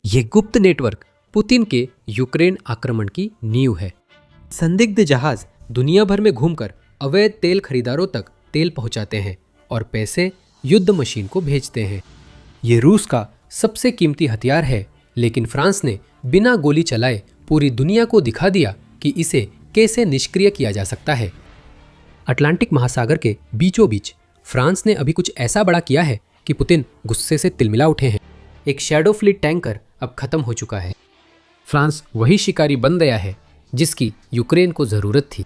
ये गुप्त network Putin के यूक्रेन आक्रमण की नींव है। संदिग्ध जहाज दुनिया भर में घूमकर अवैध तेल खरीदारों तक तेल पहुंचाते हैं और पैसे युद्ध मशीन को भेजते हैं। ये रूस का सबसे कीमती हथियार है, लेकिन फ्रांस ने बिना गोली चलाए पूरी दुनिया को दिखा दिया कि इसे कैसे निष्क्रिय किया जा सकता है। अटलांटिक महासागर के बीचों बीच फ्रांस ने अभी कुछ ऐसा बड़ा किया है कि पुतिन गुस्से से तिलमिला उठे हैं। एक शैडो फ्लीट टैंकर अब खत्म हो चुका है। फ्रांस वही शिकारी बन गया है जिसकी यूक्रेन को जरूरत थी।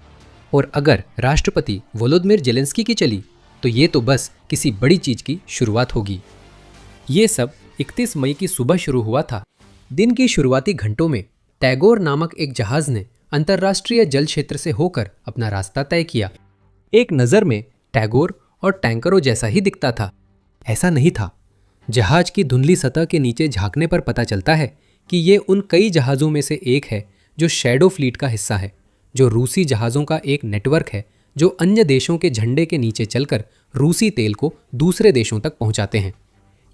और अगर राष्ट्रपति वोलोदिमीर जेलेंस्की की चली तो ये तो बस किसी बड़ी चीज की शुरुआत होगी। ये सब 31 मई की सुबह शुरू हुआ था। दिन की शुरुआती घंटों में टैगोर नामक एक जहाज ने अंतर्राष्ट्रीय जल क्षेत्र से होकर अपना रास्ता तय किया। एक नज़र में टैगोर और टैंकरों जैसा ही दिखता था। ऐसा नहीं था। जहाज की धुंधली सतह के नीचे झांकने पर पता चलता है कि ये उन कई जहाज़ों में से एक है जो शैडो फ्लीट का हिस्सा है, जो रूसी जहाज़ों का एक नेटवर्क है जो अन्य देशों के झंडे के नीचे चलकर रूसी तेल को दूसरे देशों तक पहुंचाते हैं।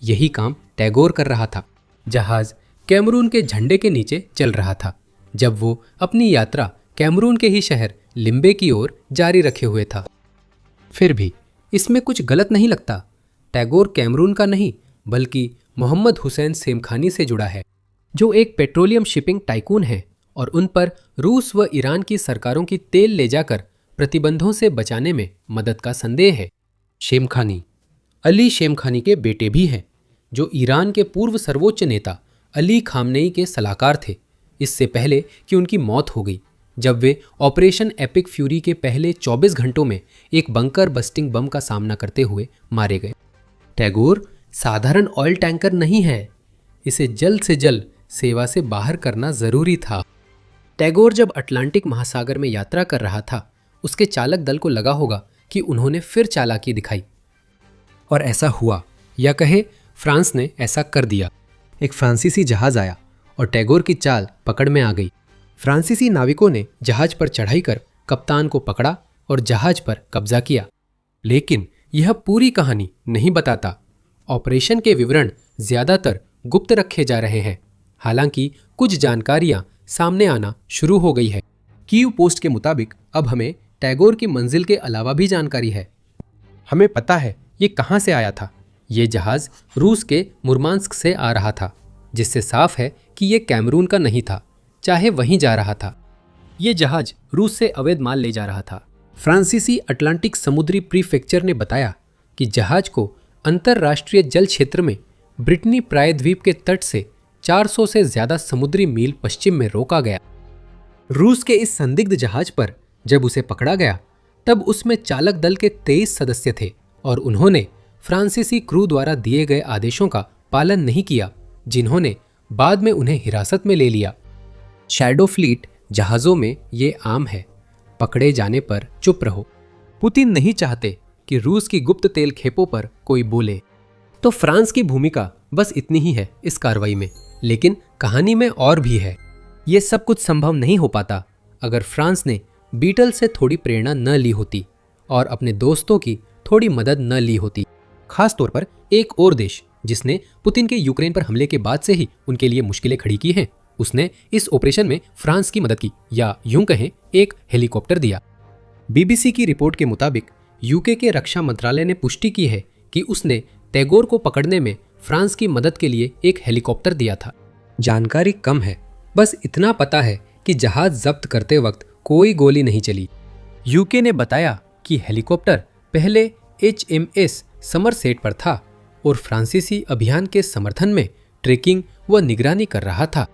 यही काम टैगोर कर रहा था। जहाज कैमरून के झंडे के नीचे चल रहा था जब वो अपनी यात्रा कैमरून के ही शहर लिम्बे की ओर जारी रखे हुए था। फिर भी इसमें कुछ गलत नहीं लगता। टैगोर कैमरून का नहीं बल्कि मोहम्मद हुसैन सेमखानी से जुड़ा है, जो एक पेट्रोलियम शिपिंग टाइकून है और उन पर रूस व ईरान की सरकारों की तेल ले जाकर प्रतिबंधों से बचाने में मदद का संदेह है। शेमखानी अली शेमखानी के बेटे भी हैं, जो ईरान के पूर्व सर्वोच्च नेता अली खामनेई के सलाहकार थे, इससे पहले कि उनकी मौत हो गई जब वे ऑपरेशन एपिक फ्यूरी के पहले 24 घंटों में एक बंकर बस्टिंग बम का सामना करते हुए मारे गए। टैगोर साधारण ऑयल टैंकर नहीं है। इसे जल्द से जल्द सेवा से बाहर करना जरूरी था। टैगोर जब अटलांटिक महासागर में यात्रा कर रहा था, उसके चालक दल को लगा होगा कि उन्होंने फिर चालाकी दिखाई। और ऐसा हुआ, या कहे फ्रांस ने ऐसा कर दिया। एक फ्रांसीसी जहाज आया और टैगोर की चाल पकड़ में आ गई। फ्रांसीसी नाविकों ने जहाज पर चढ़ाई कर कप्तान को पकड़ा और जहाज पर कब्जा किया। लेकिन यह पूरी कहानी नहीं बताता। ऑपरेशन के विवरण ज्यादातर गुप्त रखे जा रहे हैं। हालांकि कुछ जानकारियां सामने आना शुरू हो गई है। कीव पोस्ट के मुताबिक अब हमें टैगोर की मंजिल के अलावा भी जानकारी है। हमें पता है ये कहां से आया था। ये जहाज रूस के मुर्मांस्क से आ रहा था, जिससे साफ है कि ये कैमरून का नहीं था, चाहे वहीं जा रहा था। ये जहाज रूस से अवैध माल ले जा रहा था। फ्रांसीसी अटलांटिक समुद्री प्रीफेक्चर ने बताया कि जहाज को अंतरराष्ट्रीय जल क्षेत्र में ब्रिटनी प्रायद्वीप के तट से 400 से ज्यादा समुद्री मील पश्चिम में रोका गया। रूस के इस संदिग्ध जहाज पर जब उसे पकड़ा गया तब उसमें चालक दल के 23 सदस्य थे और उन्होंने फ्रांसीसी क्रू द्वारा दिए गए आदेशों का पालन नहीं किया, जिन्होंने बाद में उन्हें हिरासत में ले लिया। शैडो फ्लीट जहाजों में ये आम है। पकड़े जाने पर चुप रहो। पुतिन नहीं चाहते कि रूस की गुप्त तेल खेपों पर कोई बोले। तो फ्रांस की भूमिका बस इतनी ही है इस कार्रवाई में, लेकिन कहानी में और भी है। ये सब कुछ संभव नहीं हो पाता अगर फ्रांस ने बीटल से थोड़ी प्रेरणा न ली होती और अपने दोस्तों की थोड़ी मदद न ली होती। खास तौर पर एक और देश जिसने पुतिन के यूक्रेन पर हमले के बाद से ही उनके लिए मुश्किलें खड़ी की हैं, उसने इस ऑपरेशन में फ्रांस की मदद की, या यूं कहें एक हेलीकॉप्टर दिया। बीबीसी की रिपोर्ट के मुताबिक यूके के रक्षा मंत्रालय ने पुष्टि की है कि उसने टैगोर को पकड़ने में फ्रांस की मदद के लिए एक हेलीकॉप्टर दिया था। जानकारी कम है, बस इतना पता है कि जहाज जब्त करते वक्त कोई गोली नहीं चली। यूके ने बताया कि हेलीकॉप्टर पहले HMS समरसेट पर था और फ्रांसीसी अभियान के समर्थन में ट्रैकिंग व निगरानी कर रहा था।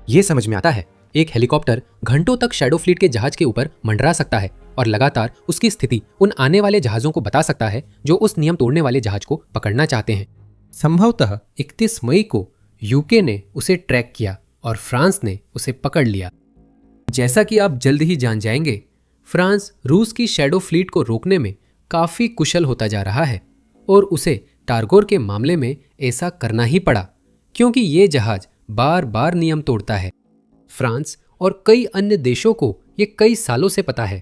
यह समझ में आता है, एक हेलीकॉप्टर घंटों तक शैडो फ्लीट के जहाज के ऊपर मंडरा सकता है और लगातार उसकी स्थिति उन आने वाले जहाजों को बता सकता है जो उस नियम तोड़ने वाले जहाज को पकड़ना चाहते हैं। संभवतः 31 मई को यूके ने उसे ट्रैक किया और फ्रांस ने उसे पकड़ लिया। जैसा कि आप जल्द ही जान जाएंगे, फ्रांस रूस की शैडो फ्लीट को रोकने में काफी कुशल होता जा रहा है और उसे टैगोर के मामले में ऐसा करना ही पड़ा, क्योंकि ये जहाज बार बार नियम तोड़ता है। फ्रांस और कई अन्य देशों को ये कई सालों से पता है।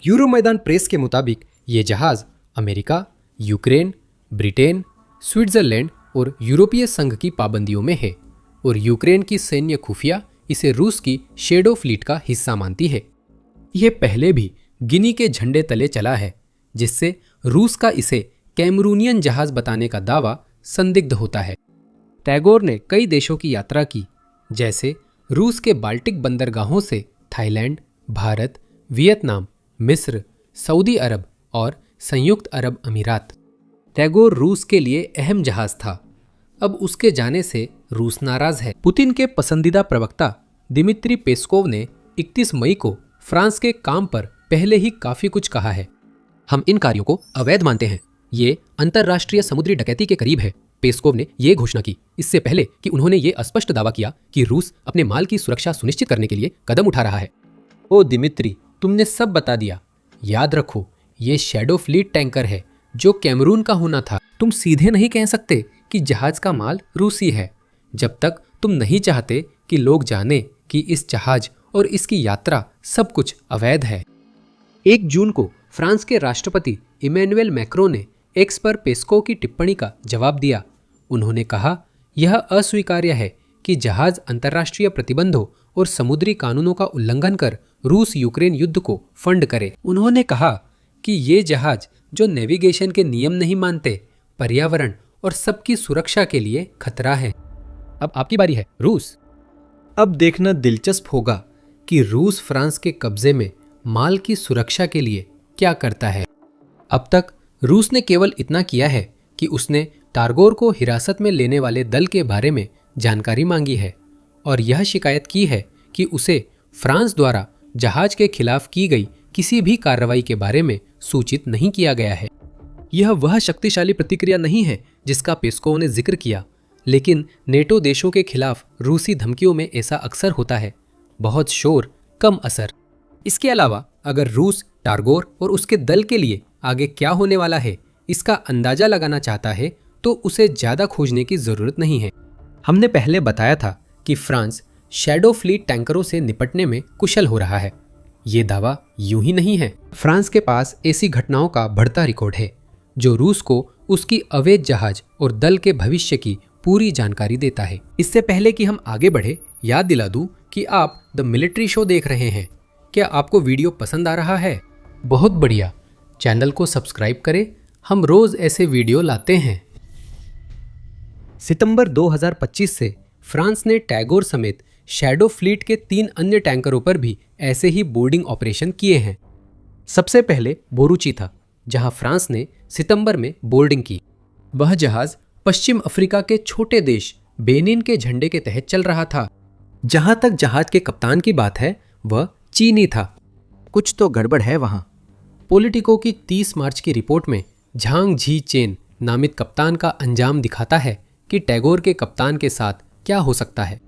यूरोमैदान प्रेस के मुताबिक ये जहाज अमेरिका, यूक्रेन, ब्रिटेन, स्विट्जरलैंड और यूरोपीय संघ की पाबंदियों में है। और यूक्रेन की सैन्य खुफिया इसे रूस की शैडो फ्लीट का हिस्सा मानती है। यह पहले भी गिनी के झंडे तले चला है, जिससे रूस का इसे कैमरूनियन जहाज बताने का दावा संदिग्ध होता है। टैगोर ने कई देशों की यात्रा की, जैसे रूस के बाल्टिक बंदरगाहों से थाईलैंड, भारत, वियतनाम, मिस्र, सऊदी अरब और संयुक्त अरब अमीरात। टैगोर रूस के लिए अहम जहाज था। अब उसके जाने से रूस नाराज है। पुतिन के पसंदीदा प्रवक्ता दिमित्री पेस्कोव ने 31 मई को फ्रांस के काम पर पहले ही काफी कुछ कहा है। हम इन कार्यों को अवैध मानते हैं। ये अंतर्राष्ट्रीय समुद्री डकैती के करीब है, पेस्कोव ने यह घोषणा की, इससे पहले कि उन्होंने ये स्पष्ट दावा किया कि रूस अपने माल की सुरक्षा सुनिश्चित करने के लिए कदम उठा रहा है। ओ दिमित्री, तुमने सब बता दिया। याद रखो, ये शैडो फ्लीट टैंकर है जो कैमरून का होना था। तुम सीधे नहीं कह सकते कि जहाज का माल रूसी है, जब तक तुम नहीं चाहते कि लोग जाने कि इस जहाज और इसकी यात्रा सब कुछ अवैध है। 1 जून को फ्रांस के राष्ट्रपति इमैनुएल मैक्रों ने एक्स पर पेस्को की टिप्पणी का जवाब दिया। उन्होंने कहा, यह अस्वीकार्य है कि जहाज अंतर्राष्ट्रीय प्रतिबंधों और समुद्री कानूनों का उल्लंघन कर रूस यूक्रेन युद्ध को फंड करे। उन्होंने कहा कि ये जहाज जो नेविगेशन के नियम नहीं मानते, पर्यावरण और सबकी सुरक्षा के लिए खतरा है। अब आपकी बारी है, रूस। अब देखना दिलचस्प होगा कि रूस फ्रांस के कब्जे में माल की सुरक्षा के लिए क्या करता है। अब तक रूस ने केवल इतना किया है कि उसने टारगोर को हिरासत में लेने वाले दल के बारे में जानकारी मांगी है और यह शिकायत की है कि उसे फ्रांस द्वारा जहाज के खिलाफ की गई किसी भी कार्रवाई के बारे में सूचित नहीं किया गया है। यह वह शक्तिशाली प्रतिक्रिया नहीं है जिसका पेस्कोव ने जिक्र किया, लेकिन नेटो देशों के खिलाफ रूसी धमकियों में ऐसा अक्सर होता है, बहुत शोर कम असर। इसके अलावा अगर रूस टारगोर और उसके दल के लिए आगे क्या होने वाला है इसका अंदाजा लगाना चाहता है तो उसे ज्यादा खोजने की जरूरत नहीं है। हमने पहले बताया था कि फ्रांस शैडो फ्लीट टैंकरों से निपटने में कुशल हो रहा है। ये दावा यूं ही नहीं है। फ्रांस के पास ऐसी घटनाओं का बढ़ता रिकॉर्ड है जो रूस को उसकी अवैध जहाज और दल के भविष्य की पूरी जानकारी देता है। इससे पहले कि हम आगे बढ़े, याद दिला दूं कि आप द मिलिट्री शो देख रहे हैं। क्या आपको वीडियो पसंद आ रहा है? बहुत बढ़िया, चैनल को सब्सक्राइब करें, हम रोज ऐसे वीडियो लाते हैं। सितंबर 2025 से फ्रांस ने टैगोर समेत शैडो फ्लीट के 3 अन्य टैंकरों पर भी ऐसे ही बोर्डिंग ऑपरेशन किए हैं। सबसे पहले बोरूची था, जहां फ्रांस ने सितंबर में बोर्डिंग की। वह जहाज पश्चिम अफ्रीका के छोटे देश बेनिन के झंडे के तहत चल रहा था। जहां तक जहाज के कप्तान की बात है, वह चीनी था। कुछ तो गड़बड़ है वहां। पॉलिटिको की 30 मार्च की रिपोर्ट में झांग झी चेन नामित कप्तान का अंजाम दिखाता है कि टैगोर के कप्तान के साथ क्या हो सकता है।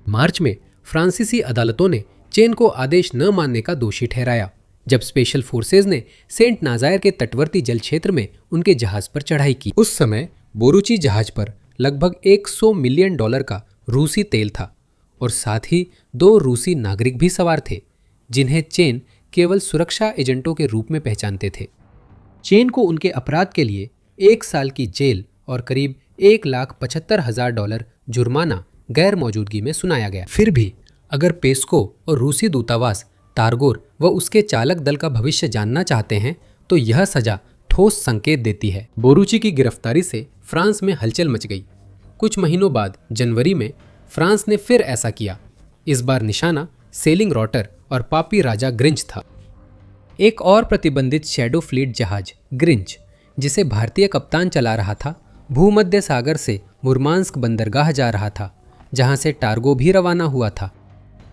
मार्च में फ्रांसीसी अदालतों ने चेन को आदेश न मानने का दोषी ठहराया, जब स्पेशल फोर्सेज ने सेंट नाजायर के तटवर्ती जल क्षेत्र में उनके जहाज पर चढ़ाई की। उस समय बोरूची जहाज पर लगभग $100 मिलियन का रूसी तेल था और साथ ही 2 रूसी नागरिक भी सवार थे, जिन्हें चेन केवल सुरक्षा एजेंटों के रूप में पहचानते थे। चेन को उनके अपराध के लिए 1 साल की जेल और करीब $1,75,000 जुर्माना गैर मौजूदगी में सुनाया गया। फिर भी अगर पेस्को और रूसी दूतावास टारगोर व उसके चालक दल का भविष्य जानना चाहते हैं तो यह सजा ठोस संकेत देती है। बोरूची की गिरफ्तारी से फ्रांस में हलचल मच गई। कुछ महीनों बाद जनवरी में फ्रांस ने फिर ऐसा किया। इस बार निशाना सेलिंग रॉटर और पापी राजा ग्रिंच था। एक और प्रतिबंधित शैडो फ्लीट जहाज ग्रिंच, जिसे भारतीय कप्तान चला रहा था, भूमध्य सागर से मुर्मांस्क बंदरगाह जा रहा था, जहां से टारगो भी रवाना हुआ था।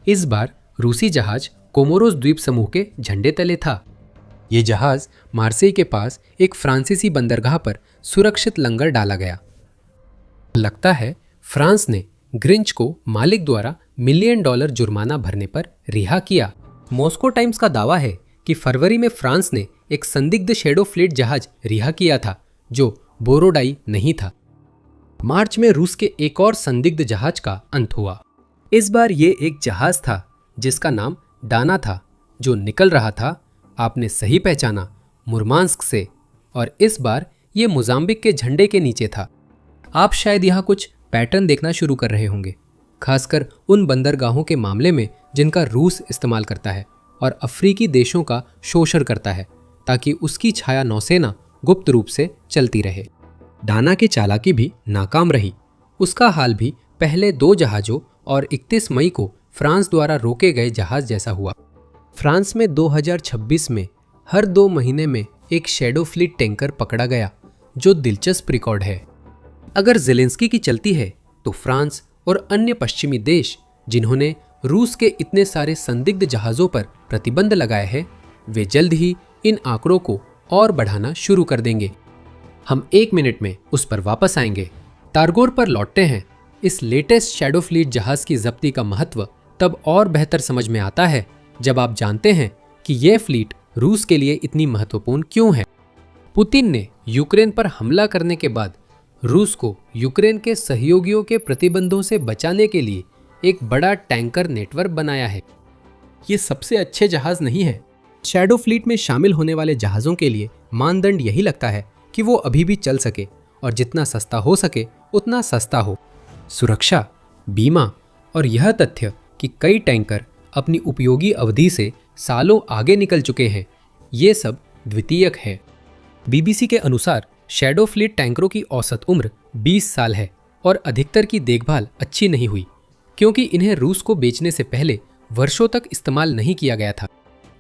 इस बार रूसी जहाज कोमोरोस द्वीप समूह के झंडे तले था। ये जहाज मार्सेई के पास एक फ्रांसीसी बंदरगाह पर सुरक्षित लंगर डाला गया। लगता है फ्रांस ने ग्रिंच को मालिक द्वारा $1 मिलियन जुर्माना भरने पर रिहा किया। मॉस्को टाइम्स का दावा है कि फरवरी में फ्रांस ने एक संदिग्ध शैडो फ्लीट जहाज रिहा किया था जो बोरोडाई नहीं था। मार्च में रूस के एक और संदिग्ध जहाज का अंत हुआ। इस बार ये एक जहाज था जिसका नाम डाना था, जो निकल रहा था, आपने सही पहचाना, मुर्मांस्क से, और इस बार ये मोजाम्बिक के झंडे के नीचे था। आप शायद यहाँ कुछ पैटर्न देखना शुरू कर रहे होंगे। खासकर उन बंदरगाहों के मामले में जिनका रूस इस्तेमाल करता है और अफ्रीकी देशों का शोषण करता है, ताकि उसकी छाया नौसेना गुप्त रूप से चलती रहे। डाना की चालाकी भी नाकाम रही। उसका हाल भी पहले 2 जहाज़ों और 31 मई को फ्रांस द्वारा रोके गए जहाज जैसा हुआ। फ्रांस में 2026 में हर 2 महीने में एक शैडो फ्लीट टैंकर पकड़ा गया, जो दिलचस्प रिकॉर्ड है। अगर ज़ेलेंस्की की चलती है तो फ्रांस और अन्य पश्चिमी देश जिन्होंने रूस के इतने सारे संदिग्ध जहाज़ों पर प्रतिबंध लगाए हैं, वे जल्द ही इन आंकड़ों को और बढ़ाना शुरू कर देंगे। हम 1 मिनट में उस पर वापस आएंगे। तारगोर पर लौटते हैं। इस लेटेस्ट शैडो फ्लीट जहाज की जब्ती का महत्व तब और बेहतर समझ में आता है जब आप जानते हैं कि यह फ्लीट रूस के लिए इतनी महत्वपूर्ण क्यों है। पुतिन ने यूक्रेन पर हमला करने के बाद रूस को यूक्रेन के सहयोगियों के प्रतिबंधों से बचाने के लिए एक बड़ा टैंकर नेटवर्क बनाया है। ये सबसे अच्छे जहाज नहीं है। शैडो फ्लीट में शामिल होने वाले जहाज़ों के लिए मानदंड यही लगता है कि वो अभी भी चल सके और जितना सस्ता हो सके उतना सस्ता हो। सुरक्षा, बीमा और यह तथ्य कि कई टैंकर अपनी उपयोगी अवधि से सालों आगे निकल चुके हैं, ये सब द्वितीयक है। बीबीसी के अनुसार शैडो फ्लीट टैंकरों की औसत उम्र 20 साल है और अधिकतर की देखभाल अच्छी नहीं हुई, क्योंकि इन्हें रूस को बेचने से पहले वर्षों तक इस्तेमाल नहीं किया गया था।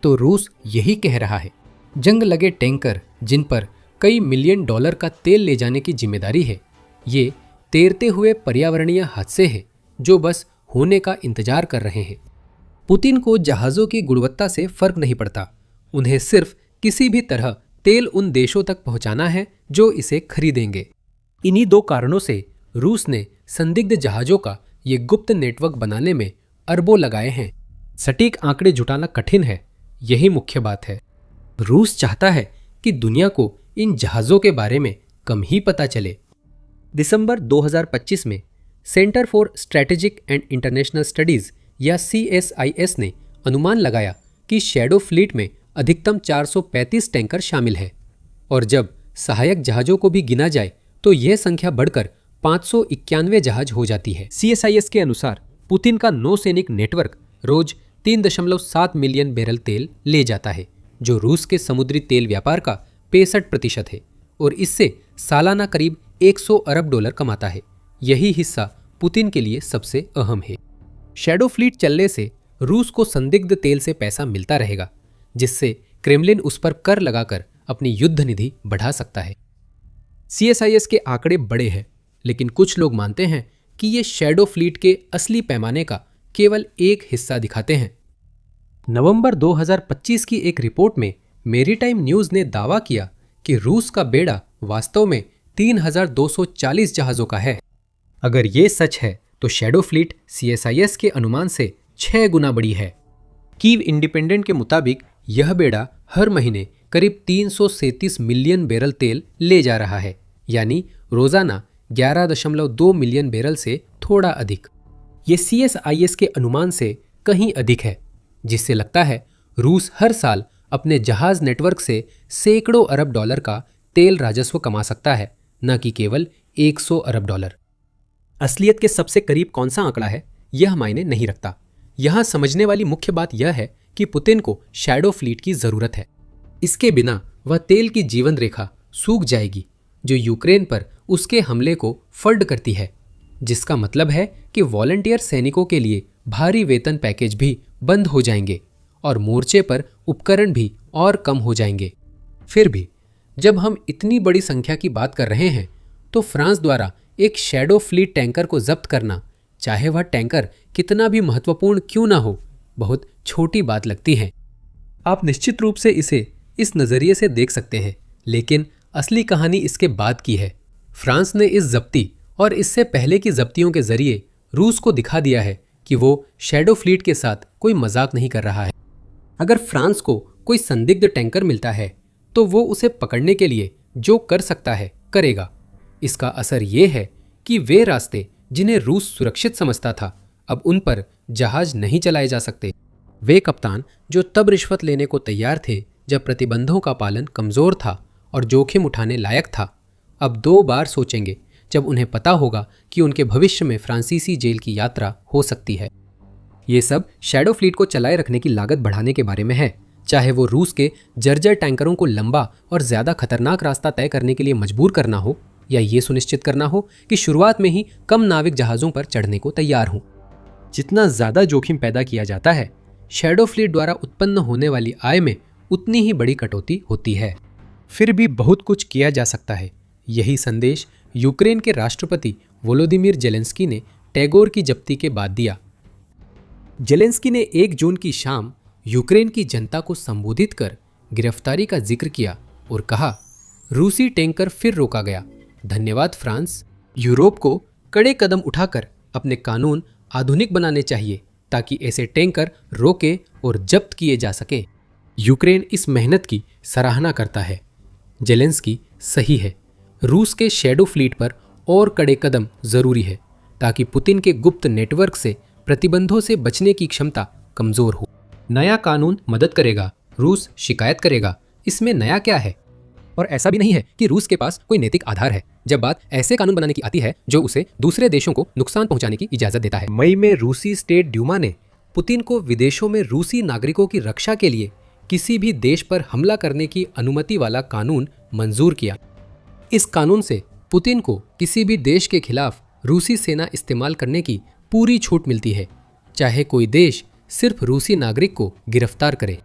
तो रूस यही कह रहा है, जंग लगे टैंकर जिन पर कई मिलियन डॉलर का तेल ले जाने की जिम्मेदारी है, ये तैरते हुए पर्यावरणीय हादसे हैं जो बस होने का इंतजार कर रहे हैं। पुतिन को जहाज़ों की गुणवत्ता से फर्क नहीं पड़ता। उन्हें सिर्फ किसी भी तरह तेल उन देशों तक पहुंचाना है जो इसे खरीदेंगे। इन्हीं 2 कारणों से रूस ने संदिग्ध जहाज़ों का ये गुप्त नेटवर्क बनाने में अरबों लगाए हैं। सटीक आंकड़े जुटाना कठिन है, यही मुख्य बात है। रूस चाहता है कि दुनिया को इन जहाज़ों के बारे में कम ही पता चले। दिसंबर 2025 में centre for strategic and international studies या CSIS ने अनुमान लगाया कि शैडो फ्लीट में अधिकतम 435 टैंकर शामिल है, और जब सहायक जहाज़ों को भी गिना जाए तो यह संख्या बढ़कर 591 जहाज हो जाती है। CSIS के अनुसार पुतिन का नौसैनिक नेटवर्क रोज 3.7 मिलियन बैरल तेल ले जाता है, जो रूस के समुद्री तेल व्यापार का 65% है, और इससे सालाना करीब 100 अरब डॉलर कमाता है। यही हिस्सा पुतिन के लिए सबसे अहम है। शैडो फ्लीट चलने से रूस को संदिग्ध तेल से पैसा मिलता रहेगा, जिससे क्रेमलिन उस पर कर लगाकर अपनी युद्ध निधि बढ़ा सकता है। CSIS के आंकड़े बड़े हैं, लेकिन कुछ लोग मानते हैं कि ये शैडो फ्लीट के असली पैमाने का केवल एक हिस्सा दिखाते हैं। नवंबर 2025 की एक रिपोर्ट में मेरीटाइम न्यूज़ ने दावा किया कि रूस का बेड़ा वास्तव में 3240 जहाज़ों का है। अगर ये सच है तो शैडो फ्लीट CSIS के अनुमान से 6 गुना बड़ी है। कीव इंडिपेंडेंट के मुताबिक यह बेड़ा हर महीने करीब 337 मिलियन बैरल तेल ले जा रहा है, यानी रोजाना 11.2 मिलियन बैरल से थोड़ा अधिक। ये CSIS के अनुमान से कहीं अधिक है, जिससे लगता है रूस हर साल अपने जहाज नेटवर्क से सैकड़ों अरब डॉलर का तेल राजस्व कमा सकता है, न कि केवल 100 अरब डॉलर। असलियत के सबसे करीब कौन सा आंकड़ा है, यह मायने नहीं रखता। यहां समझने वाली मुख्य बात यह है कि पुतिन को शैडो फ्लीट की जरूरत है। इसके बिना वह तेल की जीवन रेखा सूख जाएगी, जो यूक्रेन पर उसके हमले को फंड करती है, जिसका मतलब है कि वॉलंटियर सैनिकों के लिए भारी वेतन पैकेज भी बंद हो जाएंगे और मोर्चे पर उपकरण भी और कम हो जाएंगे। फिर भी जब हम इतनी बड़ी संख्या की बात कर रहे हैं, तो फ्रांस द्वारा एक शैडो फ्लीट टैंकर को जब्त करना, चाहे वह टैंकर कितना भी महत्वपूर्ण क्यों ना हो, बहुत छोटी बात लगती है। आप निश्चित रूप से इसे इस नज़रिए से देख सकते हैं, लेकिन असली कहानी इसके बाद की है। फ्रांस ने इस जब्ती और इससे पहले की जब्तियों के जरिए रूस को दिखा दिया है कि वो शैडो फ्लीट के साथ कोई मजाक नहीं कर रहा है। अगर फ्रांस को कोई संदिग्ध टैंकर मिलता है तो वो उसे पकड़ने के लिए जो कर सकता है करेगा। इसका असर ये है कि वे रास्ते जिन्हें रूस सुरक्षित समझता था, अब उन पर जहाज नहीं चलाए जा सकते। वे कप्तान जो तब रिश्वत लेने को तैयार थे जब प्रतिबंधों का पालन कमज़ोर था और जोखिम उठाने लायक था, अब 2 बार सोचेंगे जब उन्हें पता होगा कि उनके भविष्य में फ्रांसीसी जेल की यात्रा हो सकती है। ये सब शैडो फ्लीट को चलाए रखने की लागत बढ़ाने के बारे में है, चाहे वो रूस के जर्जर टैंकरों को लंबा और ज्यादा खतरनाक रास्ता तय करने के लिए मजबूर करना हो, या ये सुनिश्चित करना हो कि शुरुआत में ही कम नाविक जहाजों पर चढ़ने को तैयार हों। जितना ज्यादा जोखिम पैदा किया जाता है, शैडो फ्लीट द्वारा उत्पन्न होने वाली आय में उतनी ही बड़ी कटौती होती है। फिर भी बहुत कुछ किया जा सकता है। यही संदेश यूक्रेन के राष्ट्रपति वोलोदिमीर जेलेंस्की ने टैगोर की जब्ती के बाद दिया। जेलेंस्की ने 1 जून की शाम यूक्रेन की जनता को संबोधित कर गिरफ्तारी का जिक्र किया और कहा, रूसी टैंकर फिर रोका गया। धन्यवाद फ्रांस। यूरोप को कड़े कदम उठाकर अपने कानून आधुनिक बनाने चाहिए ताकि ऐसे टैंकर रोके और जब्त किए जा सके। यूक्रेन इस मेहनत की सराहना करता है। जेलेंस्की सही है। रूस के शैडो फ्लीट पर और कड़े कदम जरूरी है ताकि पुतिन के गुप्त नेटवर्क से प्रतिबंधों से बचने की क्षमता कमजोर हो। नया कानून मदद करेगा, रूस शिकायत करेगा। इसमें नया क्या है? और ऐसा भी नहीं है कि रूस के पास कोई नैतिक आधार है जब बात ऐसे कानून बनाने की आती है जो उसे दूसरे देशों को नुकसान पहुंचाने की इजाजत देता है। मई में रूसी स्टेट ड्यूमा ने पुतिन को विदेशों में रूसी नागरिकों की रक्षा के लिए किसी भी देश पर हमला करने की अनुमति वाला कानून मंजूर किया। इस कानून से पुतिन को किसी भी देश के खिलाफ रूसी सेना इस्तेमाल करने की पूरी छूट मिलती है, चाहे कोई देश सिर्फ रूसी नागरिक को गिरफ्तार करे।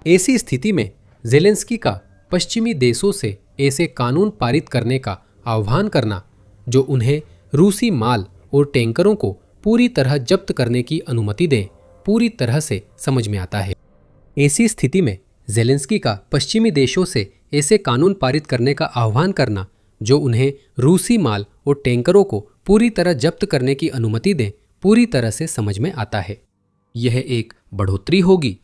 ऐसी स्थिति में जेलेंस्की का पश्चिमी देशों से ऐसे कानून पारित करने का आह्वान करना जो उन्हें रूसी माल और टैंकरों को पूरी तरह जब्त करने की अनुमति दें, पूरी तरह से समझ में आता है। ऐसी स्थिति में जेलेंस्की का पश्चिमी देशों से ऐसे कानून पारित करने का आह्वान करना जो उन्हें रूसी माल और टैंकरों को पूरी तरह जब्त करने की अनुमति दें, पूरी तरह से समझ में आता है। यह एक बढ़ोतरी होगी,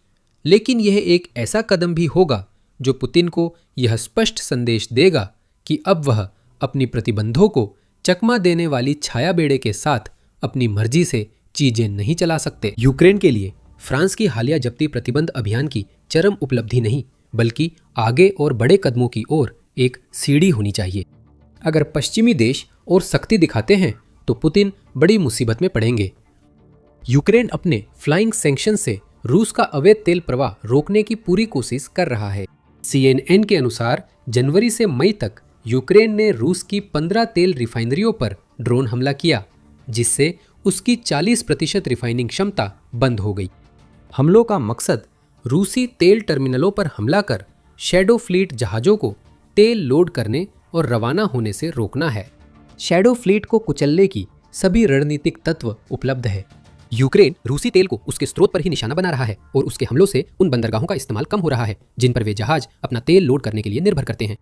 लेकिन यह एक ऐसा कदम भी होगा जो पुतिन को यह स्पष्ट संदेश देगा कि अब वह अपनी प्रतिबंधों को चकमा देने वाली छाया बेड़े के साथ अपनी मर्जी से चीजें नहीं चला सकते। यूक्रेन के लिए फ्रांस की हालिया जब्ती प्रतिबंध अभियान की चरम उपलब्धि नहीं, बल्कि आगे और बड़े कदमों की ओर एक सीढ़ी होनी चाहिए। अगर पश्चिमी देश और सख्ती दिखाते हैं तो पुतिन बड़ी मुसीबत में पड़ेंगे। यूक्रेन अपने फ्लाइंग सैंक्शन से रूस का अवैध तेल प्रवाह रोकने की पूरी कोशिश कर रहा है। CNN के अनुसार जनवरी से मई तक यूक्रेन ने रूस की 15 तेल रिफाइनरियों पर ड्रोन हमला किया, जिससे उसकी 40% रिफाइनिंग क्षमता बंद हो गई। हमलों का मकसद रूसी तेल टर्मिनलों पर हमला कर शैडो फ्लीट जहाज़ों को तेल लोड करने और रवाना होने से रोकना है। शैडो फ्लीट को कुचलने की सभी रणनीतिक तत्व उपलब्ध है। यूक्रेन रूसी तेल को उसके स्रोत पर ही निशाना बना रहा है और उसके हमलों से उन बंदरगाहों का इस्तेमाल कम हो रहा है जिन पर वे जहाज अपना तेल लोड करने के लिए निर्भर करते हैं।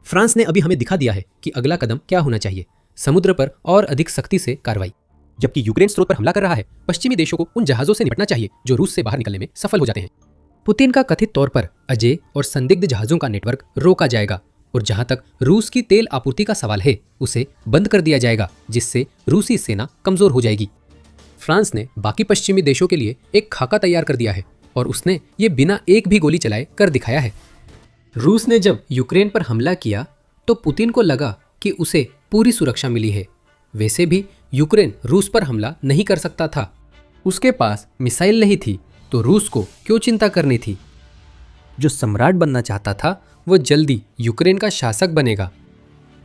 फ्रांस ने अभी हमें दिखा दिया है कि अगला कदम क्या होना चाहिए, समुद्र पर और अधिक सख्ती से कार्रवाई। जबकि यूक्रेन स्रोत पर हमला कर रहा है, पश्चिमी देशों को उन जहाजों से निपटना चाहिए जो रूस से बाहर निकलने में सफल हो जाते हैं। पुतिन का कथित तौर पर अजेय और संदिग्ध जहाजों का नेटवर्क रोका जाएगा और जहां तक रूस की तेल आपूर्ति का सवाल है, उसे बंद कर दिया जाएगा, जिससे रूसी सेना कमजोर हो जाएगी। फ्रांस ने बाकी पश्चिमी देशों के लिए एक खाका तैयार कर दिया है और उसने ये बिना एक भी गोली चलाए कर दिखाया है। रूस ने जब यूक्रेन पर हमला किया तो पुतिन को लगा कि उसे पूरी सुरक्षा मिली है। वैसे भी यूक्रेन रूस पर हमला नहीं कर सकता था। उसके पास मिसाइल नहीं थी तो रूस को क्यों चिंता करनी थी। जो सम्राट बनना चाहता था वो जल्दी यूक्रेन का शासक बनेगा,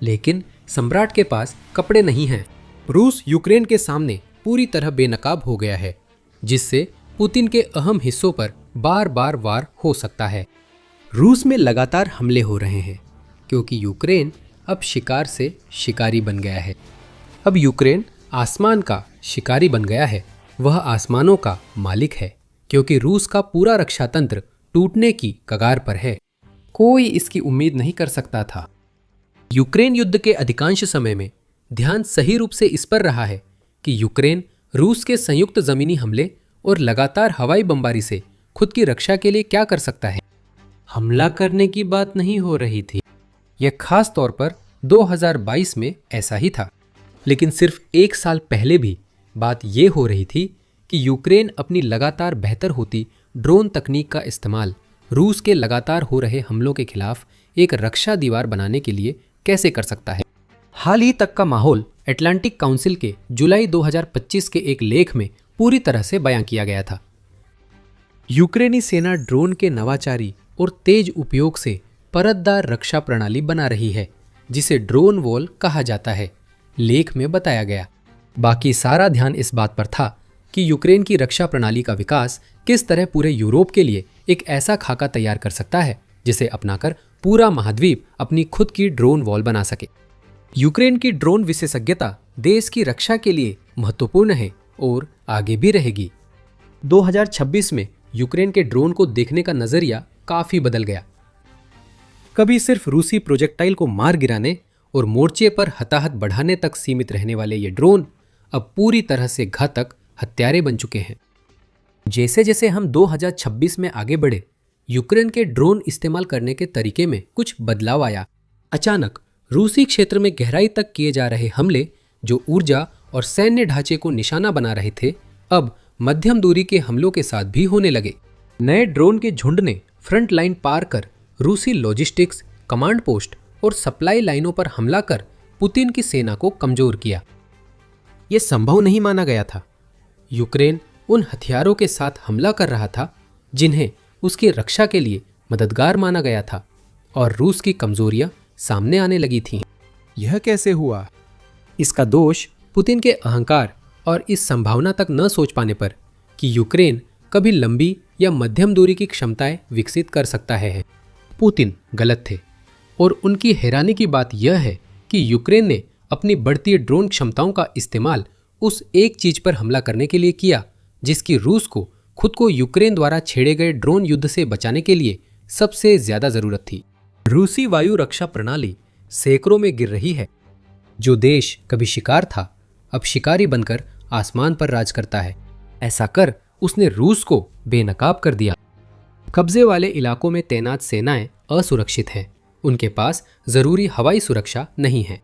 लेकिन सम्राट के पास कपड़े नहीं हैं। रूस यूक्रेन के सामने पूरी तरह बेनकाब हो गया है, जिससे पुतिन के अहम हिस्सों पर बार बार वार हो सकता है। रूस में लगातार हमले हो रहे हैं क्योंकि यूक्रेन अब शिकार से शिकारी बन गया है। अब यूक्रेन आसमान का शिकारी बन गया है, वह आसमानों का मालिक है, क्योंकि रूस का पूरा रक्षा तंत्र टूटने की कगार पर है। कोई इसकी उम्मीद नहीं कर सकता था। यूक्रेन युद्ध के अधिकांश समय में ध्यान सही रूप से इस पर रहा है कि यूक्रेन रूस के संयुक्त जमीनी हमले और लगातार हवाई बमबारी से खुद की रक्षा के लिए क्या कर सकता है। हमला करने की बात नहीं हो रही थी। यह खास तौर पर 2022 में ऐसा ही था, लेकिन सिर्फ एक साल पहले भी बात यह हो रही थी कि यूक्रेन अपनी लगातार बेहतर होती ड्रोन तकनीक का इस्तेमाल रूस के लगातार हो रहे हमलों के खिलाफ एक रक्षा दीवार बनाने के लिए कैसे कर सकता है। हाल ही तक का माहौल अटलांटिक काउंसिल के जुलाई 2025 के एक लेख में पूरी तरह से बयां किया गया था। यूक्रेनी सेना ड्रोन के नवाचारी और तेज उपयोग से परतदार रक्षा प्रणाली बना रही है, जिसे ड्रोन वॉल कहा जाता है, लेख में बताया गया। बाकी सारा ध्यान इस बात पर था कि यूक्रेन की रक्षा प्रणाली का विकास किस तरह पूरे यूरोप के लिए एक ऐसा खाका तैयार कर सकता है जिसे अपनाकर पूरा महाद्वीप अपनी खुद की ड्रोन वॉल बना सके। यूक्रेन की ड्रोन विशेषज्ञता देश की रक्षा के लिए महत्वपूर्ण है और आगे भी रहेगी। 2026 में यूक्रेन के ड्रोन को देखने का नजरिया काफी बदल गया। कभी सिर्फ रूसी प्रोजेक्टाइल को मार गिराने और मोर्चे पर हताहत बढ़ाने तक सीमित रहने वाले ये ड्रोन अब पूरी तरह से घातक हत्यारे बन चुके हैं। जैसे जैसे हम 2026 में आगे बढ़े, यूक्रेन के ड्रोन इस्तेमाल करने के तरीके में कुछ बदलाव आया। अचानक रूसी क्षेत्र में गहराई तक किए जा रहे हमले, जो ऊर्जा और सैन्य ढांचे को निशाना बना रहे थे, अब मध्यम दूरी के हमलों के साथ भी होने लगे। नए ड्रोन के झुंड ने फ्रंट लाइन पार कर रूसी लॉजिस्टिक्स, कमांड पोस्ट और सप्लाई लाइनों पर हमला कर पुतिन की सेना को कमजोर किया। यह संभव नहीं माना गया था। यूक्रेन उन हथियारों के साथ हमला कर रहा था जिन्हें उसकी रक्षा के लिए मददगार माना गया था, और रूस की कमजोरियां सामने आने लगी थीं। यह कैसे हुआ? इसका दोष पुतिन के अहंकार और इस संभावना तक न सोच पाने पर कि यूक्रेन कभी लंबी या मध्यम दूरी की क्षमताएं विकसित कर सकता है। पुतिन गलत थे, और उनकी हैरानी की बात यह है कि यूक्रेन ने अपनी बढ़ती ड्रोन क्षमताओं का इस्तेमाल उस एक चीज पर हमला करने के लिए किया जिसकी रूस को खुद को यूक्रेन द्वारा छेड़े गए ड्रोन युद्ध से बचाने के लिए सबसे ज्यादा जरूरत थी। रूसी वायु रक्षा प्रणाली सैकड़ों में गिर रही है। जो देश कभी शिकार था, अब शिकारी बनकर आसमान पर राज करता है। ऐसा कर उसने रूस को बेनकाब कर दिया। कब्जे वाले इलाकों में तैनात सेनाएं असुरक्षित हैं। उनके पास जरूरी हवाई सुरक्षा नहीं है।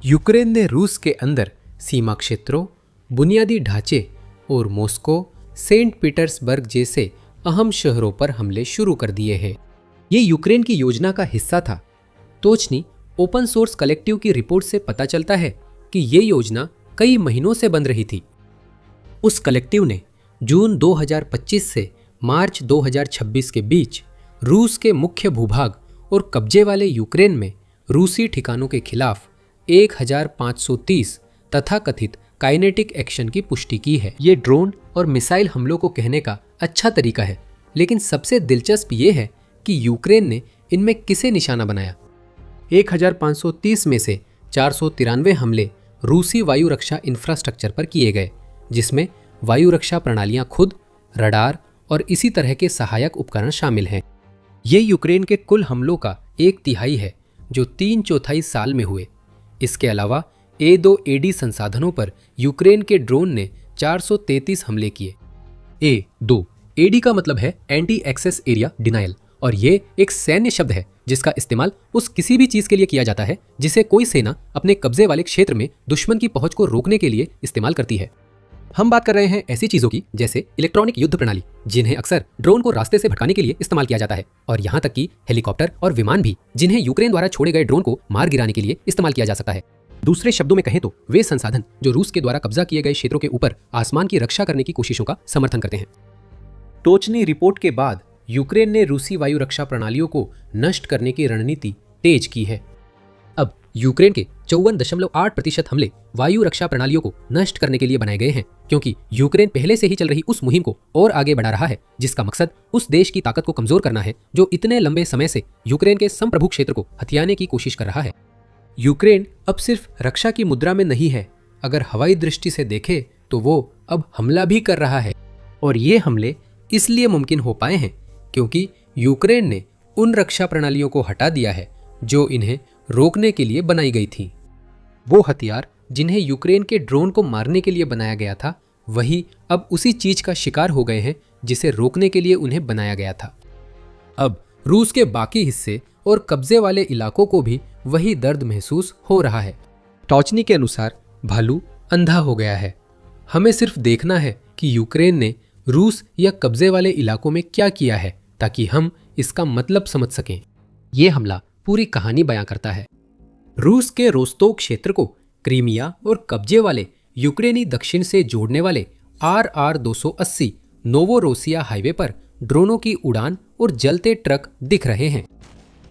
यूक्रेन ने रूस के अंदर सीमा क्षेत्रों, बुनियादी ढांचे और मॉस्को, सेंट पीटर्सबर्ग जैसे अहम शहरों पर हमले शुरू कर दिए हैं। ये यूक्रेन की योजना का हिस्सा था। तोचनी ओपन सोर्स कलेक्टिव की रिपोर्ट से पता चलता है कि ये योजना कई महीनों से बन रही थी। उस कलेक्टिव ने जून 2025 से मार्च 2026 के बीच रूस के मुख्य भूभाग और कब्जे वाले यूक्रेन में रूसी ठिकानों के खिलाफ 1530 तथाकथित काइनेटिक एक्शन की पुष्टि की है। ये ड्रोन और मिसाइल हमलों को कहने का अच्छा तरीका है, लेकिन सबसे दिलचस्प ये है कि यूक्रेन ने इनमें किसे निशाना बनाया। 1530 में से 493 हमले रूसी वायु रक्षा इंफ्रास्ट्रक्चर पर किए गए, जिसमें वायु रक्षा प्रणालियां खुद, रडार और इसी तरह के सहायक उपकरण शामिल हैं। ये यूक्रेन के कुल हमलों का 1/3 है, जो 3/4 साल में हुए। इसके अलावा A2AD संसाधनों पर यूक्रेन के ड्रोन ने 433 हमले किए। A2AD का मतलब है एंटी एक्सेस एरिया डिनायल, और ये एक सैन्य शब्द है जिसका इस्तेमाल उस किसी भी चीज के लिए किया जाता है जिसे कोई सेना अपने कब्जे वाले क्षेत्र में दुश्मन की पहुंच को रोकने के लिए इस्तेमाल करती है। हम बात कर रहे हैं ऐसी चीजों की जैसे इलेक्ट्रॉनिक युद्ध प्रणाली, जिन्हें अक्सर ड्रोन को रास्ते से भटकाने के लिए इस्तेमाल किया जाता है, और यहाँ तक कि हेलीकॉप्टर और विमान भी, जिन्हें यूक्रेन द्वारा छोड़े गए ड्रोन को मार गिराने के लिए इस्तेमाल किया जा सकता है। दूसरे शब्दों में कहें तो वे संसाधन जो रूस के द्वारा कब्जा किए गए क्षेत्रों के ऊपर आसमान की रक्षा करने की कोशिशों का समर्थन करते हैं। टोचनी रिपोर्ट के बाद यूक्रेन ने रूसी वायु रक्षा प्रणालियों को नष्ट करने की रणनीति तेज की है। अब यूक्रेन के 54.8% हमले वायु रक्षा प्रणालियों को नष्ट करने के लिए बनाए गए हैं, क्योंकि यूक्रेन पहले से ही चल रही उस मुहिम को और आगे बढ़ा रहा है जिसका मकसद उस देश की ताकत को कमजोर करना है जो इतने लंबे समय से यूक्रेन के संप्रभु क्षेत्र को हथियाने की कोशिश कर रहा है। यूक्रेन अब सिर्फ रक्षा की मुद्रा में नहीं है, अगर हवाई दृष्टि से देखे तो वो अब हमला भी कर रहा है, और ये हमले इसलिए मुमकिन हो पाए हैं क्योंकि यूक्रेन ने उन रक्षा प्रणालियों को हटा दिया है जो इन्हें रोकने के लिए बनाई गई थी। वो हथियार जिन्हें यूक्रेन के ड्रोन को मारने के लिए बनाया गया था, वही अब उसी चीज का शिकार हो गए हैं जिसे रोकने के लिए उन्हें बनाया गया था। अब रूस के बाकी हिस्से और कब्जे वाले इलाकों को भी वही दर्द महसूस हो रहा है। टॉचनी के अनुसार भालू अंधा हो गया है। हमें सिर्फ देखना है कि यूक्रेन ने रूस या कब्जे वाले इलाकों में क्या किया है ताकि हम इसका मतलब समझ सकें। यह हमला पूरी कहानी बयां करता है। रूस के रोस्तोक क्षेत्र को क्रीमिया और कब्जे वाले यूक्रेनी दक्षिण से जोड़ने वाले RR-280 नोवोरोसिया हाईवे पर ड्रोनों की उड़ान और जलते ट्रक दिख रहे हैं।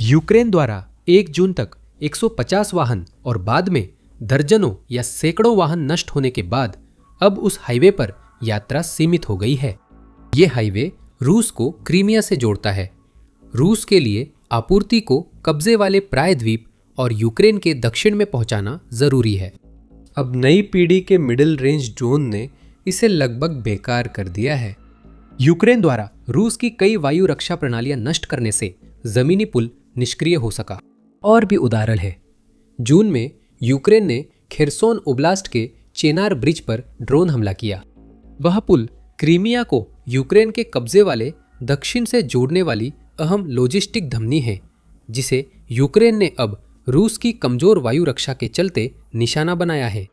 यूक्रेन द्वारा 1 जून तक 150 वाहन और बाद में दर्जनों या सैकड़ों वाहन नष्ट होने के बाद अब उस हाईवे पर यात्रा सीमित हो गई है। ये हाईवे रूस को क्रीमिया से जोड़ता है। रूस के लिए आपूर्ति को कब्जे वाले प्रायद्वीप और यूक्रेन के दक्षिण में पहुंचाना जरूरी है। अब नई पीढ़ी के मिडिल रेंज ड्रोन ने इसे लगभग बेकार कर दिया है। यूक्रेन द्वारा रूस की कई वायु रक्षा प्रणालियां नष्ट करने से जमीनी पुल निष्क्रिय हो सका। और भी उदाहरण है। जून में यूक्रेन ने खेरसोन ओब्लास्ट के चेनार ब्रिज पर ड्रोन हमला किया। वह पुल क्रीमिया को यूक्रेन के कब्जे वाले दक्षिण से जोड़ने वाली अहम लॉजिस्टिक धमनी है, जिसे यूक्रेन ने अब रूस की कमजोर वायु रक्षा के चलते निशाना बनाया है।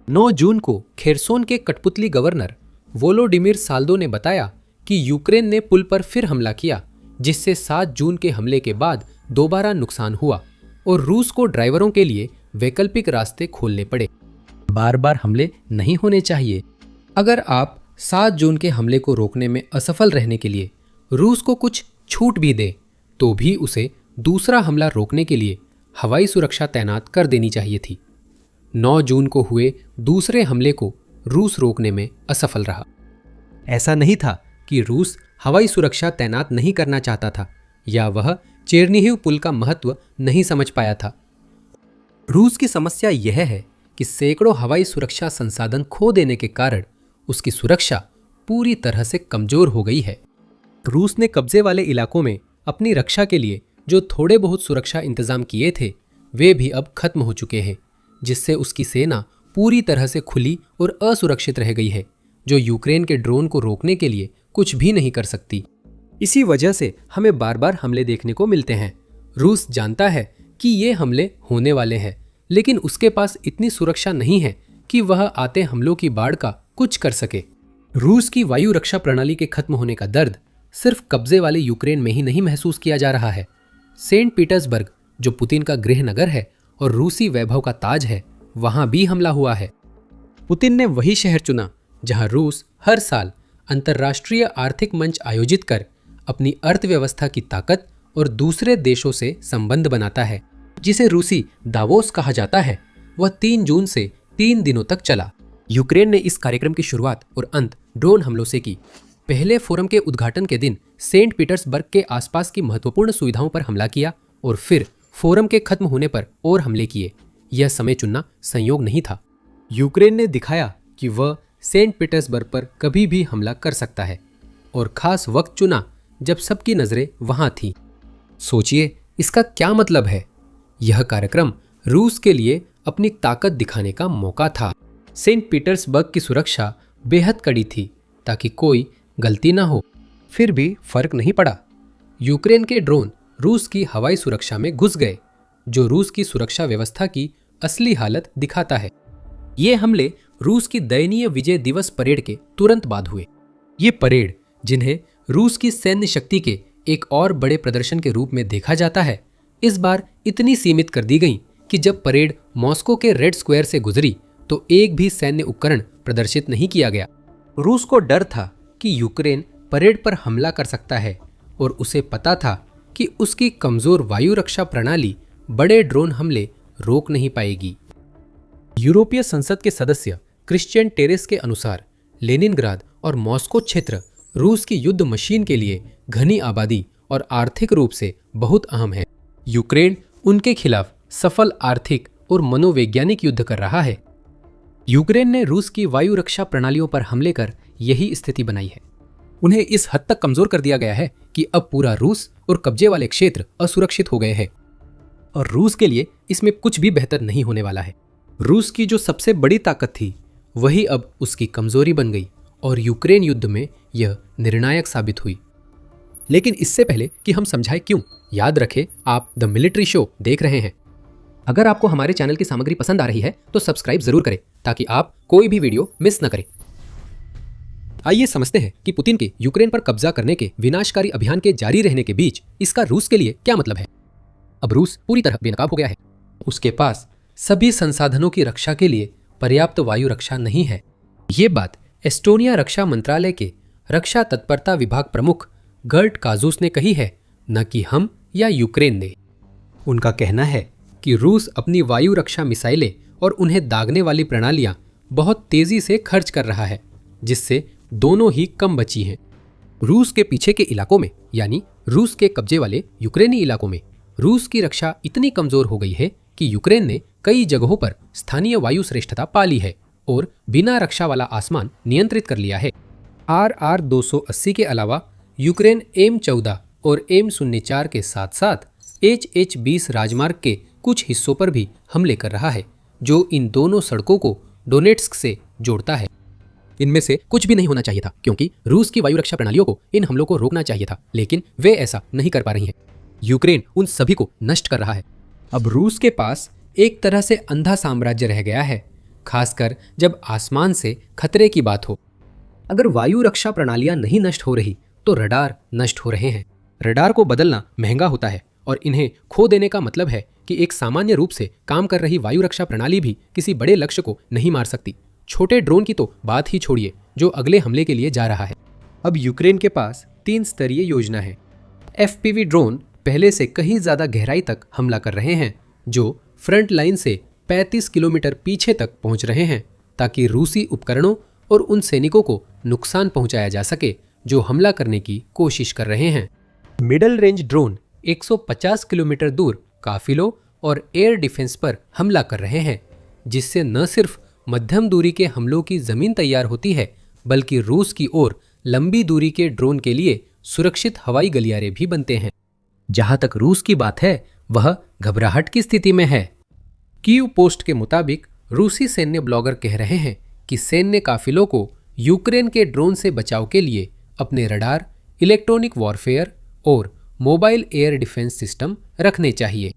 9 जून को खेरसोन के कठपुतली गवर्नर वोलोडिमिर साल्दो ने बताया कि यूक्रेन ने पुल पर फिर हमला किया, जिससे 7 जून के हमले के बाद दोबारा नुकसान हुआ और रूस को ड्राइवरों के लिए वैकल्पिक रास्ते खोलने पड़े। बार बार हमले नहीं होने चाहिए। अगर आप 7 जून के हमले को रोकने में असफल रहने के लिए रूस को कुछ छूट भी दे, तो भी उसे दूसरा हमला रोकने के लिए हवाई सुरक्षा तैनात कर देनी चाहिए थी। 9 जून को हुए दूसरे हमले को रूस रोकने में असफल रहा। ऐसा नहीं था कि रूस हवाई सुरक्षा तैनात नहीं करना चाहता था या वह चेरनीहिव पुल का महत्व नहीं समझ पाया था। रूस की समस्या यह है कि सैकड़ों हवाई सुरक्षा संसाधन खो देने के कारण उसकी सुरक्षा पूरी तरह से कमजोर हो गई है। रूस ने कब्जे वाले इलाकों में अपनी रक्षा के लिए जो थोड़े बहुत सुरक्षा इंतजाम किए थे, वे भी अब खत्म हो चुके हैं, जिससे उसकी सेना पूरी तरह से खुली और असुरक्षित रह गई है, जो यूक्रेन के ड्रोन को रोकने के लिए कुछ भी नहीं कर सकती। इसी वजह से हमें बार बार हमले देखने को मिलते हैं। रूस जानता है कि ये हमले होने वाले हैं, लेकिन उसके पास इतनी सुरक्षा नहीं है कि वह आते हमलों की बाढ़ का कुछ कर सके। रूस की वायु रक्षा प्रणाली के खत्म होने का दर्द सिर्फ कब्जे वाले यूक्रेन में ही नहीं महसूस किया जा रहा है। सेंट पीटर्सबर्ग, जो पुतिन का गृह नगर है और रूसी वैभव का ताज है, वहां भी हमला हुआ है। पुतिन ने वही शहर चुना जहां रूस हर साल अंतर्राष्ट्रीय आर्थिक मंच आयोजित कर अपनी अर्थव्यवस्था की ताकत और दूसरे देशों से संबंध बनाता है, जिसे रूसी दावोस कहा जाता है। वह 3 जून से 3 दिनों तक चला। यूक्रेन ने इस कार्यक्रम की शुरुआत और अंत ड्रोन हमलों से की। पहले फोरम के उद्घाटन के दिन सेंट पीटर्सबर्ग के आसपास की महत्वपूर्ण सुविधाओं पर हमला किया और फिर फोरम के खत्म होने पर और हमले किए। यह समय चुनना संयोग नहीं था। यूक्रेन ने दिखाया कि वह सेंट पीटर्सबर्ग पर कभी भी हमला कर सकता है और खास वक्त चुना जब सबकी नजरें वहां थीं। सोचिए, इसका क्या मतलब है? यह कार्यक्रम रूस के लिए अपनी ताकत दिखाने का मौका था। सेंट पीटर्सबर्ग की सुरक्षा बेहद कड़ी थी ताकि कोई गलती ना हो। फिर भी फर्क नहीं पड़ा। यूक्रेन के ड्रोन रूस की हवाई सुरक्षा में घुस गए, जो रूस की सुरक्षा व्यवस्था की असली हालत दिखाता है। ये हमले रूस की दयनीय विजय दिवस परेड के तुरंत बाद हुए। ये परेड, जिन्हें रूस की सैन्य शक्ति के एक और बड़े प्रदर्शन के रूप में देखा जाता है, इस बार इतनी सीमित कर दी गई कि जब परेड मॉस्को के रेड स्क्वायर से गुजरी तो एक भी सैन्य उपकरण प्रदर्शित नहीं किया गया। रूस को डर था कि यूक्रेन परेड पर हमला कर सकता है और उसे पता था कि उसकी कमजोर वायु रक्षा प्रणाली बड़े ड्रोन हमले रोक नहीं पाएगी। यूरोपीय संसद के सदस्य क्रिश्चियन टेरेस के अनुसार लेनिनग्राद और मॉस्को क्षेत्र रूस की युद्ध मशीन के लिए घनी आबादी और आर्थिक रूप से बहुत अहम है। यूक्रेन उनके खिलाफ सफल आर्थिक और मनोवैज्ञानिक युद्ध कर रहा है। यूक्रेन ने रूस की वायु रक्षा प्रणालियों पर हमले कर यही स्थिति बनाई है। उन्हें इस हद तक कमजोर कर दिया गया है कि अब पूरा रूस और कब्जे वाले क्षेत्र असुरक्षित हो गए हैं और रूस के लिए इसमें कुछ भी बेहतर नहीं होने वाला है। रूस की जो सबसे बड़ी ताकत थी, वही अब उसकी कमजोरी बन गई और यूक्रेन युद्ध में यह निर्णायक साबित हुई। लेकिन इससे पहले कि हम समझाएं क्यों, याद रखें आप द मिलिट्री शो देख रहे हैं। अगर आपको हमारे चैनल की सामग्री पसंद आ रही है तो सब्सक्राइब जरूर करें ताकि आप कोई भी वीडियो मिस न करें। आइए समझते हैं कि पुतिन के यूक्रेन पर कब्जा करने के विनाशकारी अभियान के जारी रहने के बीच इसका रूस के लिए क्या मतलब है। अब रूस पूरी तरह बेनकाब हो गया है। उसके पास सभी संसाधनों की रक्षा के लिए पर्याप्त वायु रक्षा नहीं है। ये बात एस्टोनिया रक्षा मंत्रालय के रक्षा तत्परता विभाग प्रमुख गर्ट काजूस ने कही है, न कि हम या यूक्रेन ने। उनका कहना है कि रूस अपनी वायु रक्षा मिसाइलें और उन्हें दागने वाली प्रणालियां बहुत तेजी से खर्च कर रहा है, जिससे दोनों ही कम बची हैं। रूस के पीछे के इलाकों में, यानी रूस के कब्जे वाले यूक्रेनी इलाकों में, रूस की रक्षा इतनी कमजोर हो गई है कि यूक्रेन ने कई जगहों पर स्थानीय वायु श्रेष्ठता पा ली है और बिना रक्षा वाला आसमान नियंत्रित कर लिया है। RR-280 के अलावा यूक्रेन M14 और M04 के साथ साथ HH-20 राजमार्ग के कुछ हिस्सों पर भी हमले कर रहा है, जो इन दोनों सड़कों को डोनेट्स्क से जोड़ता है। इनमें से कुछ भी नहीं होना चाहिए था, क्योंकि रूस की वायु रक्षा प्रणालियों को इन हमलों को रोकना चाहिए था, लेकिन वे ऐसा नहीं कर पा रही हैं। यूक्रेन उन सभी को नष्ट कर रहा है। अब रूस के पास एक तरह से अंधा साम्राज्य रह गया है, खासकर जब आसमान से खतरे की बात हो। अगर वायु रक्षा प्रणालियां नहीं नष्ट हो रही तो रडार नष्ट हो रहे हैं। रडार को बदलना महंगा होता है और इन्हें खो देने का मतलब है कि एक सामान्य रूप से काम कर रही वायु रक्षा प्रणाली भी किसी बड़े लक्ष्य को नहीं मार सकती। छोटे ड्रोन की तो बात ही छोड़िए, जो अगले हमले के लिए जा रहा है। अब यूक्रेन के पास 3 स्तरीय योजना है। FPV ड्रोन पहले से कहीं ज्यादा गहराई तक हमला कर रहे हैं, जो फ्रंट लाइन से 35 किलोमीटर पीछे तक पहुंच रहे हैं, ताकि रूसी उपकरणों और उन सैनिकों को नुकसान पहुंचाया जा सके जो हमला करने की कोशिश कर रहे हैं। मिडल रेंज ड्रोन 150 किलोमीटर दूर काफिलों और एयर डिफेंस पर हमला कर रहे हैं, जिससे न सिर्फ मध्यम दूरी के हमलों की जमीन तैयार होती है, बल्कि रूस की ओर लंबी दूरी के ड्रोन के लिए सुरक्षित हवाई गलियारे भी बनते हैं। जहां तक रूस की बात है, वह घबराहट की स्थिति में है। कीव पोस्ट के मुताबिक रूसी सैन्य ब्लॉगर कह रहे हैं कि सैन्य काफिलों को यूक्रेन के ड्रोन से बचाव के लिए अपने रडार, इलेक्ट्रॉनिक वॉरफेयर और मोबाइल एयर डिफेंस सिस्टम रखने चाहिए।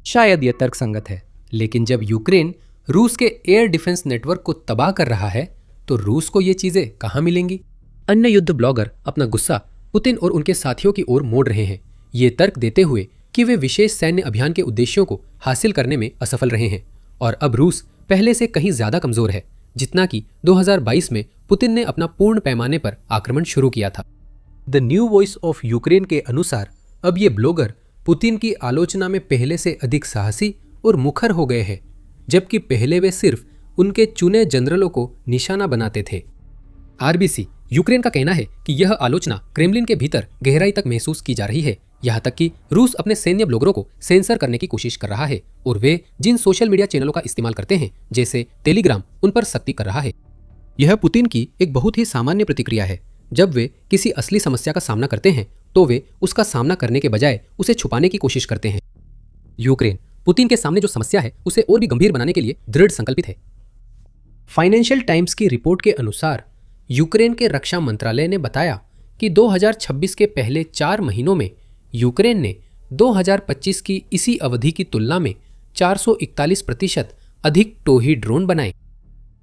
शायद यह तर्कसंगत है, लेकिन जब यूक्रेन रूस के एयर डिफेंस नेटवर्क को तबाह कर रहा है, तो रूस को ये चीजें कहां मिलेंगी? अन्य युद्ध ब्लॉगर अपना गुस्सा पुतिन और उनके साथियों की ओर मोड़ रहे हैं, ये तर्क देते हुए कि वे विशेष सैन्य अभियान के उद्देश्यों को हासिल करने में असफल रहे हैं और अब रूस पहले से कहीं ज्यादा कमजोर है, जितना कि 2022 में पुतिन ने अपना पूर्ण पैमाने पर आक्रमण शुरू किया था। The new voice of Ukraine के अनुसार अब ये ब्लॉगर पुतिन की आलोचना में पहले से अधिक साहसी और मुखर हो गए हैं, जबकि पहले वे सिर्फ उनके चुने जनरलों को निशाना बनाते थे। RBC यूक्रेन का कहना है कि यह आलोचना क्रेमलिन के भीतर गहराई तक महसूस की जा रही है, यहाँ तक कि रूस अपने सैन्य ब्लॉगरों को सेंसर करने की कोशिश कर रहा है और वे जिन सोशल मीडिया चैनलों का इस्तेमाल करते हैं, जैसे टेलीग्राम, उन पर सख्ती कर रहा है। यह पुतिन की एक बहुत ही सामान्य प्रतिक्रिया है। जब वे किसी असली समस्या का सामना करते हैं तो वे उसका सामना करने के बजाय उसे छुपाने की कोशिश करते हैं। यूक्रेन पुतिन के सामने जो समस्या है उसे और भी गंभीर बनाने के लिए दृढ़ संकल्पित है। फाइनेंशियल टाइम्स की रिपोर्ट के अनुसार यूक्रेन के रक्षा मंत्रालय ने बताया कि 2026 के पहले 4 महीनों में यूक्रेन ने 2025 की इसी अवधि की तुलना में 441% अधिक टोही ड्रोन बनाए।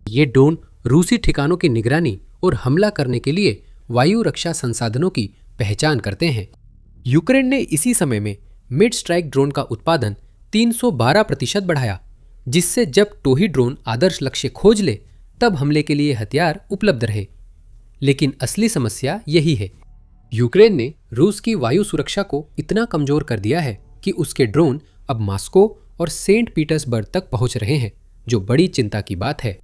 ये ड्रोन रूसी ठिकानों की निगरानी और हमला करने के लिए वायु रक्षा संसाधनों की पहचान करते हैं। यूक्रेन ने इसी समय में मिड स्ट्राइक ड्रोन का उत्पादन 312% बढ़ाया, जिससे जब टोही ड्रोन आदर्श लक्ष्य खोज ले तब हमले के लिए हथियार उपलब्ध रहे। लेकिन असली समस्या यही है, यूक्रेन ने रूस की वायु सुरक्षा को इतना कमजोर कर दिया है कि उसके ड्रोन अब मॉस्को और सेंट पीटर्सबर्ग तक पहुंच रहे हैं, जो बड़ी चिंता की बात है।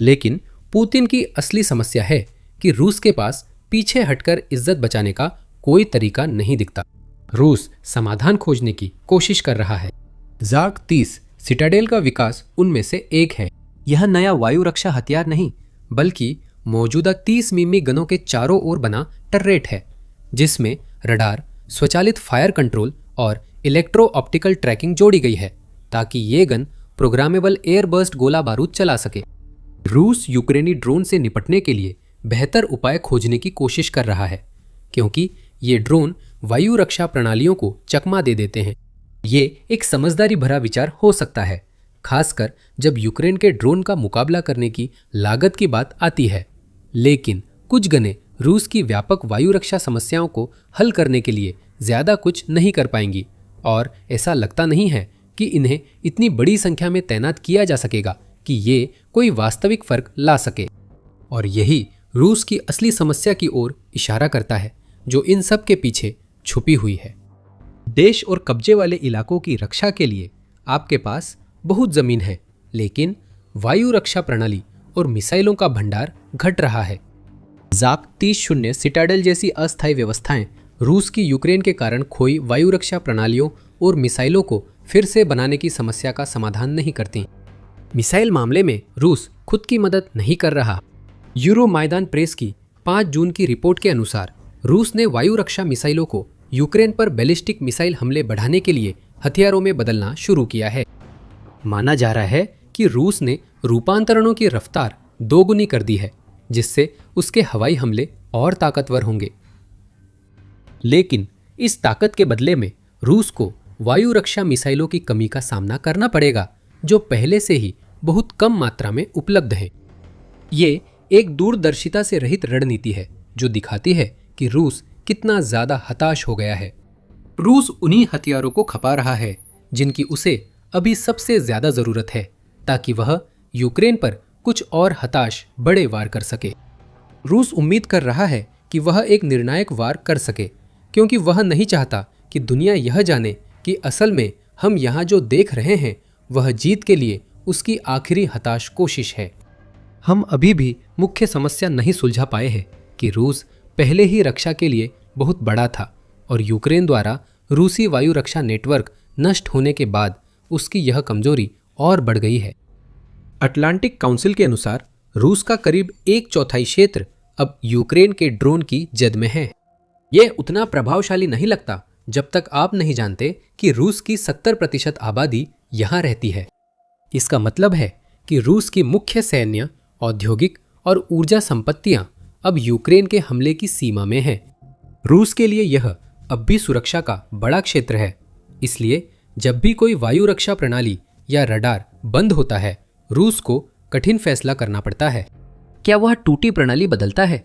लेकिन पुतिन की असली समस्या है कि रूस के पास पीछे हटकर इज्जत बचाने का कोई तरीका नहीं दिखता। रूस समाधान खोजने की कोशिश कर रहा है। ज़ार्क 30 सिटाडेल का विकास उनमें से एक है। यह नया वायु रक्षा हथियार नहीं, बल्कि मौजूदा 30 मिमी गनों के चारों ओर बना टर्रेट है, जिसमें रडार, स्वचालित फायर कंट्रोल और इलेक्ट्रो ऑप्टिकल ट्रैकिंग जोड़ी गई है, ताकि ये गन प्रोग्रामेबल एयरबर्स्ट गोला बारूद चला सके। रूस यूक्रेनी ड्रोन से निपटने के लिए बेहतर उपाय खोजने की कोशिश कर रहा है, क्योंकि ये ड्रोन वायु रक्षा प्रणालियों को चकमा दे देते हैं। ये एक समझदारी भरा विचार हो सकता है, खासकर जब यूक्रेन के ड्रोन का मुकाबला करने की लागत की बात आती है। लेकिन कुछ गनें रूस की व्यापक वायु रक्षा समस्याओं को हल करने के लिए ज्यादा कुछ नहीं कर पाएंगी और ऐसा लगता नहीं है कि इन्हें इतनी बड़ी संख्या में तैनात किया जा सकेगा कि ये कोई वास्तविक फर्क ला सके। और यही रूस की असली समस्या की ओर इशारा करता है, जो इन सब के पीछे छुपी हुई है। देश और कब्जे वाले इलाकों की रक्षा के लिए आपके पास बहुत जमीन है, लेकिन वायु रक्षा प्रणाली और मिसाइलों का भंडार घट रहा है। जाक 30-0 सिटाडेल जैसी अस्थायी व्यवस्थाएं रूस की यूक्रेन के कारण खोई वायु रक्षा प्रणालियों और मिसाइलों को फिर से बनाने की समस्या का समाधान नहीं करती। मिसाइल मामले में रूस खुद की मदद नहीं कर रहा। यूरो मैदान प्रेस की 5 जून की रिपोर्ट के अनुसार रूस ने वायु रक्षा मिसाइलों को यूक्रेन पर बैलिस्टिक मिसाइल हमले बढ़ाने के लिए हथियारों में बदलना शुरू किया है। माना जा रहा है कि रूस ने रूपांतरणों की रफ्तार दोगुनी कर दी है, जिससे उसके हवाई हमले और ताकतवर होंगे। लेकिन इस ताकत के बदले में रूस को वायु रक्षा मिसाइलों की कमी का सामना करना पड़ेगा, जो पहले से ही बहुत कम मात्रा में उपलब्ध है। ये एक दूरदर्शिता से रहित रणनीति है जो दिखाती है कि रूस कितना ज्यादा हताश हो गया है। रूस उन्हीं हथियारों को खपा रहा है जिनकी उसे अभी सबसे ज्यादा जरूरत है, ताकि वह यूक्रेन पर कुछ और हताश बड़े वार कर सके। रूस उम्मीद कर रहा है कि वह एक निर्णायक वार कर सके, क्योंकि वह नहीं चाहता कि दुनिया यह जाने कि असल में हम यहाँ जो देख रहे हैं वह जीत के लिए उसकी आखिरी हताश कोशिश है। हम अभी भी मुख्य समस्या नहीं सुलझा पाए हैं कि रूस पहले ही रक्षा के लिए बहुत बड़ा था और यूक्रेन द्वारा रूसी वायु रक्षा नेटवर्क नष्ट होने के बाद उसकी यह कमजोरी और बढ़ गई है। अटलांटिक काउंसिल के अनुसार रूस का करीब 1/4 क्षेत्र अब यूक्रेन के ड्रोन की जद में है। यह उतना प्रभावशाली नहीं लगता जब तक आप नहीं जानते कि रूस की 70% आबादी यहाँ रहती है। इसका मतलब है कि रूस की मुख्य सैन्य, औद्योगिक और ऊर्जा संपत्तियां अब यूक्रेन के हमले की सीमा में हैं। रूस के लिए यह अब भी सुरक्षा का बड़ा क्षेत्र है। इसलिए जब भी कोई वायु रक्षा प्रणाली या रडार बंद होता है, रूस को कठिन फैसला करना पड़ता है। क्या वह टूटी प्रणाली बदलता है?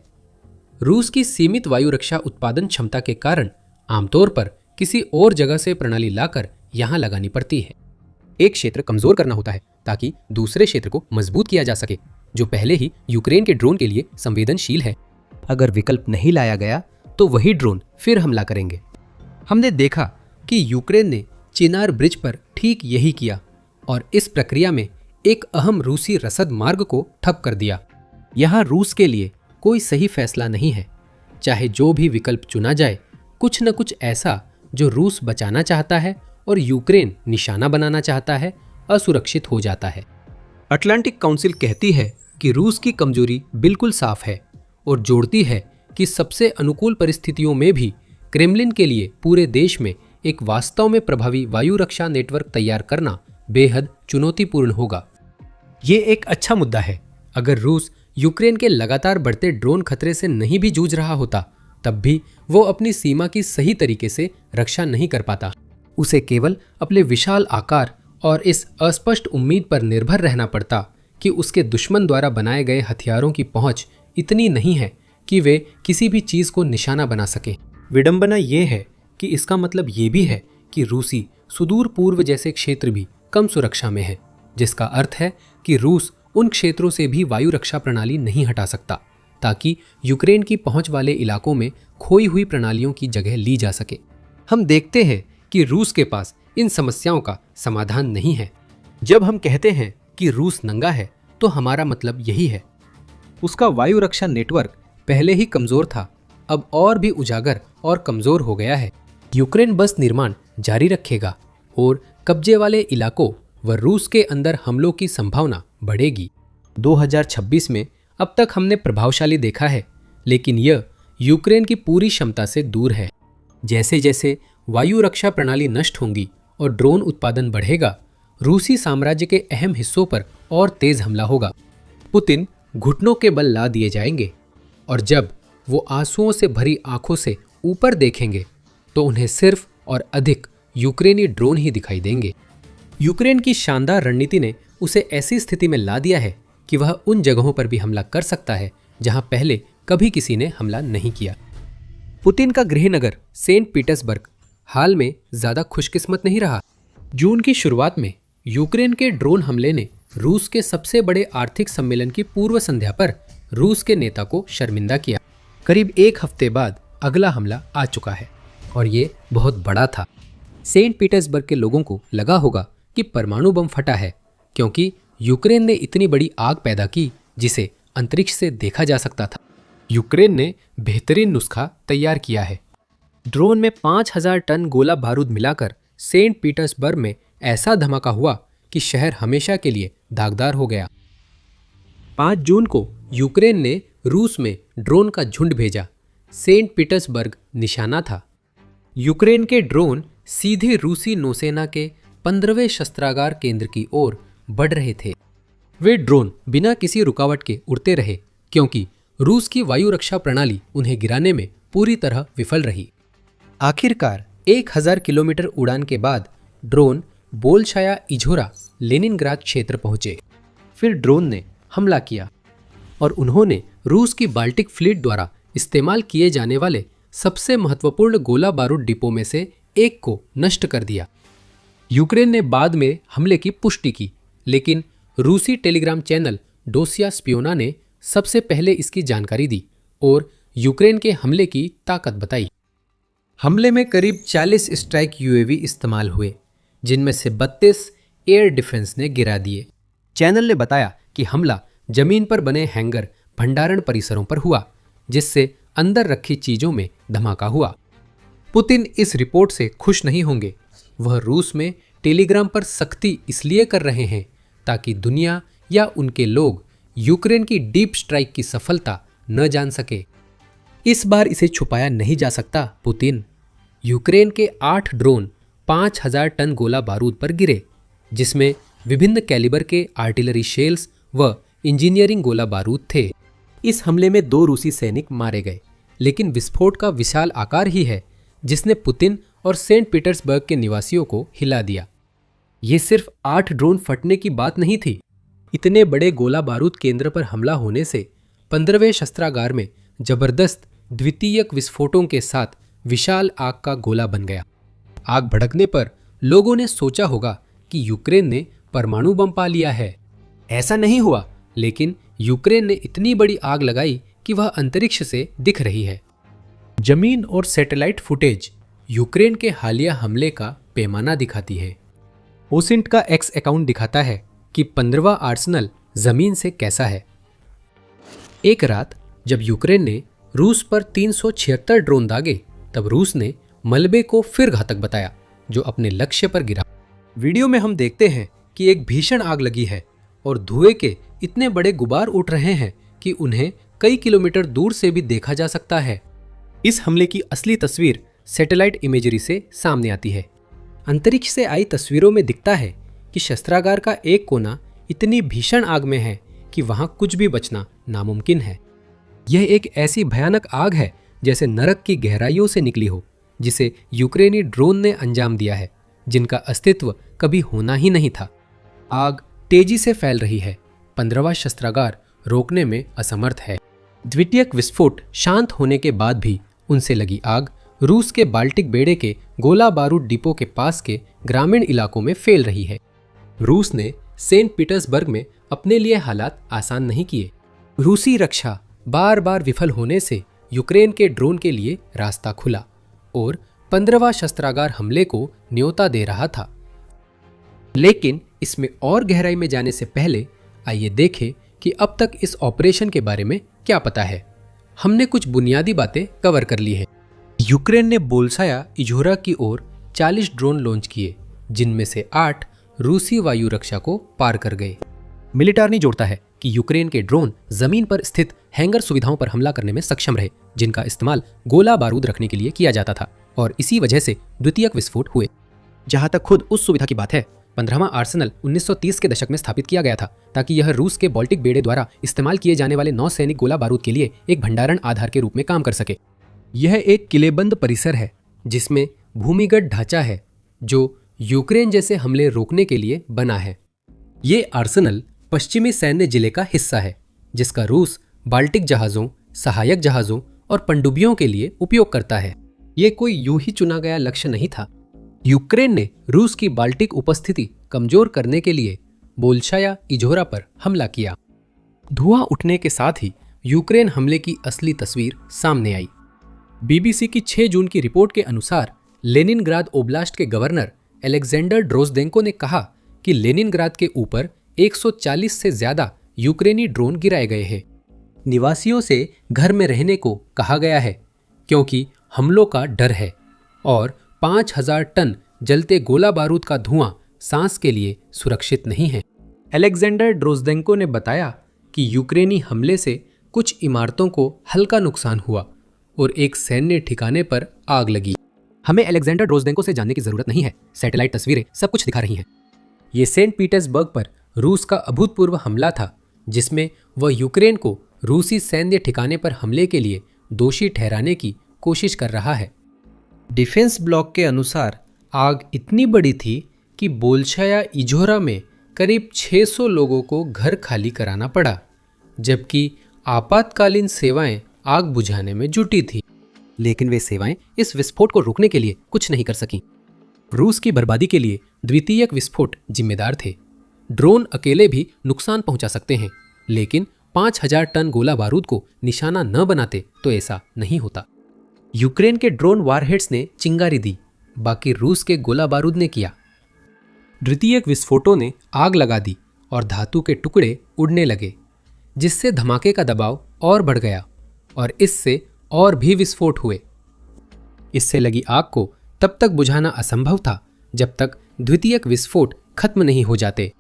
रूस की सीमित वायु रक्षा उत्पादन क्षमता के कारण आमतौर पर किसी और जगह से प्रणाली लाकर यहां लगानी पड़ती है। एक क्षेत्र कमजोर करना होता है ताकि दूसरे क्षेत्र को मजबूत किया जा सके, जो पहले ही यूक्रेन के ड्रोन के लिए संवेदनशील है। अगर विकल्प नहीं लाया गया तो वही ड्रोन फिर हमला करेंगे। हमने देखा कि यूक्रेन ने चिनार ब्रिज पर ठीक यही किया और इस प्रक्रिया में एक अहम रूसी रसद मार्ग को ठप कर दिया। यहाँ रूस के लिए कोई सही फैसला नहीं है। चाहे जो भी विकल्प चुना जाए, कुछ न कुछ ऐसा जो रूस बचाना चाहता है और यूक्रेन निशाना बनाना चाहता है, असुरक्षित हो जाता है। अटलांटिक काउंसिल कहती है कि रूस की कमजोरी बिल्कुल साफ है और जोड़ती है कि सबसे अनुकूल परिस्थितियों में भी क्रेमलिन के लिए पूरे देश में एक वास्तव में प्रभावी वायु रक्षा नेटवर्क तैयार करना बेहद चुनौतीपूर्ण होगा। ये एक अच्छा मुद्दा है। अगर रूस यूक्रेन के लगातार बढ़ते ड्रोन खतरे से नहीं भी जूझ रहा होता, तब भी वो अपनी सीमा की सही तरीके से रक्षा नहीं कर पाता। उसे केवल अपने विशाल आकार और इस अस्पष्ट उम्मीद पर निर्भर रहना पड़ता कि उसके दुश्मन द्वारा बनाए गए हथियारों की पहुंच इतनी नहीं है कि वे किसी भी चीज को निशाना बना सके। विडंबना ये है कि इसका मतलब ये भी है कि रूसी सुदूर पूर्व जैसे क्षेत्र भी कम सुरक्षा में है, जिसका अर्थ है कि रूस उन क्षेत्रों से भी वायु रक्षा प्रणाली नहीं हटा सकता ताकि यूक्रेन की पहुंच वाले इलाकों में खोई हुई प्रणालियों की जगह ली जा सके। हम देखते हैं कि रूस के पास इन समस्याओं का समाधान नहीं है। जब हम कहते हैं कि रूस नंगा है, तो हमारा मतलब यही है। उसका वायु रक्षा नेटवर्क पहले ही कमजोर था, अब और भी उजागर और कमजोर हो गया है। यूक्रेन बस निर्माण जारी रखेगा और कब्जे वाले इलाकों व रूस के अंदर हमलों की संभावना बढ़ेगी। 2026 में अब तक हमने प्रभावशाली देखा है, लेकिन यह यूक्रेन की पूरी क्षमता से दूर है। जैसे जैसे वायु रक्षा प्रणाली नष्ट होंगी और ड्रोन उत्पादन बढ़ेगा, रूसी साम्राज्य के अहम हिस्सों पर और तेज हमला होगा। पुतिन घुटनों के बल ला दिए जाएंगे और जब वो आंसुओं से भरी आंखों से ऊपर देखेंगे तो उन्हें सिर्फ और अधिक यूक्रेनी ड्रोन ही दिखाई देंगे। यूक्रेन की शानदार रणनीति ने उसे ऐसी स्थिति में ला दिया है कि वह उन जगहों पर भी हमला कर सकता है जहां पहले कभी किसी ने हमला नहीं किया। पुतिन का गृहनगर सेंट पीटर्सबर्ग हाल में ज्यादा खुशकिस्मत नहीं रहा। जून की शुरुआत में यूक्रेन के ड्रोन हमले ने रूस के सबसे बड़े आर्थिक सम्मेलन की पूर्व संध्या पर रूस के नेता को शर्मिंदा किया। करीब एक हफ्ते बाद अगला हमला आ चुका है और ये बहुत बड़ा था। सेंट पीटर्सबर्ग के लोगों को लगा होगा कि परमाणु बम फटा है, क्योंकि यूक्रेन ने इतनी बड़ी आग पैदा की जिसे अंतरिक्ष से देखा जा सकता था। यूक्रेन ने बेहतरीन नुस्खा तैयार किया है। ड्रोन में 5000 टन गोला बारूद मिलाकर सेंट पीटर्सबर्ग में ऐसा धमाका हुआ कि शहर हमेशा के लिए दागदार हो गया। 5 जून को यूक्रेन ने रूस में ड्रोन का झुंड भेजा। सेंट पीटर्सबर्ग निशाना था। यूक्रेन के ड्रोन सीधे रूसी नौसेना के 15वें शस्त्रागार केंद्र की ओर बढ़ रहे थे। वे ड्रोन बिना किसी रुकावट के उड़ते रहे, क्योंकि रूस की वायु रक्षा प्रणाली उन्हें गिराने में पूरी तरह विफल रही। आखिरकार 1000 किलोमीटर उड़ान के बाद ड्रोन बोल्शाया इझोरा लेनिनग्राद क्षेत्र पहुंचे। फिर ड्रोन ने हमला किया और उन्होंने रूस की बाल्टिक फ्लीट द्वारा इस्तेमाल किए जाने वाले सबसे महत्वपूर्ण गोला बारूद डिपो में से एक को नष्ट कर दिया। यूक्रेन ने बाद में हमले की पुष्टि की, लेकिन रूसी टेलीग्राम चैनल डोसिया स्पियोना ने सबसे पहले इसकी जानकारी दी और यूक्रेन के हमले की ताकत बताई। हमले में करीब 40 स्ट्राइक यूएवी इस्तेमाल हुए, जिनमें से 32 एयर डिफेंस ने गिरा दिए। चैनल ने बताया कि हमला जमीन पर बने हैंगर भंडारण परिसरों पर हुआ, जिससे अंदर रखी चीजों में धमाका हुआ। पुतिन इस रिपोर्ट से खुश नहीं होंगे। वह रूस में टेलीग्राम पर सख्ती इसलिए कर रहे हैं ताकि दुनिया या उनके लोग यूक्रेन की डीप स्ट्राइक की सफलता न जान सके। इस बार इसे छुपाया नहीं जा सकता पुतिन। यूक्रेन के 8 ड्रोन 5000 टन गोला बारूद पर गिरे, जिसमें विभिन्न कैलिबर के आर्टिलरी शेल्स व इंजीनियरिंग गोला बारूद थे। इस हमले में 2 रूसी सैनिक मारे गए, लेकिन विस्फोट का विशाल आकार ही है जिसने पुतिन और सेंट पीटर्सबर्ग के निवासियों को हिला दिया। ये सिर्फ 8 ड्रोन फटने की बात नहीं थी। इतने बड़े गोला बारूद केंद्र पर हमला होने से 15वें शस्त्रागार में जबरदस्त द्वितीयक विस्फोटों के साथ विशाल आग का गोला बन गया। आग भड़कने पर लोगों ने सोचा होगा कि यूक्रेन ने परमाणु बम पा लिया है। ऐसा नहीं हुआ, लेकिन यूक्रेन ने इतनी बड़ी आग लगाई कि वह अंतरिक्ष से दिख रही है। जमीन और सैटेलाइट फुटेज यूक्रेन के हालिया हमले का पैमाना दिखाती है। ओसिंट का एक्स अकाउंट दिखाता है कि 15वां आर्सेनल जमीन से कैसा है। एक रात जब यूक्रेन ने रूस पर 376 ड्रोन दागे, तब रूस ने मलबे को फिर घातक बताया, जो अपने लक्ष्य पर गिरा। वीडियो में हम देखते हैं कि एक भीषण आग लगी है और धुएं के इतने बड़े गुबार उठ रहे हैं कि उन्हें कई किलोमीटर दूर से भी देखा जा सकता है। इस हमले की असली तस्वीर सैटेलाइट इमेजरी से सामने आती है। अंतरिक्ष से आई तस्वीरों में दिखता है कि शस्त्रागार का एक कोना इतनी भीषण आग में है कि वहां कुछ भी बचना नामुमकिन है। यह एक ऐसी भयानक आग है जैसे नरक की गहराइयों से निकली हो, जिसे यूक्रेनी ड्रोन ने अंजाम दिया है, जिनका अस्तित्व कभी होना ही नहीं था। आग तेजी से फैल रही है। 15वां शस्त्रागार रोकने में असमर्थ है। द्वितीयक विस्फोट शांत होने के बाद भी उनसे लगी आग रूस के बाल्टिक बेड़े के गोला बारूद डिपो के पास के ग्रामीण इलाकों में फैल रही है। रूस ने सेंट पीटर्सबर्ग में अपने लिए हालात आसान नहीं किए। रूसी रक्षा बार बार विफल होने से यूक्रेन के ड्रोन के लिए रास्ता खुला और 15वां शस्त्रागार हमले को न्योता दे रहा था। लेकिन इसमें और गहराई में जाने से पहले आइए देखें कि अब तक इस ऑपरेशन के बारे में क्या पता है। हमने कुछ बुनियादी बातें कवर कर ली है। यूक्रेन ने बोल्साया इझोरा की ओर 40 ड्रोन लॉन्च किए, जिनमें से 8 रूसी वायु रक्षा को पार कर गए। मिलिटारी जोड़ता है कि यूक्रेन के ड्रोन जमीन पर स्थित हैंगर सुविधाओं पर हमला करने में सक्षम रहे, जिनका इस्तेमाल गोला बारूद रखने के लिए किया जाता था, और इसी वजह से द्वितीयक विस्फोट हुए। जहां तक खुद उस सुविधा की बात है, 15वां आर्सेनल 1930 के दशक में स्थापित किया गया था ताकि यह रूस के बाल्टिक बेड़े द्वारा इस्तेमाल किए जाने वाले नौसैनिक गोला बारूद के लिए एक भंडारण आधार के रूप में काम कर सके। यह एक किलेबंद परिसर है जिसमें भूमिगत ढांचा है जो यूक्रेन जैसे हमले रोकने के लिए बना है। ये आर्सेनल पश्चिमी सैन्य जिले का हिस्सा है जिसका रूस बाल्टिक जहाज़ों, सहायक जहाज़ों और पनडुब्बियों के लिए उपयोग करता है। ये कोई यूं ही चुना गया लक्ष्य नहीं था। यूक्रेन ने रूस की बाल्टिक उपस्थिति कमजोर करने के लिए बोल्शाया इझोरा पर हमला किया। धुआं उठने के साथ ही यूक्रेन हमले की असली तस्वीर सामने आई। बीबीसी की 6 जून की रिपोर्ट के अनुसार लेनिनग्राद ओब्लास्ट के गवर्नर अलेक्जेंडर ड्रोजदेंको ने कहा कि लेनिनग्राद के ऊपर 140 से ज्यादा यूक्रेनी ड्रोन गिराए गए हैं। निवासियों से घर में रहने को कहा गया है क्योंकि हमलों का डर है और 5000 टन जलते गोला बारूद का धुआं सांस के लिए सुरक्षित नहीं है। अलेक्जेंडर ड्रोजदेंको ने बताया कि यूक्रेनी हमले से कुछ इमारतों को हल्का नुकसान हुआ और एक सैन्य ठिकाने पर आग लगी। हमें अलेक्जेंडर ड्रोजदेंको से जानने की जरूरत नहीं है, सैटेलाइट तस्वीरें सब कुछ दिखा रही हैं। ये सेंट पीटर्सबर्ग पर रूस का अभूतपूर्व हमला था जिसमें वह यूक्रेन को रूसी सैन्य ठिकाने पर हमले के लिए दोषी ठहराने की कोशिश कर रहा है। डिफेंस ब्लॉक के अनुसार आग इतनी बड़ी थी कि बोल्शाया इझोरा में करीब 600 लोगों को घर खाली कराना पड़ा, जबकि आपातकालीन सेवाएं आग बुझाने में जुटी थी, लेकिन वे सेवाएं इस विस्फोट को रोकने के लिए कुछ नहीं कर सकीं। रूस की बर्बादी के लिए द्वितीयक विस्फोट जिम्मेदार थे। ड्रोन अकेले भी नुकसान पहुंचा सकते हैं, लेकिन 5000 टन गोला बारूद को निशाना न बनाते तो ऐसा नहीं होता। यूक्रेन के ड्रोन वारहेड्स ने चिंगारी दी, बाकी रूस के गोला बारूद ने किया। द्वितीयक विस्फोटों ने आग लगा दी और धातु के टुकड़े उड़ने लगे, जिससे धमाके का दबाव और बढ़ गया और इससे और भी विस्फोट हुए। इससे लगी आग को तब तक बुझाना असंभव था जब तक द्वितीयक विस्फोट खत्म नहीं हो जाते।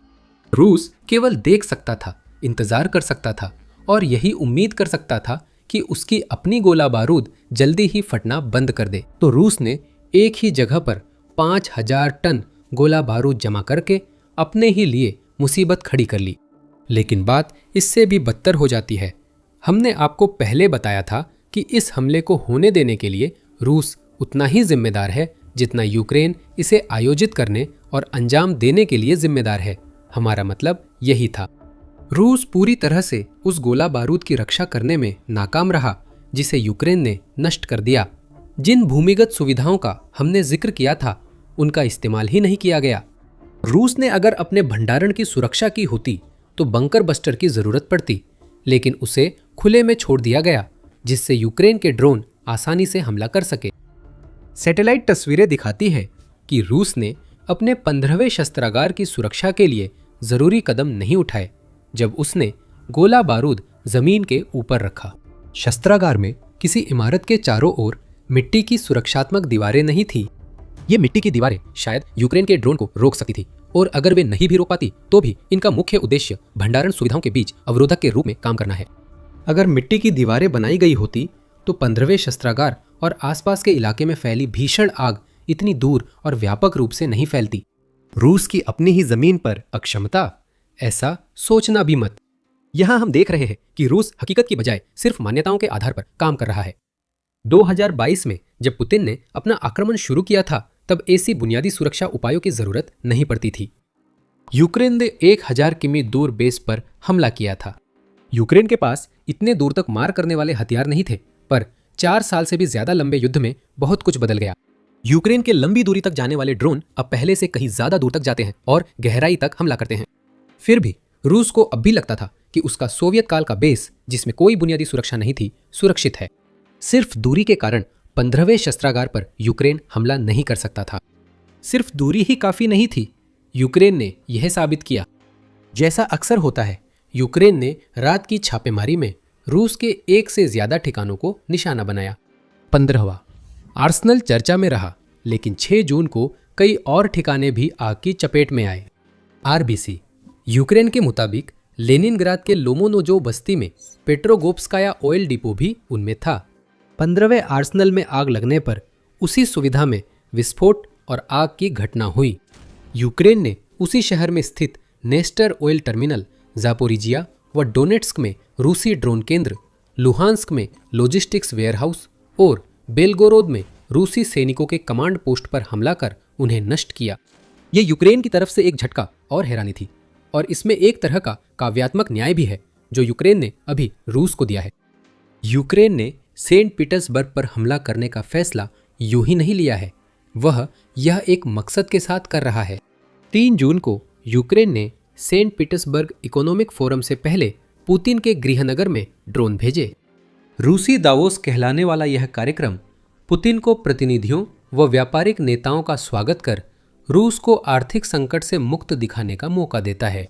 रूस केवल देख सकता था, इंतजार कर सकता था और यही उम्मीद कर सकता था कि उसकी अपनी गोला बारूद जल्दी ही फटना बंद कर दे। तो रूस ने एक ही जगह पर 5000 टन गोला बारूद जमा करके अपने ही लिए मुसीबत खड़ी कर ली। लेकिन बात इससे भी बदतर हो जाती है। हमने आपको पहले बताया था कि इस हमले को होने देने के लिए रूस उतना ही जिम्मेदार है जितना यूक्रेन इसे आयोजित करने और अंजाम देने के लिए जिम्मेदार है। हमारा मतलब यही था। रूस पूरी तरह से उस गोला बारूद की रक्षा करने में नाकाम रहा जिसे यूक्रेन ने नष्ट कर दिया। जिन भूमिगत सुविधाओं का हमने जिक्र किया था उनका इस्तेमाल ही नहीं किया गया। रूस ने अगर अपने भंडारण की सुरक्षा की होती तो बंकर बस्टर की जरूरत पड़ती, लेकिन उसे खुले में छोड़ दिया गया जिससे यूक्रेन के ड्रोन आसानी से हमला कर सके। सैटेलाइट तस्वीरें दिखाती है कि रूस ने अपने 15वें शस्त्रागार की सुरक्षा के लिए जरूरी कदम नहीं उठाए जब उसने गोला बारूद जमीन के ऊपर रखा। शस्त्रागार में किसी इमारत के चारों ओर मिट्टी की सुरक्षात्मक दीवारें नहीं थी। ये मिट्टी की दीवारें शायद यूक्रेन के ड्रोन को रोक सकती थी, और अगर वे नहीं भी रोक पाती तो भी इनका मुख्य उद्देश्य भंडारण सुविधाओं के बीच अवरोधक के रूप में काम करना है। अगर मिट्टी की दीवारें बनाई गई होती तो 15वें शस्त्रागार और आसपास के इलाके में फैली भीषण आग इतनी दूर और व्यापक रूप से नहीं फैलती। रूस की अपनी ही जमीन पर अक्षमता, ऐसा सोचना भी मत। यहां हम देख रहे हैं कि रूस हकीकत की बजाय सिर्फ मान्यताओं के आधार पर काम कर रहा है। 2022 में जब पुतिन ने अपना आक्रमण शुरू किया था तब ऐसी बुनियादी सुरक्षा उपायों की जरूरत नहीं पड़ती थी। यूक्रेन ने 1000 किमी दूर बेस पर हमला किया था। यूक्रेन के पास इतने दूर तक मार करने वाले हथियार नहीं थे, पर 4 साल से भी ज्यादा लंबे युद्ध में बहुत कुछ बदल गया। यूक्रेन के लंबी दूरी तक जाने वाले ड्रोन अब पहले से कहीं ज्यादा दूर तक जाते हैं और गहराई तक हमला करते हैं। फिर भी रूस को अब भी लगता था कि उसका सोवियत काल का बेस, जिसमें कोई बुनियादी सुरक्षा नहीं थी, सुरक्षित है। सिर्फ दूरी के कारण 15वें शस्त्रागार पर यूक्रेन हमला नहीं कर सकता था। सिर्फ दूरी ही काफी नहीं थी, यूक्रेन ने यह साबित किया। जैसा अक्सर होता है, यूक्रेन ने रात की छापेमारी में रूस के 1 से ज्यादा ठिकानों को निशाना बनाया। 15वां आर्सेनल चर्चा में रहा, लेकिन 6 जून को कई और ठिकाने भी आग की चपेट में आए। आरबीसी यूक्रेन के मुताबिक लेनिनग्राद के लोमोनोजो बस्ती में पेट्रोगोप्स्काया ऑयल डिपो भी उनमें था। 15वें आर्सेनल में आग लगने पर उसी सुविधा में विस्फोट और आग की घटना हुई। यूक्रेन ने उसी शहर में स्थित नेस्टर ऑयल टर्मिनल, जापोरिजिया व डोनेट्स्क में रूसी ड्रोन केंद्र, लुहांस्क में लॉजिस्टिक्स वेयरहाउस और बेलगोरोद में रूसी सैनिकों के कमांड पोस्ट पर हमला कर उन्हें नष्ट किया। यह यूक्रेन की तरफ से एक झटका और हैरानी थी, और इसमें एक तरह का काव्यात्मक न्याय भी है जो यूक्रेन ने अभी रूस को दिया है। यूक्रेन ने सेंट पीटर्सबर्ग पर हमला करने का फैसला यूं ही नहीं लिया है। वह यह एक मकसद के साथ कर रहा है। 3 जून को यूक्रेन ने सेंट पीटर्सबर्ग इकोनॉमिक फोरम से पहले पुतिन के गृहनगर में ड्रोन भेजे। रूसी दावोस कहलाने वाला यह कार्यक्रम पुतिन को प्रतिनिधियों व व्यापारिक नेताओं का स्वागत कर रूस को आर्थिक संकट से मुक्त दिखाने का मौका देता है।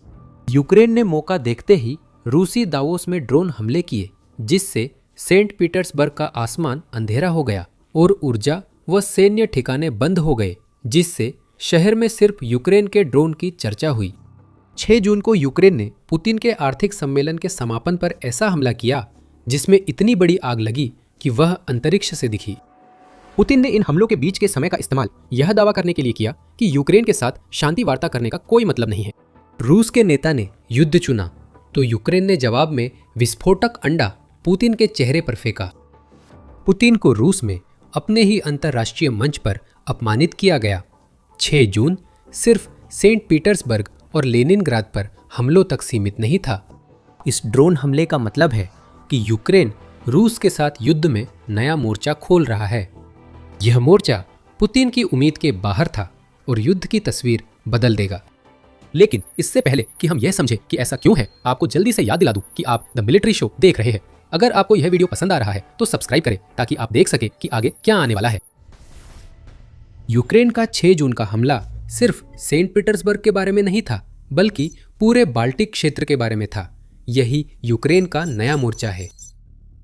यूक्रेन ने मौका देखते ही रूसी दावोस में ड्रोन हमले किए, जिससे सेंट पीटर्सबर्ग का आसमान अंधेरा हो गया और ऊर्जा व सैन्य ठिकाने बंद हो गए, जिससे शहर में सिर्फ यूक्रेन के ड्रोन की चर्चा हुई। 6 जून को यूक्रेन ने पुतिन के आर्थिक सम्मेलन के समापन पर ऐसा हमला किया जिसमें इतनी बड़ी आग लगी कि वह अंतरिक्ष से दिखी। पुतिन ने इन हमलों के बीच के समय का इस्तेमाल यह दावा करने के लिए किया कि यूक्रेन के साथ शांति वार्ता करने का कोई मतलब नहीं है। रूस के नेता ने युद्ध चुना तो यूक्रेन ने जवाब में विस्फोटक अंडा पुतिन के चेहरे पर फेंका। पुतिन को रूस में अपने ही अंतर्राष्ट्रीय मंच पर अपमानित किया गया। 6 जून सिर्फ सेंट पीटर्सबर्ग और लेनिनग्राद पर हमलों तक सीमित नहीं था। इस ड्रोन हमले का मतलब है कि यूक्रेन रूस के साथ युद्ध में नया मोर्चा खोल रहा है। यह मोर्चा पुतिन की उम्मीद के बाहर था और युद्ध की तस्वीर बदल देगा। लेकिन इससे पहले कि हम यह समझें कि ऐसा क्यों है, आपको जल्दी से याद दिला दूं कि आप द मिलिट्री शो देख रहे हैं। अगर आपको यह वीडियो पसंद आ रहा है तो सब्सक्राइब करें ताकि आप देख सकें कि आगे क्या आने वाला है। यूक्रेन का 6 जून का हमला सिर्फ सेंट पीटर्सबर्ग के बारे में नहीं था, बल्कि पूरे बाल्टिक क्षेत्र के बारे में था। यही यूक्रेन का नया मोर्चा है।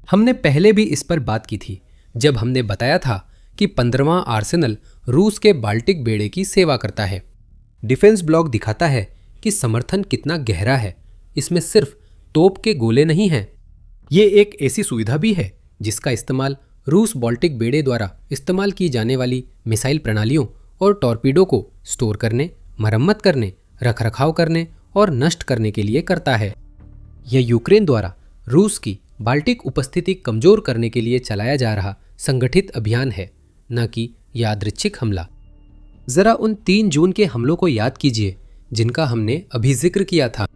हमने पहले भी इस पर बात की थी जब हमने बताया था कि 15वां आर्सेनल रूस के बाल्टिक बेड़े की सेवा करता है। डिफेंस ब्लॉग दिखाता है कि समर्थन कितना गहरा है। इसमें सिर्फ तोप के गोले नहीं हैं, ये एक ऐसी सुविधा भी है जिसका इस्तेमाल रूस बाल्टिक बेड़े द्वारा इस्तेमाल की जाने वाली मिसाइल प्रणालियों और टॉर्पीडो को स्टोर करने, मरम्मत करने, रखरखाव करने और नष्ट करने के लिए करता है। यह यूक्रेन द्वारा रूस की बाल्टिक उपस्थिति कमजोर करने के लिए चलाया जा रहा संगठित अभियान है, न कि यादृच्छिक हमला। जरा उन 3 जून के हमलों को याद कीजिए जिनका हमने अभी जिक्र किया था।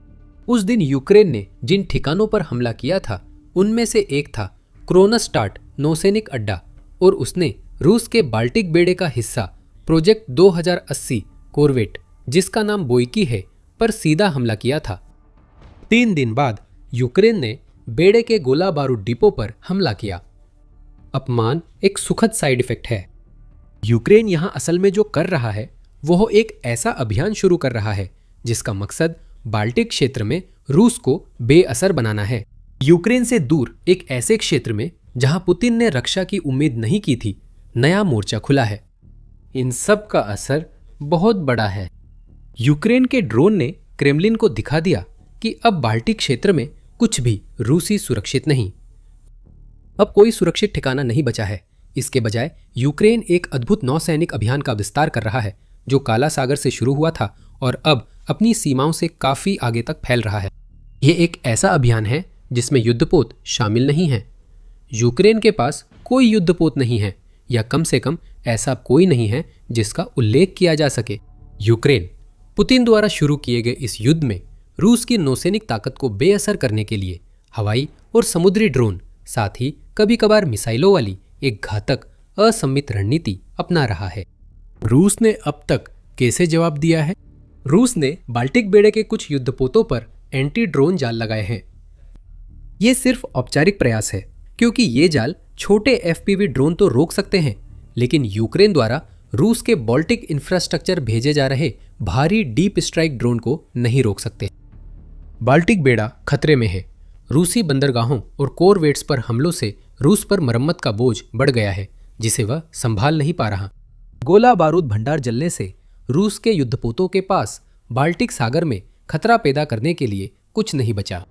उस दिन यूक्रेन ने जिन ठिकानों पर हमला किया था उनमें से एक था क्रोनस्टाट नौसैनिक अड्डा, और उसने रूस के बाल्टिक बेड़े का हिस्सा प्रोजेक्ट 2080 कोरवेट, जिसका नाम बोइकी है, पर सीधा हमला किया था। 3 दिन बाद यूक्रेन ने बेड़े के गोला बारूद डिपो पर हमला किया। अपमान एक सुखद साइड इफेक्ट है। यूक्रेन यहां असल में जो कर रहा है वह एक ऐसा अभियान शुरू कर रहा है जिसका मकसद बाल्टिक क्षेत्र में रूस को बेअसर बनाना है। यूक्रेन से दूर एक ऐसे क्षेत्र में जहां पुतिन ने रक्षा की उम्मीद नहीं की थी, नया मोर्चा खुला है। इन सब का असर बहुत बड़ा है। यूक्रेन के ड्रोन ने क्रेमलिन को दिखा दिया कि अब बाल्टिक क्षेत्र में कुछ भी रूसी सुरक्षित नहीं। अब कोई सुरक्षित ठिकाना नहीं बचा है। इसके बजाय यूक्रेन एक अद्भुत नौसैनिक अभियान का विस्तार कर रहा है जो काला सागर से शुरू हुआ था और अब अपनी सीमाओं से काफी आगे तक फैल रहा है। यह एक ऐसा अभियान है जिसमें युद्धपोत शामिल नहीं है। यूक्रेन के पास कोई युद्धपोत नहीं है, या कम से कम ऐसा कोई नहीं है जिसका उल्लेख किया जा सके। यूक्रेन पुतिन द्वारा शुरू किए गए इस युद्ध में रूस की नौसैनिक ताकत को बेअसर करने के लिए हवाई और समुद्री ड्रोन, साथ ही कभी कभार मिसाइलों वाली एक घातक असम्मित रणनीति अपना रहा है। रूस ने अब तक कैसे जवाब दिया है? रूस ने बाल्टिक बेड़े के कुछ युद्धपोतों पर एंटी ड्रोन जाल लगाए हैं। ये सिर्फ औपचारिक प्रयास है, क्योंकि ये जाल छोटे एफपीवी ड्रोन तो रोक सकते हैं, लेकिन यूक्रेन द्वारा रूस के बाल्टिक इंफ्रास्ट्रक्चर भेजे जा रहे भारी डीप स्ट्राइक ड्रोन को नहीं रोक सकते। बाल्टिक बेड़ा खतरे में है। रूसी बंदरगाहों और कोरवेट्स पर हमलों से रूस पर मरम्मत का बोझ बढ़ गया है, जिसे वह संभाल नहीं पा रहा। गोला बारूद भंडार जलने से रूस के युद्धपोतों के पास बाल्टिक सागर में खतरा पैदा करने के लिए कुछ नहीं बचा।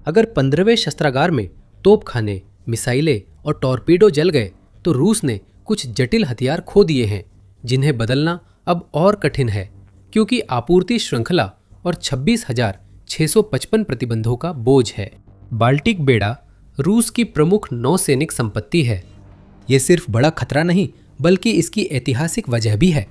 अगर 15वें शस्त्रागार में तोपखाने, मिसाइलें और टॉर्पीडो जल गए तो रूस ने कुछ जटिल हथियार खो दिए हैं, जिन्हें बदलना अब और कठिन है, क्योंकि आपूर्ति श्रृंखला और 26,655 प्रतिबंधों का बोझ है। बाल्टिक बेड़ा रूस की प्रमुख नौसैनिक संपत्ति है। ये सिर्फ बड़ा खतरा नहीं, बल्कि इसकी ऐतिहासिक वजह भी है।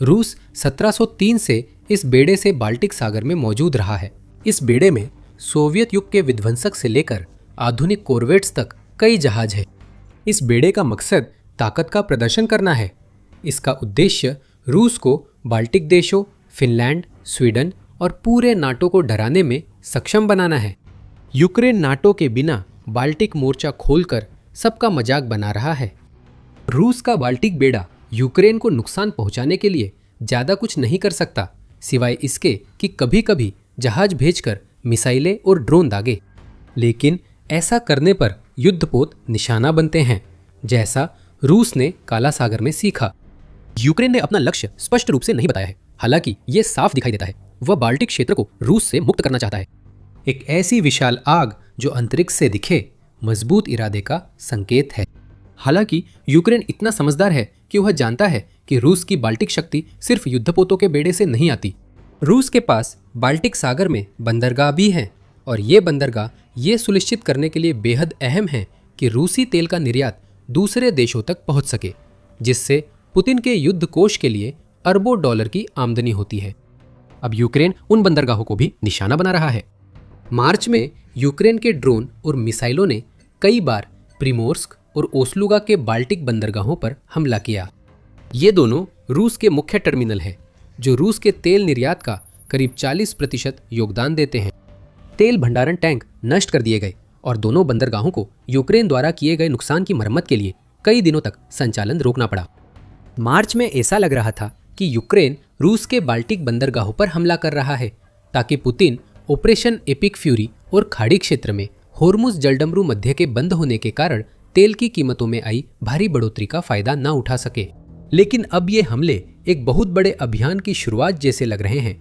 रूस 1703 से इस बेड़े से बाल्टिक सागर में मौजूद रहा है। इस बेड़े में सोवियत युग के विध्वंसक से लेकर आधुनिक कोरवेट्स तक कई जहाज हैं। इस बेड़े का मकसद ताकत का प्रदर्शन करना है। इसका उद्देश्य रूस को बाल्टिक देशों, फिनलैंड, स्वीडन और पूरे नाटो को डराने में सक्षम बनाना है। यूक्रेन नाटो के बिना बाल्टिक मोर्चा खोलकर सबका मजाक बना रहा है। रूस का बाल्टिक बेड़ा यूक्रेन को नुकसान पहुंचाने के लिए ज़्यादा कुछ नहीं कर सकता, सिवाय इसके कि कभी कभी जहाज भेजकर मिसाइलें और ड्रोन दागे। लेकिन ऐसा करने पर युद्धपोत निशाना बनते हैं, जैसा रूस ने काला सागर में सीखा। यूक्रेन ने अपना लक्ष्य स्पष्ट रूप से नहीं बताया है, हालांकि ये साफ दिखाई देता है वह बाल्टिक क्षेत्र को रूस से मुक्त करना चाहता है। एक ऐसी विशाल आग जो अंतरिक्ष से दिखे मजबूत इरादे का संकेत है। हालांकि यूक्रेन इतना समझदार है कि वह जानता है कि रूस की बाल्टिक शक्ति सिर्फ युद्धपोतों के बेड़े से नहीं आती। रूस के पास बाल्टिक सागर में बंदरगाह भी हैं और ये बंदरगाह ये सुनिश्चित करने के लिए बेहद अहम है कि रूसी तेल का निर्यात दूसरे देशों तक पहुंच सके, जिससे पुतिन के युद्ध कोष के लिए अरबों डॉलर की आमदनी होती है। अब यूक्रेन उन बंदरगाहों को भी निशाना बना रहा है। मार्च में यूक्रेन के ड्रोन और मिसाइलों ने कई बार प्रिमोर्स्क और ओस्लुगा के बाल्टिक बंदरगाहों पर हमला किया। ये दोनों रूस के मुख्य टर्मिनल हैं, जो रूस के तेल निर्यात का करीब 40% योगदान देते हैं। तेल भंडारण टैंक नष्ट कर दिए गए और दोनों बंदरगाहों को यूक्रेन द्वारा किए गए नुकसान की मरम्मत के लिए कई दिनों तक संचालन रोकना पड़ा। मार्च में ऐसा लग रहा था कि यूक्रेन रूस के बाल्टिक बंदरगाहों पर हमला कर रहा है, ताकि पुतिन ऑपरेशन एपिक फ्यूरी और खाड़ी क्षेत्र में होर्मुज जलडमरू मध्य के बंद होने के कारण तेल की कीमतों में आई भारी बढ़ोतरी का फायदा न उठा सके। लेकिन अब ये हमले एक बहुत बड़े अभियान की शुरुआत जैसे लग रहे हैं,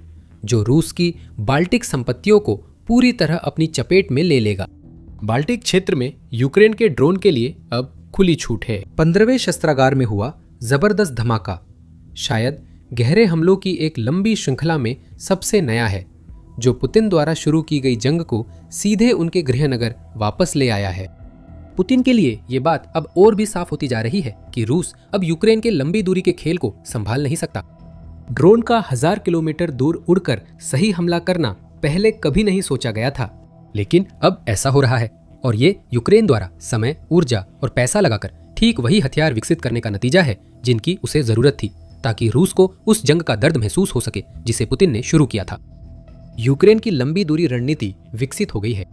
जो रूस की बाल्टिक संपत्तियों को पूरी तरह अपनी चपेट में ले लेगा। बाल्टिक क्षेत्र में यूक्रेन के ड्रोन के लिए अब खुली छूट है। 15वें शस्त्रागार में हुआ जबरदस्त धमाका शायद गहरे हमलों की एक लंबी श्रृंखला में सबसे नया है, जो पुतिन द्वारा शुरू की गई जंग को सीधे उनके गृहनगर वापस ले आया है। पुतिन के लिए ये बात अब और भी साफ होती जा रही है कि रूस अब यूक्रेन के लंबी दूरी के खेल को संभाल नहीं सकता। ड्रोन का 1000 किलोमीटर दूर उड़कर सही हमला करना पहले कभी नहीं सोचा गया था, लेकिन अब ऐसा हो रहा है और ये यूक्रेन द्वारा समय, ऊर्जा और पैसा लगाकर ठीक वही हथियार विकसित करने का नतीजा है जिनकी उसे जरूरत थी, ताकि रूस को उस जंग का दर्द महसूस हो सके जिसे पुतिन ने शुरू किया था। यूक्रेन की लंबी दूरी रणनीति विकसित हो गई है।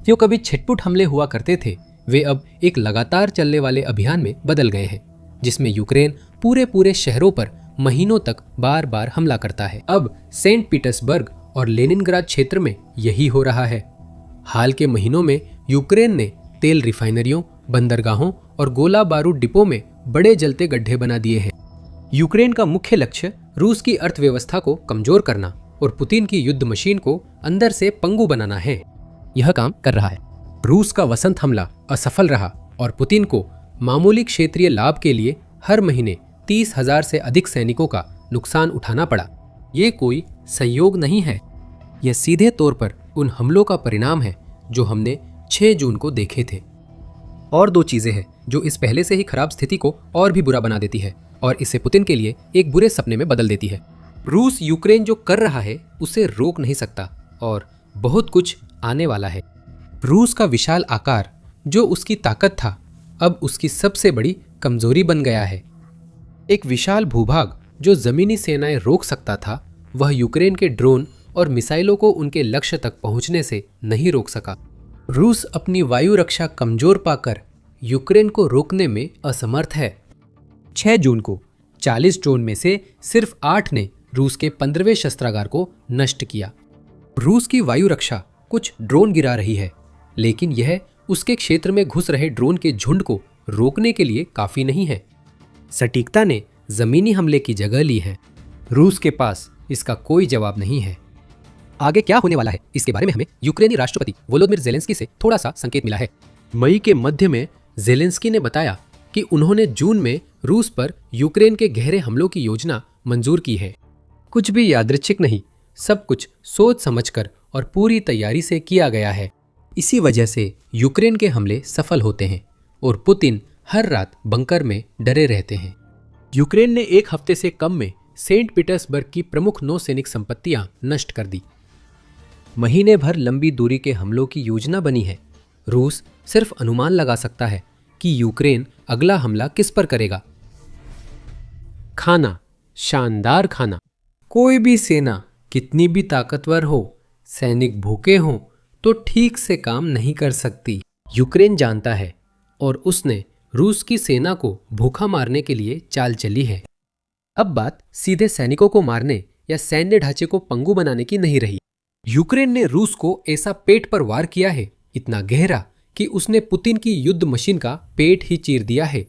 जो कभी छिटपुट हमले हुआ करते थे, वे अब एक लगातार चलने वाले अभियान में बदल गए हैं, जिसमें यूक्रेन पूरे शहरों पर महीनों तक बार बार हमला करता है। अब सेंट पीटर्सबर्ग और लेनिनग्राद क्षेत्र में यही हो रहा है। हाल के महीनों में यूक्रेन ने तेल रिफाइनरियों, बंदरगाहों और गोला बारूद डिपो में बड़े जलते गड्ढे बना दिए हैं। यूक्रेन का मुख्य लक्ष्य रूस की अर्थव्यवस्था को कमजोर करना और पुतिन की युद्ध मशीन को अंदर से पंगु बनाना है। यह काम कर रहा है। रूस का वसंत हमला असफल रहा और पुतिन को मामूली क्षेत्रीय लाभ के लिए हर महीने 30,000 से अधिक सैनिकों का नुकसान उठाना पड़ा। ये कोई संयोग नहीं है, यह सीधे तौर पर उन हमलों का परिणाम है जो हमने 6 जून को देखे थे। और 2 चीजें हैं जो इस पहले से ही खराब स्थिति को और भी बुरा बना देती है और इसे पुतिन के लिए एक बुरे सपने में बदल देती है। रूस यूक्रेन जो कर रहा है उसे रोक नहीं सकता और बहुत कुछ आने वाला है। रूस का विशाल आकार जो उसकी ताकत था, अब उसकी सबसे बड़ी कमजोरी बन गया है। एक विशाल भूभाग जो जमीनी सेनाएं रोक सकता था, वह यूक्रेन के ड्रोन और मिसाइलों को उनके लक्ष्य तक पहुंचने से नहीं रोक सका। रूस अपनी वायु रक्षा कमजोर पाकर यूक्रेन को रोकने में असमर्थ है। 6 जून को 40 ड्रोन में से सिर्फ 8 ने रूस के 15वें शस्त्रागार को नष्ट किया। रूस की वायु रक्षा कुछ ड्रोन गिरा रही है, लेकिन यह उसके क्षेत्र में घुस रहे ड्रोन के झुंड को रोकने के लिए काफी नहीं है। सटीकता ने जमीनी हमले की जगह ली है। रूस के पास इसका कोई जवाब नहीं है। आगे क्या होने वाला है, इसके बारे में हमें यूक्रेनी राष्ट्रपति वोलोदिमिर ज़ेलेंस्की से थोड़ा सा संकेत मिला है। मई के मध्य में ज़ेलेंस्की ने बताया कि उन्होंने जून में रूस पर यूक्रेन के गहरे हमलों की योजना मंजूर की है। कुछ भी यादृच्छिक नहीं, सब कुछ सोच समझकर और पूरी तैयारी से किया गया है। इसी वजह से यूक्रेन के हमले सफल होते हैं और पुतिन हर रात बंकर में डरे रहते हैं। यूक्रेन ने 1 हफ्ते से कम में सेंट पीटर्सबर्ग की प्रमुख नौसैनिक संपत्तियां नष्ट कर दी। महीने भर लंबी दूरी के हमलों की योजना बनी है। रूस सिर्फ अनुमान लगा सकता है कि यूक्रेन अगला हमला किस पर करेगा। खाना, शानदार खाना। कोई भी सेना कितनी भी ताकतवर हो, सैनिक भूखे हों तो ठीक से काम नहीं कर सकती। यूक्रेन जानता है और उसने रूस की सेना को भूखा मारने के लिए चाल चली है। अब बात सीधे सैनिकों को मारने या सैन्य ढांचे को पंगु बनाने की नहीं रही। यूक्रेन ने रूस को ऐसा पेट पर वार किया है, इतना गहरा कि उसने पुतिन की युद्ध मशीन का पेट ही चीर दिया है।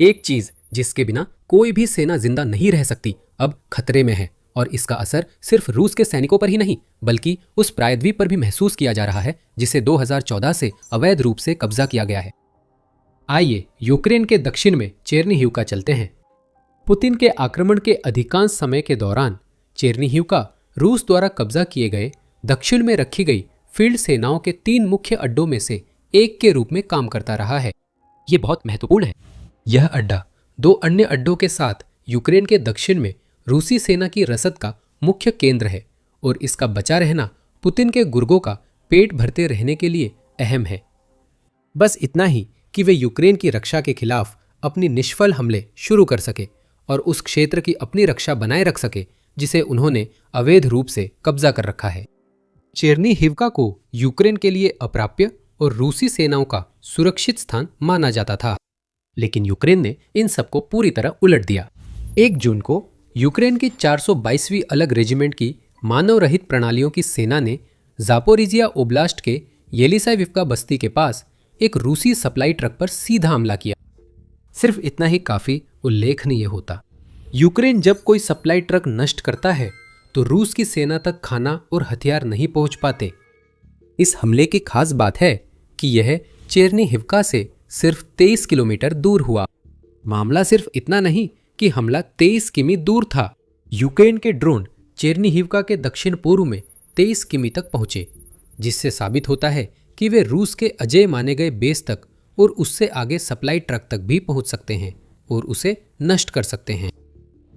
एक चीज जिसके बिना कोई भी सेना जिंदा नहीं रह सकती अब खतरे में है, और इसका असर सिर्फ रूस के सैनिकों पर ही नहीं बल्कि उस प्रायद्वीप पर भी महसूस किया जा रहा है जिसे 2014 से अवैध रूप से कब्जा किया गया है। आइए यूक्रेन के दक्षिण में चेर्निहिवका चलते हैं। पुतिन के आक्रमण के अधिकांश समय के दौरान चेर्निहिवका रूस द्वारा कब्जा किए गए दक्षिण में रखी गई फील्ड सेनाओं के 3 मुख्य अड्डों में से एक के रूप में काम करता रहा है। ये बहुत महत्वपूर्ण है। यह अड्डा 2 अन्य अड्डों के साथ यूक्रेन के दक्षिण में रूसी सेना की रसद का मुख्य केंद्र है और इसका बचा रहना पुतिन के गुर्गों का पेट भरते रहने के लिए अहम है। बस इतना ही कि वे यूक्रेन की रक्षा के खिलाफ अपनी निष्फल हमले शुरू कर सके और उस क्षेत्र की अपनी रक्षा बनाए रख सके जिसे उन्होंने अवैध रूप से कब्जा कर रखा है। चेर्निहिवका को यूक्रेन के लिए अप्राप्य और रूसी सेनाओं का सुरक्षित स्थान माना जाता था, लेकिन यूक्रेन ने इन सबको पूरी तरह उलट दिया। 1 जून को यूक्रेन की 422वीं अलग रेजिमेंट की मानव रहित प्रणालियों की सेना ने जापोरिजिया ओब्लास्ट के येलिसाइविवका बस्ती के पास एक रूसी सप्लाई ट्रक पर सीधा हमला किया। सिर्फ इतना ही काफी उल्लेखनीय होता। यूक्रेन जब कोई सप्लाई ट्रक नष्ट करता है तो रूस की सेना तक खाना और हथियार नहीं पहुंच पाते। इस हमले की खास बात है कि यह चेर्निहिवका से सिर्फ 23 किलोमीटर दूर हुआ। मामला सिर्फ इतना नहीं कि हमला 23 किमी दूर था। यूक्रेन के ड्रोन चेर्निहिवका के दक्षिण पूर्व में 23 किमी तक पहुंचे, जिससे साबित होता है कि वे रूस के अजेय माने गए बेस तक और उससे आगे सप्लाई ट्रक तक भी पहुंच सकते हैं और उसे नष्ट कर सकते हैं।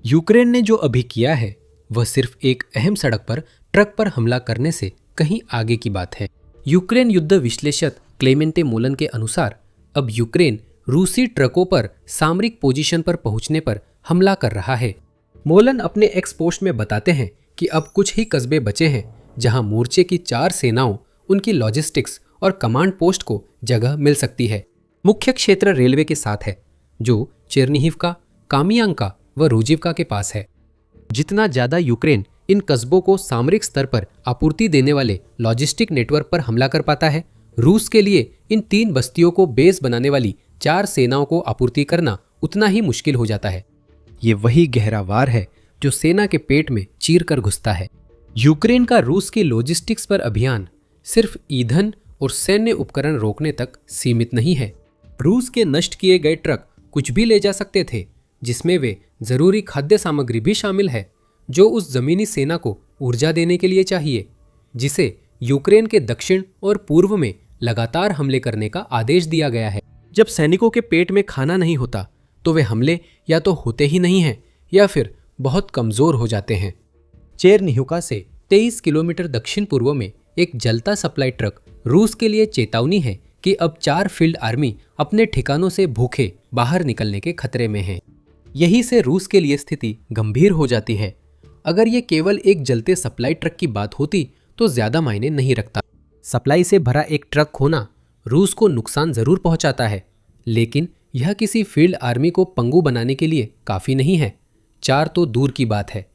यूक्रेन ने जो अभी किया है वह सिर्फ एक अहम सड़क पर ट्रक पर हमला करने से कहीं आगे की बात है। यूक्रेन युद्ध विश्लेषक क्लेमेंटे मोलन के अनुसार अब यूक्रेन रूसी ट्रकों पर सामरिक पोजीशन पर पहुंचने पर हमला कर रहा है। मोलन अपने एक्स पोस्ट में बताते हैं कि अब कुछ ही कस्बे बचे हैं जहां मोर्चे की 4 सेनाओं, उनकी लॉजिस्टिक्स और कमांड पोस्ट को जगह मिल सकती है। मुख्य क्षेत्र रेलवे के साथ है जो चेर्निहिवका, कामियांका व रूजिवका के पास है। जितना ज्यादा यूक्रेन इन कस्बों को सामरिक स्तर पर आपूर्ति देने वाले लॉजिस्टिक नेटवर्क पर हमला कर पाता है, रूस के लिए इन 3 बस्तियों को बेस बनाने वाली 4 सेनाओं को आपूर्ति करना उतना ही मुश्किल हो जाता है। ये वही गहरा वार है जो सेना के पेट में चीर कर घुसता है। यूक्रेन का रूस की लॉजिस्टिक्स पर अभियान सिर्फ ईंधन और सैन्य उपकरण रोकने तक सीमित नहीं है। रूस के नष्ट किए गए ट्रक कुछ भी ले जा सकते थे, जिसमें वे जरूरी खाद्य सामग्री भी शामिल है जो उस जमीनी सेना को ऊर्जा देने के लिए चाहिए, जिसे यूक्रेन के दक्षिण और पूर्व में लगातार हमले करने का आदेश दिया गया है। जब सैनिकों के पेट में खाना नहीं होता तो वे हमले या तो होते ही नहीं हैं या फिर बहुत कमजोर हो जाते हैं। चेर्निहिवका से 23 किलोमीटर दक्षिण पूर्व में एक जलता सप्लाई ट्रक रूस के लिए चेतावनी है कि अब 4 फील्ड आर्मी अपने ठिकानों से भूखे बाहर निकलने के खतरे में हैं। यहीं से रूस के लिए स्थिति गंभीर हो जाती है। अगर ये केवल एक जलते सप्लाई ट्रक की बात होती तो ज्यादा मायने नहीं रखता। सप्लाई से भरा एक ट्रक खोना रूस को नुकसान जरूर पहुंचाता है, लेकिन यह किसी फील्ड आर्मी को पंगु बनाने के लिए काफी नहीं है। 4 तो दूर की बात है।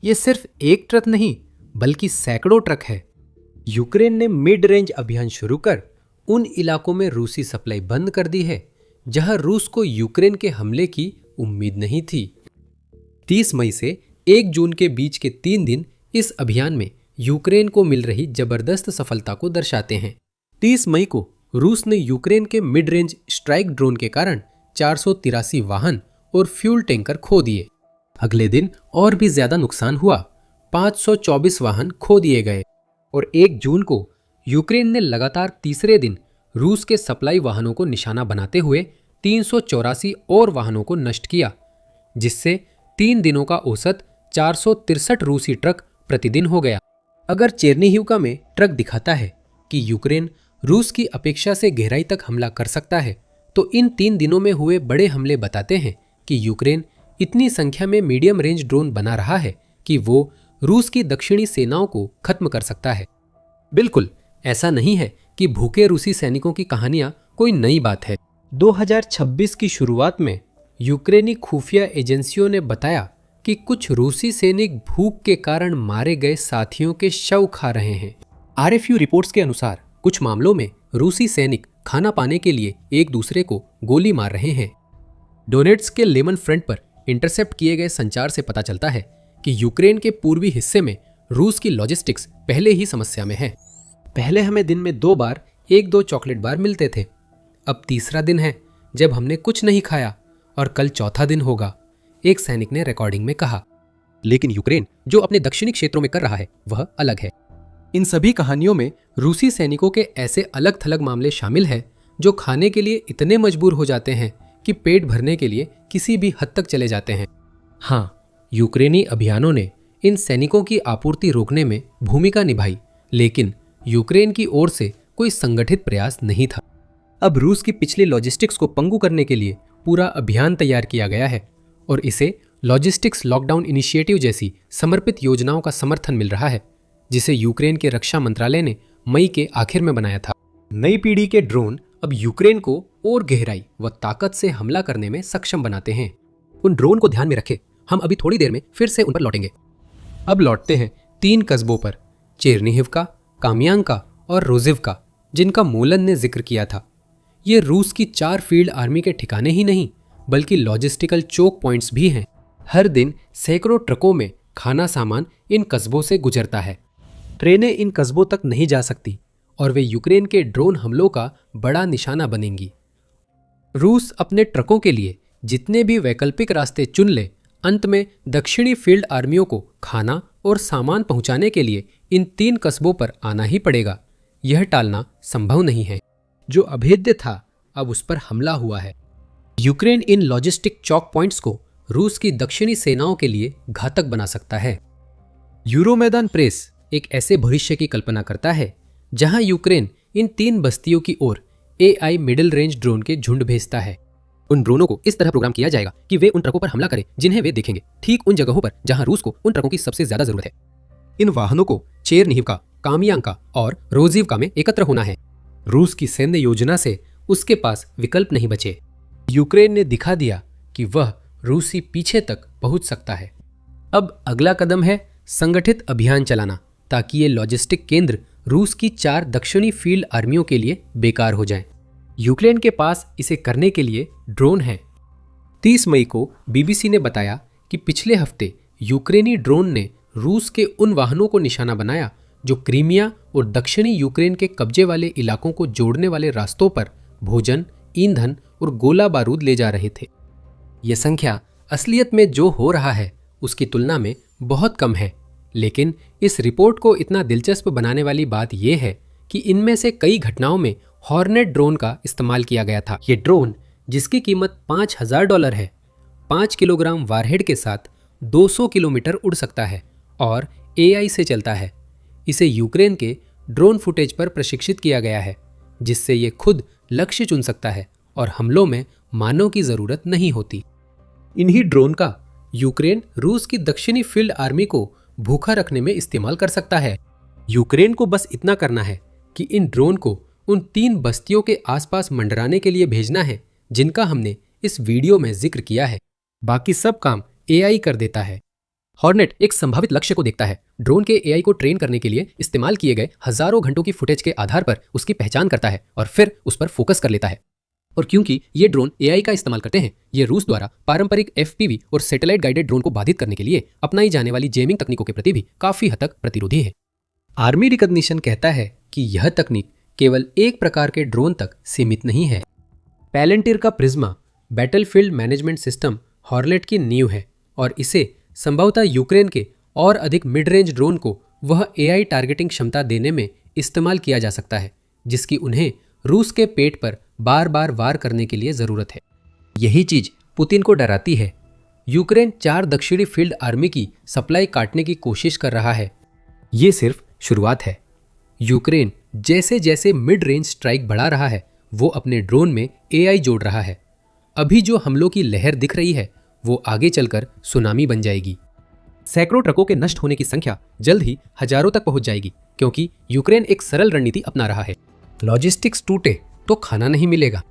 ये सिर्फ एक ट्रक नहीं बल्कि सैकड़ों ट्रक है। यूक्रेन ने मिड रेंज अभियान शुरू कर उन इलाकों में रूसी सप्लाई बंद कर दी है जहां रूस को यूक्रेन के हमले की उम्मीद नहीं थी। 30 मई से 1 जून के बीच के 3 दिन इस अभियान में यूक्रेन को मिल रही जबरदस्त सफलता को दर्शाते हैं। 30 मई को रूस ने यूक्रेन के मिड रेंज स्ट्राइक ड्रोन के कारण 483 वाहन और फ्यूल टैंकर खो दिए। अगले दिन और भी ज्यादा नुकसान हुआ, 524 वाहन खो दिए गए और 1 जून को यूक्रेन ने लगातार तीसरे दिन रूस के सप्लाई वाहनों को निशाना बनाते हुए 384 और वाहनों को नष्ट किया, जिससे 3 दिनों का औसत 463 रूसी ट्रक प्रतिदिन हो गया। अगर चेर्निहिवका में ट्रक दिखाता है कि यूक्रेन रूस की अपेक्षा से गहराई तक हमला कर सकता है, तो इन 3 दिनों में हुए बड़े हमले बताते हैं कि यूक्रेन इतनी संख्या में मीडियम रेंज ड्रोन बना रहा है कि वो रूस की दक्षिणी सेनाओं को खत्म कर सकता है। बिल्कुल ऐसा नहीं है कि भूखे रूसी सैनिकों की कहानियां कोई नई बात है। 2026 की शुरुआत में यूक्रेनी खुफिया एजेंसियों ने बताया कि कुछ रूसी सैनिक भूख के कारण मारे गए साथियों के शव खा रहे हैं। आरएफयू रिपोर्ट्स के अनुसार कुछ मामलों में रूसी सैनिक खाना पाने के लिए एक दूसरे को गोली मार रहे हैं। डोनेट्स्क के लेमन फ्रंट पर इंटरसेप्ट किए गए संचार से पता चलता है कि यूक्रेन के पूर्वी हिस्से में रूस की लॉजिस्टिक्स पहले ही समस्या में है। पहले हमें दिन में 2 बार 1-2 चॉकलेट बार मिलते थे, अब तीसरा दिन है जब हमने कुछ नहीं खाया और कल चौथा दिन होगा, एक सैनिक ने रिकॉर्डिंग में कहा। लेकिन यूक्रेन जो अपने दक्षिणी क्षेत्रों में कर रहा है वह अलग है। इन सभी कहानियों में रूसी सैनिकों के ऐसे अलग थलग मामले शामिल हैं जो खाने के लिए इतने मजबूर हो जाते हैं कि पेट भरने के लिए किसी भी हद तक चले जाते हैं। हाँ, यूक्रेनी अभियानों ने इन सैनिकों की आपूर्ति रोकने में भूमिका निभाई, लेकिन यूक्रेन की ओर से कोई संगठित प्रयास नहीं था। अब रूस की पिछली लॉजिस्टिक्स को पंगु करने के लिए पूरा अभियान तैयार किया गया है और इसे लॉजिस्टिक्स लॉकडाउन इनिशिएटिव जैसी समर्पित योजनाओं का समर्थन मिल रहा है, जिसे यूक्रेन के रक्षा मंत्रालय ने मई के आखिर में बनाया था। नई पीढ़ी के ड्रोन अब यूक्रेन को और गहराई व ताकत से हमला करने में सक्षम बनाते हैं। उन ड्रोन को ध्यान में रखें, हम अभी थोड़ी देर में फिर से उन पर लौटेंगे। अब लौटते हैं 3 कस्बों पर, चेरनिहिवका, कामियांका और रोजिवका, जिनका मोलन ने जिक्र किया था। ये रूस की 4 फील्ड आर्मी के ठिकाने ही नहीं बल्कि लॉजिस्टिकल चोक पॉइंट्स भी हैं। हर दिन सैकड़ों ट्रकों में खाना सामान इन कस्बों से गुजरता है। ट्रेनें इन कस्बों तक नहीं जा सकती और वे यूक्रेन के ड्रोन हमलों का बड़ा निशाना बनेंगी। रूस अपने ट्रकों के लिए जितने भी वैकल्पिक रास्ते चुन ले, अंत में दक्षिणी फील्ड आर्मियों को खाना और सामान पहुंचाने के लिए इन 3 कस्बों पर आना ही पड़ेगा। यह टालना संभव नहीं है। जो अभेद्य था अब उस पर हमला हुआ है। यूक्रेन इन लॉजिस्टिक चौक पॉइंट्स को रूस की दक्षिणी सेनाओं के लिए घातक बना सकता है। यूरोमैदान प्रेस एक ऐसे भविष्य की कल्पना करता है जहां यूक्रेन इन 3 बस्तियों की ओर AI मिडिल रेंज ड्रोन के झुंड भेजता है। उन ड्रोनों को इस तरह प्रोग्राम किया जाएगा कि वे उन ट्रकों पर हमला करें जिन्हें वे देखेंगे, ठीक उन जगहों पर जहां रूस को उन ट्रकों की सबसे ज्यादा जरूरत है। इन वाहनों को चेरनिहिवका, कामियांका और रोजिवका में एकत्र होना है। रूस की सैन्य योजना से उसके पास विकल्प नहीं बचे। यूक्रेन ने दिखा दिया कि वह रूसी पीछे तक पहुंच सकता है। अब अगला कदम है संगठित अभियान चलाना, ताकि ये लॉजिस्टिक केंद्र रूस की 4 दक्षिणी फील्ड आर्मियों के लिए बेकार हो जाएं। यूक्रेन के पास इसे करने के लिए ड्रोन हैं। 30 मई को BBC ने बताया कि पिछले हफ्ते यूक्रेनी ड्रोन ने रूस के उन वाहनों को निशाना बनाया जो क्रीमिया और दक्षिणी यूक्रेन के कब्जे वाले इलाकों को जोड़ने वाले रास्तों पर भोजन, ईंधन और गोला बारूद ले जा रहे थे। यह संख्या असलियत में जो हो रहा है उसकी तुलना में बहुत कम है, लेकिन इस रिपोर्ट को इतना दिलचस्प बनाने वाली बात यह है कि इनमें से कई घटनाओं में हॉर्नेट ड्रोन का इस्तेमाल किया गया था। ये ड्रोन, जिसकी कीमत $5000 है, 5 किलोग्राम वारहेड के साथ 200 किलोमीटर उड़ सकता है और AI से चलता है। इसे यूक्रेन के ड्रोन फुटेज पर प्रशिक्षित किया गया है, जिससे ये खुद लक्ष्य चुन सकता है और हमलों में मानव की जरूरत नहीं होती। इन्हीं ड्रोन का यूक्रेन रूस की दक्षिणी फील्ड आर्मी को भूखा रखने में इस्तेमाल कर सकता है। यूक्रेन को बस इतना करना है कि इन ड्रोन को उन 3 बस्तियों के आसपास मंडराने के लिए भेजना है जिनका हमने इस वीडियो में जिक्र किया है। बाकी सब काम AI कर देता है। हॉर्नेट एक संभावित लक्ष्य को देखता है, ड्रोन के AI को ट्रेन करने के लिए इस्तेमाल किए गए हजारों घंटों की फुटेज के आधार पर उसकी पहचान करता है और फिर उस पर फोकस कर लेता है। और क्योंकि ये ड्रोन AI का इस्तेमाल करते हैं, ये रूस द्वारा पारंपरिक FPV और सैटेलाइट गाइडेड ड्रोन को बाधित करने के लिए अपनाई जाने वाली जेमिंग तकनीकों के प्रति भी काफी हद तक प्रतिरोधी है। आर्मी रिकॉग्निशन कहता है कि यह तकनीक केवल एक प्रकार के ड्रोन तक सीमित नहीं है। पैलेंटिर का Prisma battlefield management system hornet की नींव है और इसे संभवतः यूक्रेन के और अधिक मिड रेंज ड्रोन को वह AI टारगेटिंग क्षमता देने में इस्तेमाल किया जा सकता है जिसकी उन्हें रूस के पेट पर बार बार वार करने के लिए जरूरत है। यही चीज पुतिन को डराती है। यूक्रेन 4 दक्षिणी फील्ड आर्मी की सप्लाई काटने की कोशिश कर रहा है। ये सिर्फ शुरुआत है। यूक्रेन जैसे जैसे मिड रेंज स्ट्राइक बढ़ा रहा है, वो अपने ड्रोन में AI जोड़ रहा है। अभी जो हमलों की लहर दिख रही है वो आगे चलकर सुनामी बन जाएगी। सैकड़ों ट्रकों के नष्ट होने की संख्या जल्द ही हजारों तक पहुंच जाएगी, क्योंकि यूक्रेन एक सरल रणनीति अपना रहा है। लॉजिस्टिक्स टूटे तो खाना नहीं मिलेगा।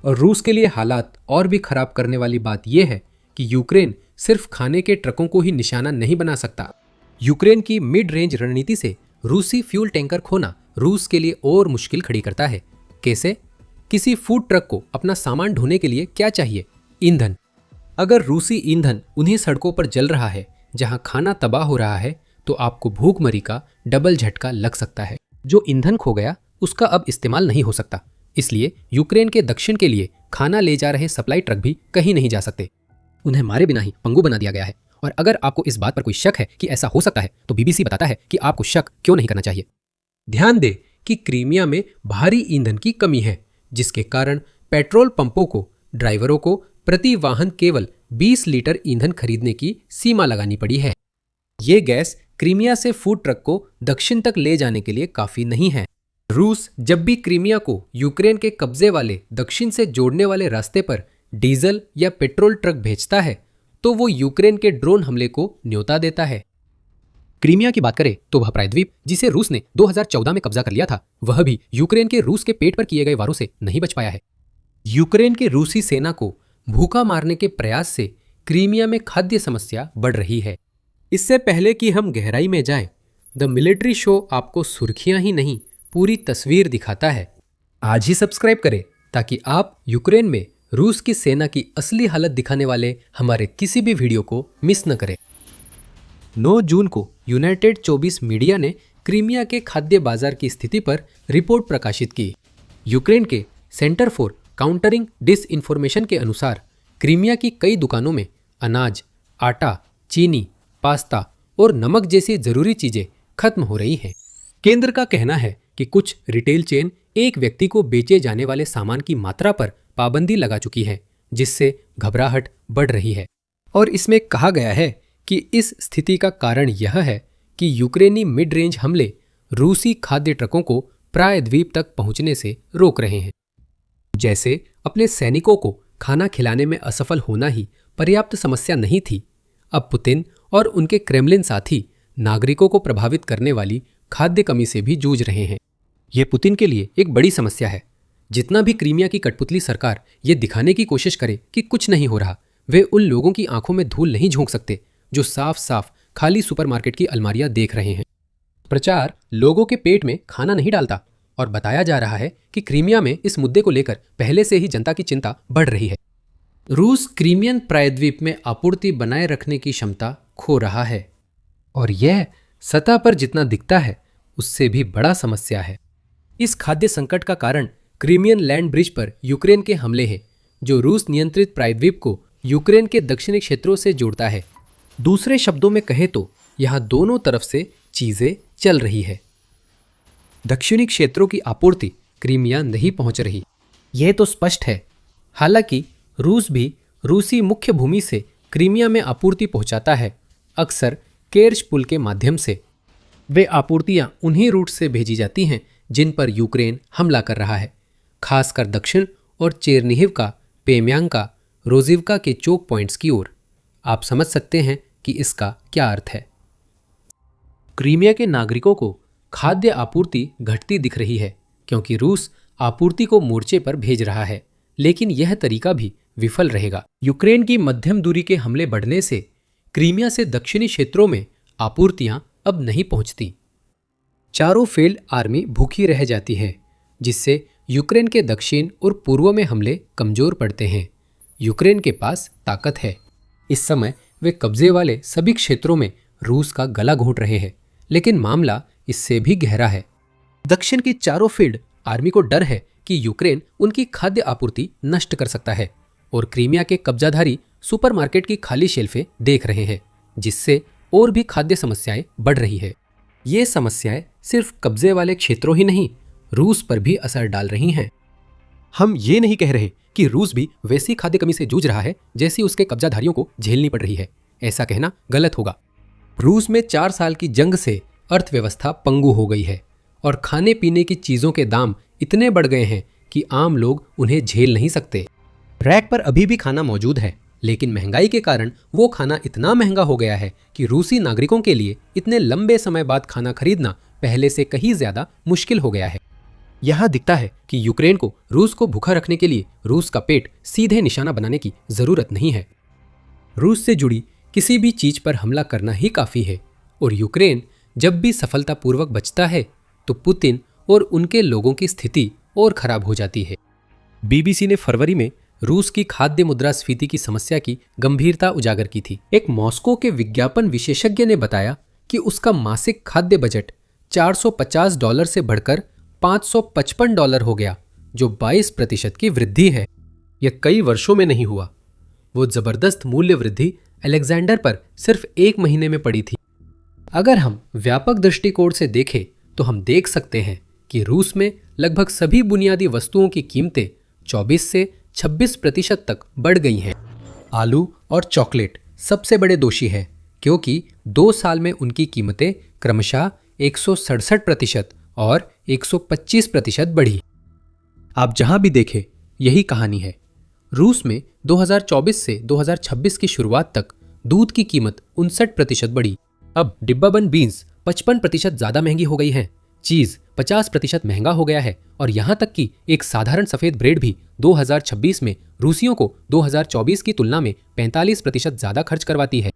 और रूस के लिए हालात और भी खराब करने वाली बात यह है कि यूक्रेन सिर्फ खाने के ट्रकों को ही निशाना नहीं बना सकता। यूक्रेन की मिड रेंज रणनीति से रूसी फ्यूल टैंकर खोना रूस के लिए और मुश्किल खड़ी करता है। कैसे? किसी फूड ट्रक को अपना सामान ढोने के लिए क्या चाहिए? ईंधन। अगर रूसी ईंधन उन्हीं सड़कों पर जल रहा है जहां खाना तबाह हो रहा है, तो आपको भूखमरी का डबल झटका लग सकता है। जो ईंधन खो गया उसका अब इस्तेमाल नहीं हो सकता, इसलिए यूक्रेन के दक्षिण के लिए खाना ले जा रहे सप्लाई ट्रक भी कहीं नहीं जा सकते। उन्हें मारे बिना ही पंगु बना दिया गया है। और अगर आपको इस बात पर कोई शक है कि ऐसा हो सकता है, तो बीबीसी बताता है कि आपको शक क्यों नहीं करना चाहिए। ध्यान दें कि क्रीमिया में भारी ईंधन की कमी है, जिसके कारण पेट्रोल पंपों को ड्राइवरों को प्रति वाहन केवल 20 लीटर ईंधन खरीदने की सीमा लगानी पड़ी है। ये गैस क्रीमिया से फूड ट्रक को दक्षिण तक ले जाने के लिए काफी नहीं है। रूस जब भी क्रीमिया को यूक्रेन के कब्जे वाले दक्षिण से जोड़ने वाले रास्ते पर डीजल या पेट्रोल ट्रक भेजता है, तो वो यूक्रेन के ड्रोन हमले को न्योता देता है। क्रीमिया की बात करें तो वह प्रायद्वीप जिसे रूस ने 2014 में कब्जा कर लिया था, वह भी यूक्रेन के रूस के पेट पर किए गए वारों से नहीं बच पाया है। यूक्रेन के रूसी सेना को भूखा मारने के प्रयास से क्रीमिया में खाद्य समस्या बढ़ रही है। इससे पहले कि हम गहराई में जाएं, द मिलिट्री शो आपको सुर्खियां ही नहीं पूरी तस्वीर दिखाता है। आज ही सब्सक्राइब करें ताकि आप यूक्रेन में रूस की सेना की असली हालत दिखाने वाले हमारे किसी भी वीडियो को मिस न करें। 9 जून को यूनाइटेड 24 मीडिया ने क्रीमिया के खाद्य बाजार की स्थिति पर रिपोर्ट प्रकाशित की। यूक्रेन के सेंटर फॉर काउंटरिंग डिसइंफॉर्मेशन के अनुसार क्रीमिया की कई दुकानों में अनाज, आटा, चीनी, पास्ता और नमक जैसी जरूरी चीजें खत्म हो रही हैं। केंद्र का कहना है कि कुछ रिटेल चेन एक व्यक्ति को बेचे जाने वाले सामान की मात्रा पर पाबंदी लगा चुकी है, जिससे घबराहट बढ़ रही है। और इसमें कहा गया है कि इस स्थिति का कारण यह है कि यूक्रेनी मिड रेंज हमले रूसी खाद्य ट्रकों को प्रायद्वीप तक पहुंचने से रोक रहे हैं। जैसे अपने सैनिकों को खाना खिलाने में असफल होना ही पर्याप्त समस्या नहीं थी, अब पुतिन और उनके क्रेमलिन साथी नागरिकों को प्रभावित करने वाली खाद्य कमी से भी जूझ रहे हैं। यह पुतिन के लिए एक बड़ी समस्या है। जितना भी क्रीमिया की कठपुतली सरकार ये दिखाने की कोशिश करे कि कुछ नहीं हो रहा, वे उन लोगों की आंखों में धूल नहीं झोंक सकते जो साफ साफ खाली सुपरमार्केट की अलमारियां देख रहे हैं। प्रचार लोगों के पेट में खाना नहीं डालता और बताया जा रहा है कि क्रीमिया में इस मुद्दे को लेकर पहले से ही जनता की चिंता बढ़ रही है। रूस क्रीमियन प्रायद्वीप में आपूर्ति बनाए रखने की क्षमता खो रहा है और यह सतह पर जितना दिखता है उससे भी बड़ा समस्या है। इस खाद्य संकट का कारण क्रीमियन लैंड ब्रिज पर यूक्रेन के हमले हैं, जो रूस नियंत्रित प्रायद्वीप को यूक्रेन के दक्षिणी क्षेत्रों से जोड़ता है। दूसरे शब्दों में कहें तो यहाँ दोनों तरफ से चीजें चल रही है। दक्षिणी क्षेत्रों की आपूर्ति क्रीमिया नहीं पहुंच रही, यह तो स्पष्ट है। हालांकि रूस भी रूसी मुख्य भूमि से क्रीमिया में आपूर्ति पहुंचाता है, अक्सर केर्च पुल के माध्यम से। वे आपूर्तियां उन्हीं रूट से भेजी जाती हैं जिन पर यूक्रेन हमला कर रहा है, खासकर दक्षिण और चेरनिहिव, पेम्यांका, रोजिवका के चोक पॉइंट्स की ओर। आप समझ सकते हैं कि इसका क्या अर्थ है। क्रीमिया के नागरिकों को खाद्य आपूर्ति घटती दिख रही है क्योंकि रूस आपूर्ति को मोर्चे पर भेज रहा है, लेकिन यह तरीका भी विफल रहेगा। यूक्रेन की मध्यम दूरी के हमले बढ़ने से क्रीमिया से दक्षिणी क्षेत्रों में आपूर्तियां अब नहीं पहुंचती। चारों फील्ड आर्मी भूखी रह जाती है, जिससे यूक्रेन के दक्षिण और पूर्व में हमले कमजोर पड़ते हैं। यूक्रेन के पास ताकत है। इस समय वे कब्जे वाले सभी क्षेत्रों में रूस का गला घोंट रहे हैं, लेकिन मामला इससे भी गहरा है। दक्षिण की चारों फील्ड आर्मी को डर है कि यूक्रेन उनकी खाद्य आपूर्ति नष्ट कर सकता है और क्रीमिया के कब्जाधारी सुपरमार्केट की खाली शेल्फें देख रहे हैं, जिससे और भी खाद्य समस्याएं बढ़ रही है। ये समस्याएं सिर्फ कब्जे वाले क्षेत्रों ही नहीं, रूस पर भी असर डाल रही हैं। हम ये नहीं कह रहे कि रूस भी वैसी खाद्य कमी से जूझ रहा है जैसी उसके कब्जाधारियों को झेलनी पड़ रही है। ऐसा कहना गलत होगा। रूस में 4 साल की जंग से अर्थव्यवस्था पंगु हो गई है और खाने पीने की चीजों के दाम इतने बढ़ गए हैं कि आम लोग उन्हें झेल नहीं सकते। रैक पर अभी भी खाना मौजूद है, लेकिन महंगाई के कारण वो खाना इतना महंगा हो गया है कि रूसी नागरिकों के लिए इतने लंबे समय बाद खाना खरीदना पहले से कहीं ज्यादा मुश्किल हो गया है। यहाँ दिखता है कि यूक्रेन को रूस को भूखा रखने के लिए रूस का पेट सीधे निशाना बनाने की जरूरत नहीं है। रूस से जुड़ी किसी भी चीज पर हमला करना ही काफी है, और यूक्रेन जब भी सफलतापूर्वक बचता है तो पुतिन और उनके लोगों की स्थिति और खराब हो जाती है। बीबीसी ने फरवरी में रूस की खाद्य मुद्रास्फीति की समस्या की गंभीरता उजागर की थी। एक मॉस्को के विज्ञापन विशेषज्ञ ने बताया कि उसका मासिक खाद्य बजट $450 से बढ़कर $555 हो गया, जो 22% की वृद्धि है। यह कई वर्षों में नहीं हुआ। वो जबरदस्त मूल्य वृद्धि अलेक्जेंडर पर सिर्फ 1 महीने में पड़ी थी। अगर हम व्यापक दृष्टिकोण से देखें तो हम देख सकते हैं कि रूस में लगभग सभी बुनियादी वस्तुओं की कीमतें 24 से 26% तक बढ़ गई हैं। आलू और चॉकलेट सबसे बड़े दोषी हैं, क्योंकि 2 साल में उनकी कीमतें क्रमशः 167% और 125% बढ़ी। आप जहां भी देखें यही कहानी है। रूस में 2024 से 2026 की शुरुआत तक दूध की कीमत 59% बढ़ी। अब डिब्बाबंद बीन्स 55% ज्यादा महंगी हो गई हैं। चीज 50% महंगा हो गया है, और यहां तक कि एक साधारण सफेद ब्रेड भी 2026 में रूसियों को 2024 की तुलना में 45% ज्यादा खर्च करवाती है।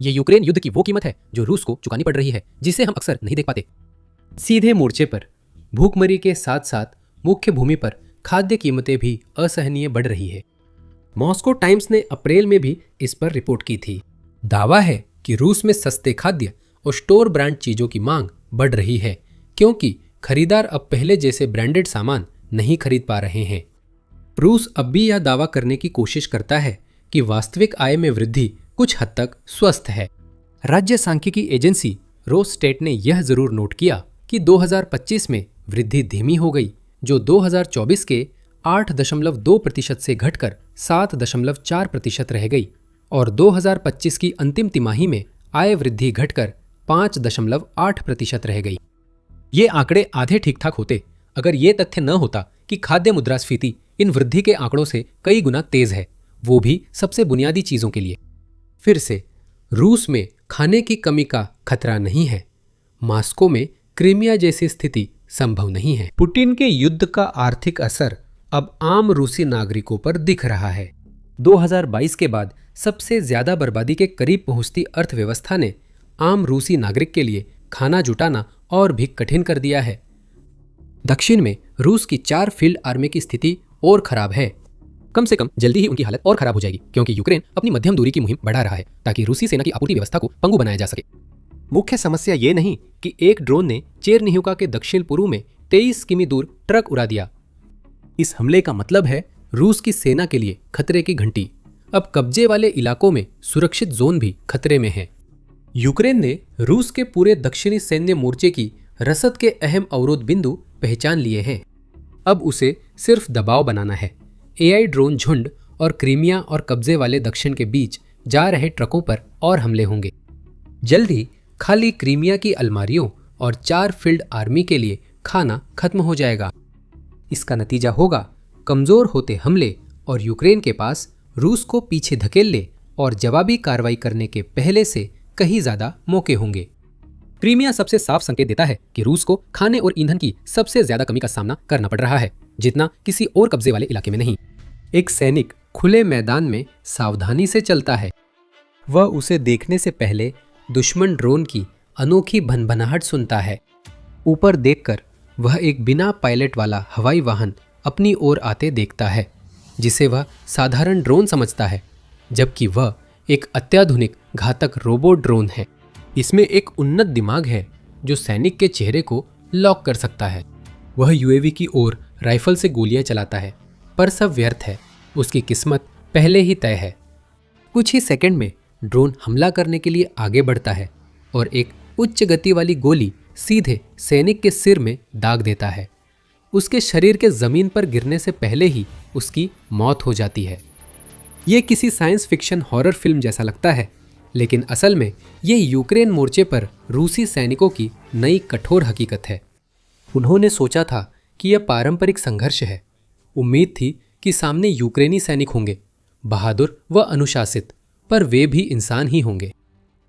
ये यूक्रेन युद्ध की वो कीमत है जो रूस को चुकानी पड़ रही है, जिसे हम अक्सर नहीं देख पाते। सीधे मोर्चे पर भूखमरी के साथ साथ मुख्य भूमि पर खाद्य कीमतें भी असहनीय बढ़ रही है। मॉस्को टाइम्स ने अप्रैल में भी इस पर रिपोर्ट की थी। दावा है कि रूस में सस्ते खाद्य और स्टोर ब्रांड चीजों की मांग बढ़ रही है, क्योंकि खरीदार अब पहले जैसे ब्रांडेड सामान नहीं खरीद पा रहे हैं। रूस अब भी यह दावा करने की कोशिश करता है कि वास्तविक आय में वृद्धि कुछ हद तक स्वस्थ है। राज्य सांख्यिकी एजेंसी रोस्टेट ने यह जरूर नोट किया कि 2025 में वृद्धि धीमी हो गई, जो 2024 के 8.2% से घटकर 7.4% रह गई, और 2025 की अंतिम तिमाही में आय वृद्धि घटकर 5.8% रह गई। ये आंकड़े आधे ठीक ठाक होते अगर ये तथ्य न होता कि खाद्य मुद्रास्फीति इन वृद्धि के आंकड़ों से कई गुना तेज है, वो भी सबसे बुनियादी चीजों के लिए। फिर से रूस में खाने की कमी का खतरा नहीं है। मॉस्को में क्रीमिया जैसी स्थिति संभव नहीं है। पुतिन के युद्ध का आर्थिक असर अब आम रूसी नागरिकों पर दिख रहा है। 2022 के बाद सबसे ज्यादा बर्बादी के करीब पहुंचती अर्थव्यवस्था ने आम रूसी नागरिक के लिए खाना जुटाना और भी कठिन कर दिया है। दक्षिण में रूस की 4 फील्ड आर्मी की स्थिति और खराब है। कम से कम जल्दी ही उनकी हालत और खराब हो जाएगी, क्योंकि यूक्रेन अपनी मध्यम दूरी की मुहिम बढ़ा रहा है ताकि रूसी सेना की आपूर्ति व्यवस्था को पंगु बनाया जा सके। मुख्य समस्या ये नहीं कि एक ड्रोन ने चेरनिहुका के दक्षिण पूर्व में 23 किमी दूर ट्रक उड़ा दिया। इस हमले का मतलब है रूस की सेना के लिए खतरे की घंटी। अब कब्जे वाले इलाकों में सुरक्षित जोन भी खतरे में है। यूक्रेन ने रूस के पूरे दक्षिणी सैन्य मोर्चे की रसद के अहम अवरोध बिंदु पहचान लिए हैं। अब उसे सिर्फ दबाव बनाना है। एआई ड्रोन झुंड और क्रीमिया और कब्जे वाले दक्षिण के बीच जा रहे ट्रकों पर और हमले होंगे। जल्द ही खाली क्रीमिया की अलमारियों और 4 फील्ड आर्मी के लिए खाना खत्म हो जाएगा। इसका नतीजा होगा कमजोर होते हमले, और यूक्रेन के पास रूस को पीछे धकेल ले और जवाबी कार्रवाई करने के पहले से कहीं ज्यादा मौके होंगे। क्रीमिया सबसे साफ संकेत देता है कि रूस को खाने और ईंधन की सबसे ज्यादा कमी का सामना करना पड़ रहा है, जितना किसी और कब्जे वाले इलाके में नहीं। एक सैनिक खुले मैदान में सावधानी से चलता है। वह उसे देखने से पहले दुश्मन ड्रोन की अनोखी भनभनाहट सुनता है। ऊपर देखकर वह एक बिना पायलट वाला हवाई वाहन अपनी ओर आते देखता है, जिसे वह साधारण ड्रोन समझता है, जबकि वह एक अत्याधुनिक घातक रोबोट ड्रोन है। इसमें एक उन्नत दिमाग है जो सैनिक के चेहरे को लॉक कर सकता है। वह यूएवी की ओर राइफल से गोलियां चलाता है, पर सब व्यर्थ है। उसकी किस्मत पहले ही तय है। कुछ ही सेकंड में ड्रोन हमला करने के लिए आगे बढ़ता है और एक उच्च गति वाली गोली सीधे सैनिक के सिर में दाग देता है। उसके शरीर के जमीन पर गिरने से पहले ही उसकी मौत हो जाती है। ये किसी साइंस फिक्शन हॉरर फिल्म जैसा लगता है, लेकिन असल में ये यूक्रेन मोर्चे पर रूसी सैनिकों की नई कठोर हकीकत है। उन्होंने सोचा था कि यह पारंपरिक संघर्ष है। उम्मीद थी कि सामने यूक्रेनी सैनिक होंगे, बहादुर व अनुशासित, पर वे भी इंसान ही होंगे।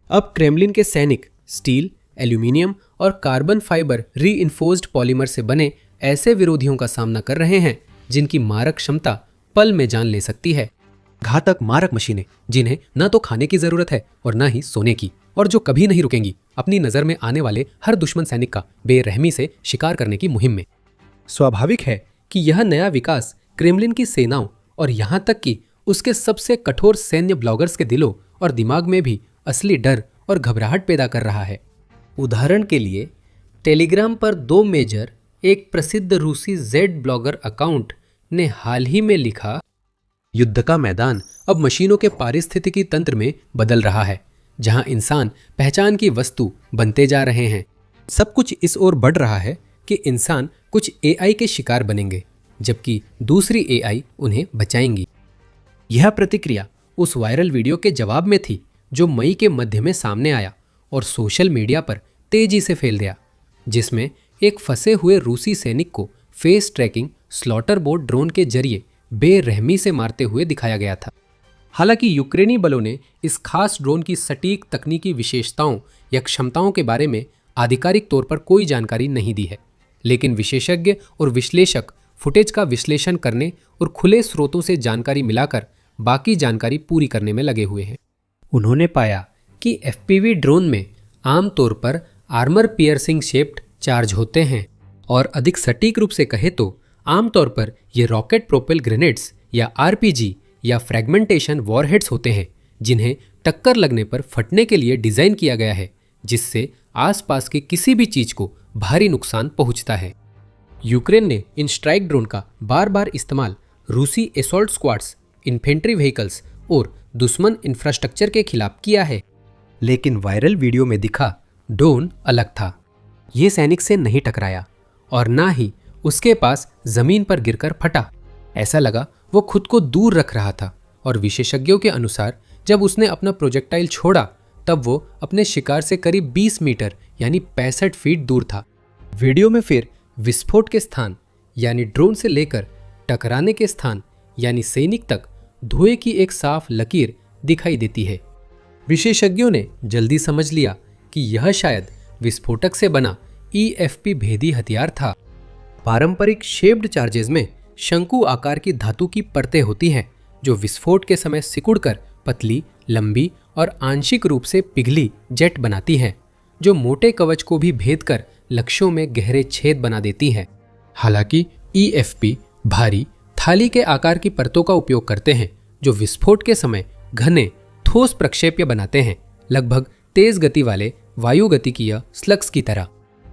अब क्रेमलिन के सैनिक स्टील, एल्यूमिनियम और कार्बन फाइबर रीइंफोर्स्ड पॉलीमर से बने ऐसे विरोधियों का सामना कर रहे हैं जिनकी मारक क्षमता पल में जान ले सकती है। घातक मारक मशीनें जिन्हें न तो खाने की जरूरत है और न ही सोने की, और जो कभी नहीं रुकेंगी अपनी नजर में आने वाले हर दुश्मन सैनिक का बेरहमी से शिकार करने की मुहिम में। स्वाभाविक है कि यह नया विकास क्रेमलिन की सेनाओं और यहां तक कि उसके सबसे कठोर सैन्य ब्लॉगर्स के दिलों और दिमाग में भी असली डर और घबराहट पैदा कर रहा है। उदाहरण के लिए टेलीग्राम पर 2 मेजर एक प्रसिद्ध रूसी जेड ब्लॉगर अकाउंट ने हाल ही में लिखा, युद्ध का मैदान अब मशीनों के पारिस्थितिकी तंत्र में बदल रहा है, जहां इंसान पहचान की वस्तु बनते जा रहे हैं। सब कुछ इस ओर बढ़ रहा है कि इंसान कुछ एआई के शिकार बनेंगे, जबकि दूसरी एआई उन्हें बचाएंगी। यह प्रतिक्रिया उस वायरल वीडियो के जवाब में थी जो मई के मध्य में सामने आया और सोशल मीडिया पर तेजी से फैल गया, जिसमें एक फंसे हुए रूसी सैनिक को face tracking slaughter bot drone के जरिए बेरहमी से मारते हुए दिखाया गया था। हालांकि यूक्रेनी बलों ने इस खास ड्रोन की सटीक तकनीकी विशेषताओं या क्षमताओं के बारे में आधिकारिक तौर पर कोई जानकारी नहीं दी है, लेकिन विशेषज्ञ और विश्लेषक फुटेज का विश्लेषण करने और खुले स्रोतों से जानकारी मिलाकर बाकी जानकारी पूरी करने में लगे हुए हैं। उन्होंने पाया कि एफपीवी ड्रोन में आमतौर पर आर्मर पियर्सिंग शेप्ड चार्ज होते हैं, और अधिक सटीक रूप से कहे तो आमतौर पर ये रॉकेट प्रोपेल ग्रेनेड्स या आरपीजी या फ्रैगमेंटेशन वॉरहेड्स होते हैं, जिन्हें टक्कर लगने पर फटने के लिए डिजाइन किया गया है, जिससे आसपास की किसी भी चीज को भारी नुकसान पहुंचता है। यूक्रेन ने इन स्ट्राइक ड्रोन का बार बार इस्तेमाल रूसी एसॉल्ट स्क्वाड्स, इन्फेंट्री व्हीकल्स और दुश्मन इंफ्रास्ट्रक्चर के खिलाफ किया है, लेकिन वायरल वीडियो में दिखा ड्रोन अलग था। ये सैनिक से नहीं टकराया और ना ही उसके पास जमीन पर गिरकर फटा। ऐसा लगा वो खुद को दूर रख रहा था, और विशेषज्ञों के अनुसार जब उसने अपना प्रोजेक्टाइल छोड़ा तब वो अपने शिकार से करीब 20 मीटर यानी 65 फीट दूर था। वीडियो में फिर विस्फोट के स्थान यानी ड्रोन से लेकर टकराने के स्थान यानी सैनिक तक धुएं की एक साफ लकीर दिखाई देती है। विशेषज्ञों ने जल्दी समझ लिया कि यह शायद विस्फोटक से बना ईएफपी भेदी हथियार था। पारंपरिक शेप्ड चार्जेस में शंकु आकार की धातु की परतें होती हैं, जो विस्फोट के समय सिकुड़कर पतली, लंबी और आंशिक रूप से पिघली जेट बनाती हैं, जो मोटे कवच को भी भेद कर लक्ष्यों में गहरे छेद बना देती हैं। हालांकि ईएफपी भारी थाली के आकार की परतों का उपयोग करते हैं, जो विस्फोट के समय घने ठोस प्रक्षेप्य बनाते हैं, लगभग तेज गति वाले वायुगतिकीय स्लग्स की तरह।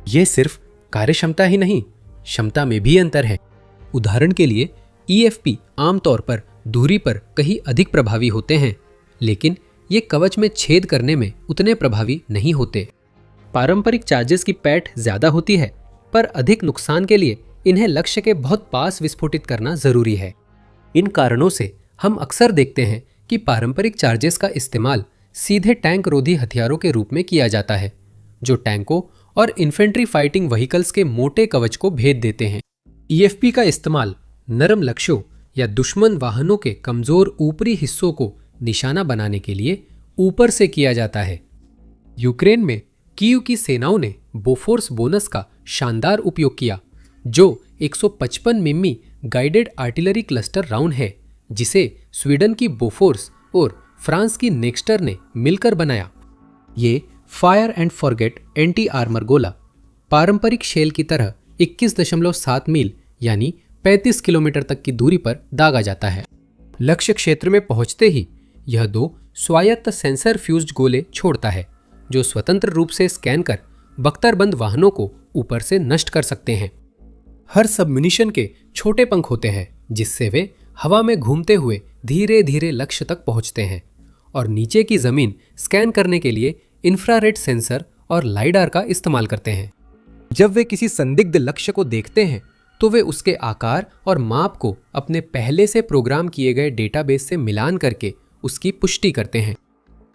यह सिर्फ कार्यक्षमता ही नहीं, क्षमता में भी अंतर है। उदाहरण के लिए ईएफपी आमतौर पर दूरी पर कहीं अधिक प्रभावी होते हैं, लेकिन ये कवच में छेद करने में उतने प्रभावी नहीं होते। पारंपरिक चार्जेस की पैठ ज्यादा होती है, पर अधिक नुकसान के लिए इन्हें लक्ष्य के बहुत पास विस्फोटित करना जरूरी है। इन कारणों से हम अक्सर देखते हैं कि पारंपरिक चार्जेस का इस्तेमाल सीधे टैंक रोधी हथियारों के रूप में किया जाता है, जो टैंकों और इन्फेंट्री फाइटिंग व्हीकल्स के मोटे कवच को भेद देते हैं। ईएफपी का इस्तेमाल नरम लक्ष्यों या दुश्मन वाहनों के कमजोर ऊपरी हिस्सों को निशाना बनाने के लिए ऊपर से किया जाता है। यूक्रेन में कीव की सेनाओं ने बोफोर्स बोनस का शानदार उपयोग किया, जो 155 मिमी गाइडेड आर्टिलरी क्लस्टर राउंड है, जिसे स्वीडन की बोफोर्स और फ्रांस की नेक्स्टर ने मिलकर बनाया। ये fire and forget anti armour गोला पारंपरिक शेल की तरह 21.7 मील यानी 35 किलोमीटर तक की दूरी पर दागा जाता है। लक्ष्य क्षेत्र में पहुंचते ही यह 2 स्वायत्त सेंसर फ्यूज्ड गोले छोड़ता है, जो स्वतंत्र रूप से स्कैन कर बख्तरबंद वाहनों को ऊपर से नष्ट कर सकते हैं। हर सबम्यूनिशन के छोटे पंख होते हैं, जिससे वे हवा में घूमते हुए धीरे धीरे लक्ष्य तक पहुंचते हैं और नीचे की जमीन स्कैन करने के लिए इंफ्रारेड सेंसर और लाइडार का इस्तेमाल करते हैं। जब वे किसी संदिग्ध लक्ष्य को देखते हैं तो वे उसके आकार और माप को अपने पहले से प्रोग्राम किए गए डेटाबेस से मिलान करके उसकी पुष्टि करते हैं।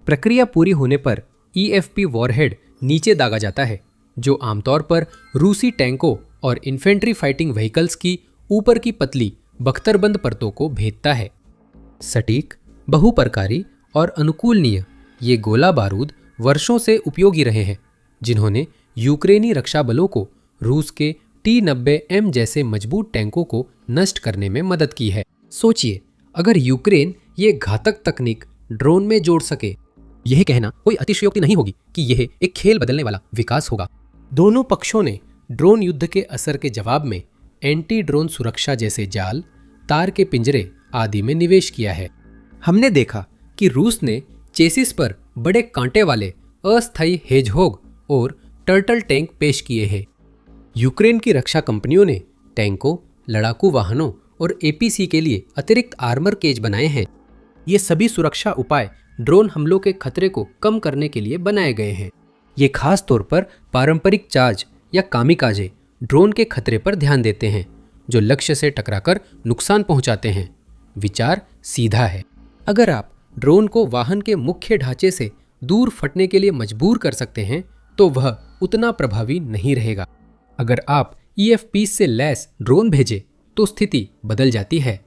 प्रक्रिया पूरी होने पर ईएफपी वॉरहेड नीचे दागा जाता है, जो आमतौर पर रूसी टैंकों और इन्फेंट्री फाइटिंग व्हीकल्स की ऊपर की पतली बख्तरबंद परतों को भेदता है। सटीक, बहुप्रकारी और अनुकूलनीय ये गोला बारूद वर्षों से उपयोगी रहे हैं, जिन्होंने यूक्रेनी रक्षा बलों को रूस के T-90M जैसे मजबूत टैंकों को नष्ट करने में मदद की है। सोचिए, अगर यूक्रेन ये घातक तकनीक ड्रोन में जोड़ सके, यह कहना कोई अतिशयोक्ति नहीं होगी कि यह एक खेल बदलने वाला विकास होगा। दोनों पक्षों ने ड्रोन युद्ध के असर के जवाब में एंटी ड्रोन सुरक्षा जैसे जाल, तार के पिंजरे आदि में निवेश किया है। हमने देखा कि रूस ने चेसिस पर बड़े कांटे वाले अस्थायी हेजहोग और टर्टल टैंक पेश किए हैं। यूक्रेन की रक्षा कंपनियों ने टैंकों, लड़ाकू वाहनों और एपीसी के लिए अतिरिक्त आर्मर केज बनाए हैं। ये सभी सुरक्षा उपाय ड्रोन हमलों के खतरे को कम करने के लिए बनाए गए हैं। ये खास तौर पर पारंपरिक चार्ज या कामिकाजे ड्रोन के खतरे पर ध्यान देते हैं, जो लक्ष्य से टकराकर नुकसान पहुंचाते हैं। विचार सीधा है, अगर आप ड्रोन को वाहन के मुख्य ढांचे से दूर फटने के लिए मजबूर कर सकते हैं तो वह उतना प्रभावी नहीं रहेगा। अगर आप EFP से लैस ड्रोन भेजें तो स्थिति बदल जाती है,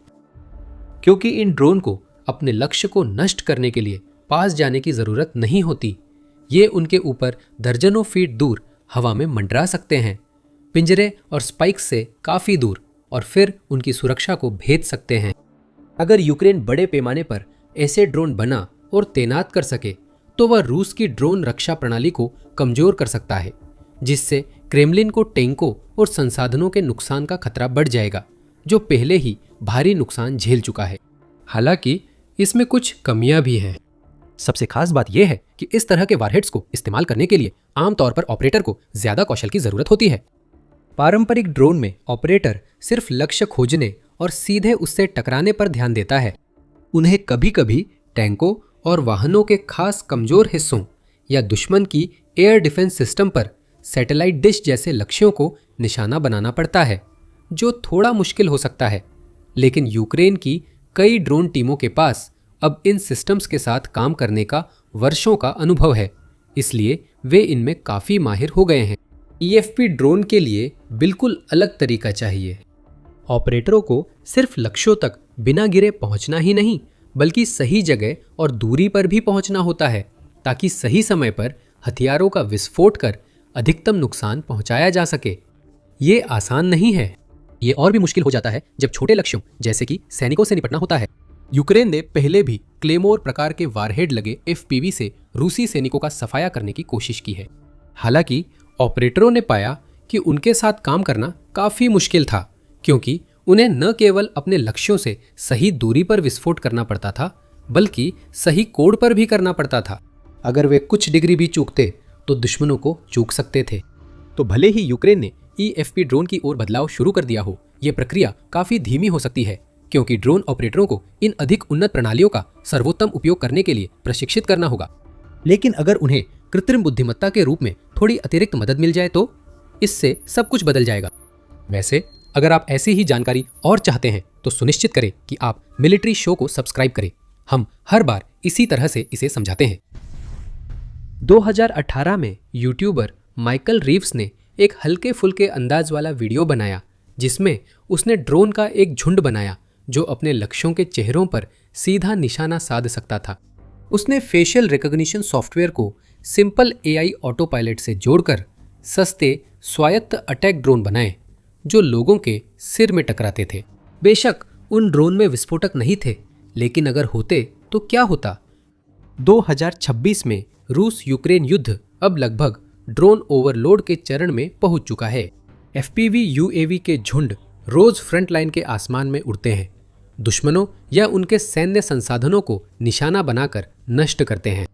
क्योंकि इन ड्रोन को अपने लक्ष्य को नष्ट करने के लिए पास जाने की जरूरत नहीं होती। ये उनके ऊपर दर्जनों फीट दूर हवा में मंडरा सकते हैं, पिंजरे और स्पाइक्स से काफी दूर, और फिर उनकी सुरक्षा को भेद सकते हैं। अगर यूक्रेन बड़े पैमाने पर ऐसे ड्रोन बना और तैनात कर सके तो वह रूस की ड्रोन रक्षा प्रणाली को कमजोर कर सकता है, जिससे क्रेमलिन को टैंकों और संसाधनों के नुकसान का खतरा बढ़ जाएगा, जो पहले ही भारी नुकसान झेल चुका है। हालांकि इसमें कुछ कमियां भी हैं। सबसे खास बात यह है कि इस तरह के वारहेड्स को इस्तेमाल करने के लिए आमतौर पर ऑपरेटर को ज्यादा कौशल की जरूरत होती है। पारंपरिक ड्रोन में ऑपरेटर सिर्फ लक्ष्य खोजने और सीधे उससे टकराने पर ध्यान देता है। उन्हें कभी कभी टैंकों और वाहनों के खास कमजोर हिस्सों या दुश्मन की एयर डिफेंस सिस्टम पर सैटेलाइट डिश जैसे लक्ष्यों को निशाना बनाना पड़ता है, जो थोड़ा मुश्किल हो सकता है। लेकिन यूक्रेन की कई ड्रोन टीमों के पास अब इन सिस्टम्स के साथ काम करने का वर्षों का अनुभव है, इसलिए वे इनमें काफ़ी माहिर हो गए हैं। EFP ड्रोन के लिए बिल्कुल अलग तरीका चाहिए। ऑपरेटरों को सिर्फ लक्ष्यों तक बिना गिरे पहुंचना ही नहीं, बल्कि सही जगह और दूरी पर भी पहुंचना होता है, ताकि सही समय पर हथियारों का विस्फोट कर अधिकतम नुकसान पहुंचाया जा सके। ये आसान नहीं है। ये और भी मुश्किल हो जाता है जब छोटे लक्ष्यों जैसे कि सैनिकों से निपटना होता है। यूक्रेन ने पहले भी क्लेमोर प्रकार के वारहेड लगे FPV से रूसी सैनिकों का सफाया करने की कोशिश की है। हालांकि ऑपरेटरों ने पाया कि उनके साथ काम करना काफी मुश्किल था, क्योंकि उन्हें न केवल अपने लक्ष्यों से सही दूरी पर विस्फोट करना पड़ता था, बल्कि सही कोड पर भी करना पड़ता था। अगर वे कुछ डिग्री भी चूकते तो दुश्मनों को चूक सकते थे। तो भले ही यूक्रेन ने EFP ड्रोन की ओर बदलाव शुरू कर दिया हो, यह प्रक्रिया काफी धीमी हो सकती है, क्योंकि ड्रोन ऑपरेटरों को इन अधिक उन्नत प्रणालियों का सर्वोत्तम उपयोग करने के लिए प्रशिक्षित करना होगा। लेकिन अगर उन्हें कृत्रिम बुद्धिमत्ता के रूप में थोड़ी अतिरिक्त मदद मिल जाए तो इससे सब कुछ बदल जाएगा। वैसे अगर आप ऐसी ही जानकारी और चाहते हैं तो सुनिश्चित करें कि आप मिलिट्री शो को सब्सक्राइब करें। हम हर बार इसी तरह से इसे समझाते हैं। 2018 में यूट्यूबर माइकल रीव्स ने एक हल्के फुल्के अंदाज वाला वीडियो बनाया, जिसमें उसने ड्रोन का एक झुंड बनाया जो अपने लक्ष्यों के चेहरों पर सीधा निशाना साध सकता था। उसने फेशियल रिकॉग्निशन सॉफ्टवेयर को सिंपल AI ऑटो पायलट से जोड़कर सस्ते स्वायत्त अटैक ड्रोन बनाए, जो लोगों के सिर में टकराते थे। बेशक उन ड्रोन में विस्फोटक नहीं थे, लेकिन अगर होते तो क्या होता? 2026 में रूस यूक्रेन युद्ध अब लगभग ड्रोन ओवरलोड के चरण में पहुंच चुका है। FPV UAV के झुंड रोज फ्रंट लाइन के आसमान में उड़ते हैं, दुश्मनों या उनके सैन्य संसाधनों को निशाना बनाकर नष्ट करते हैं।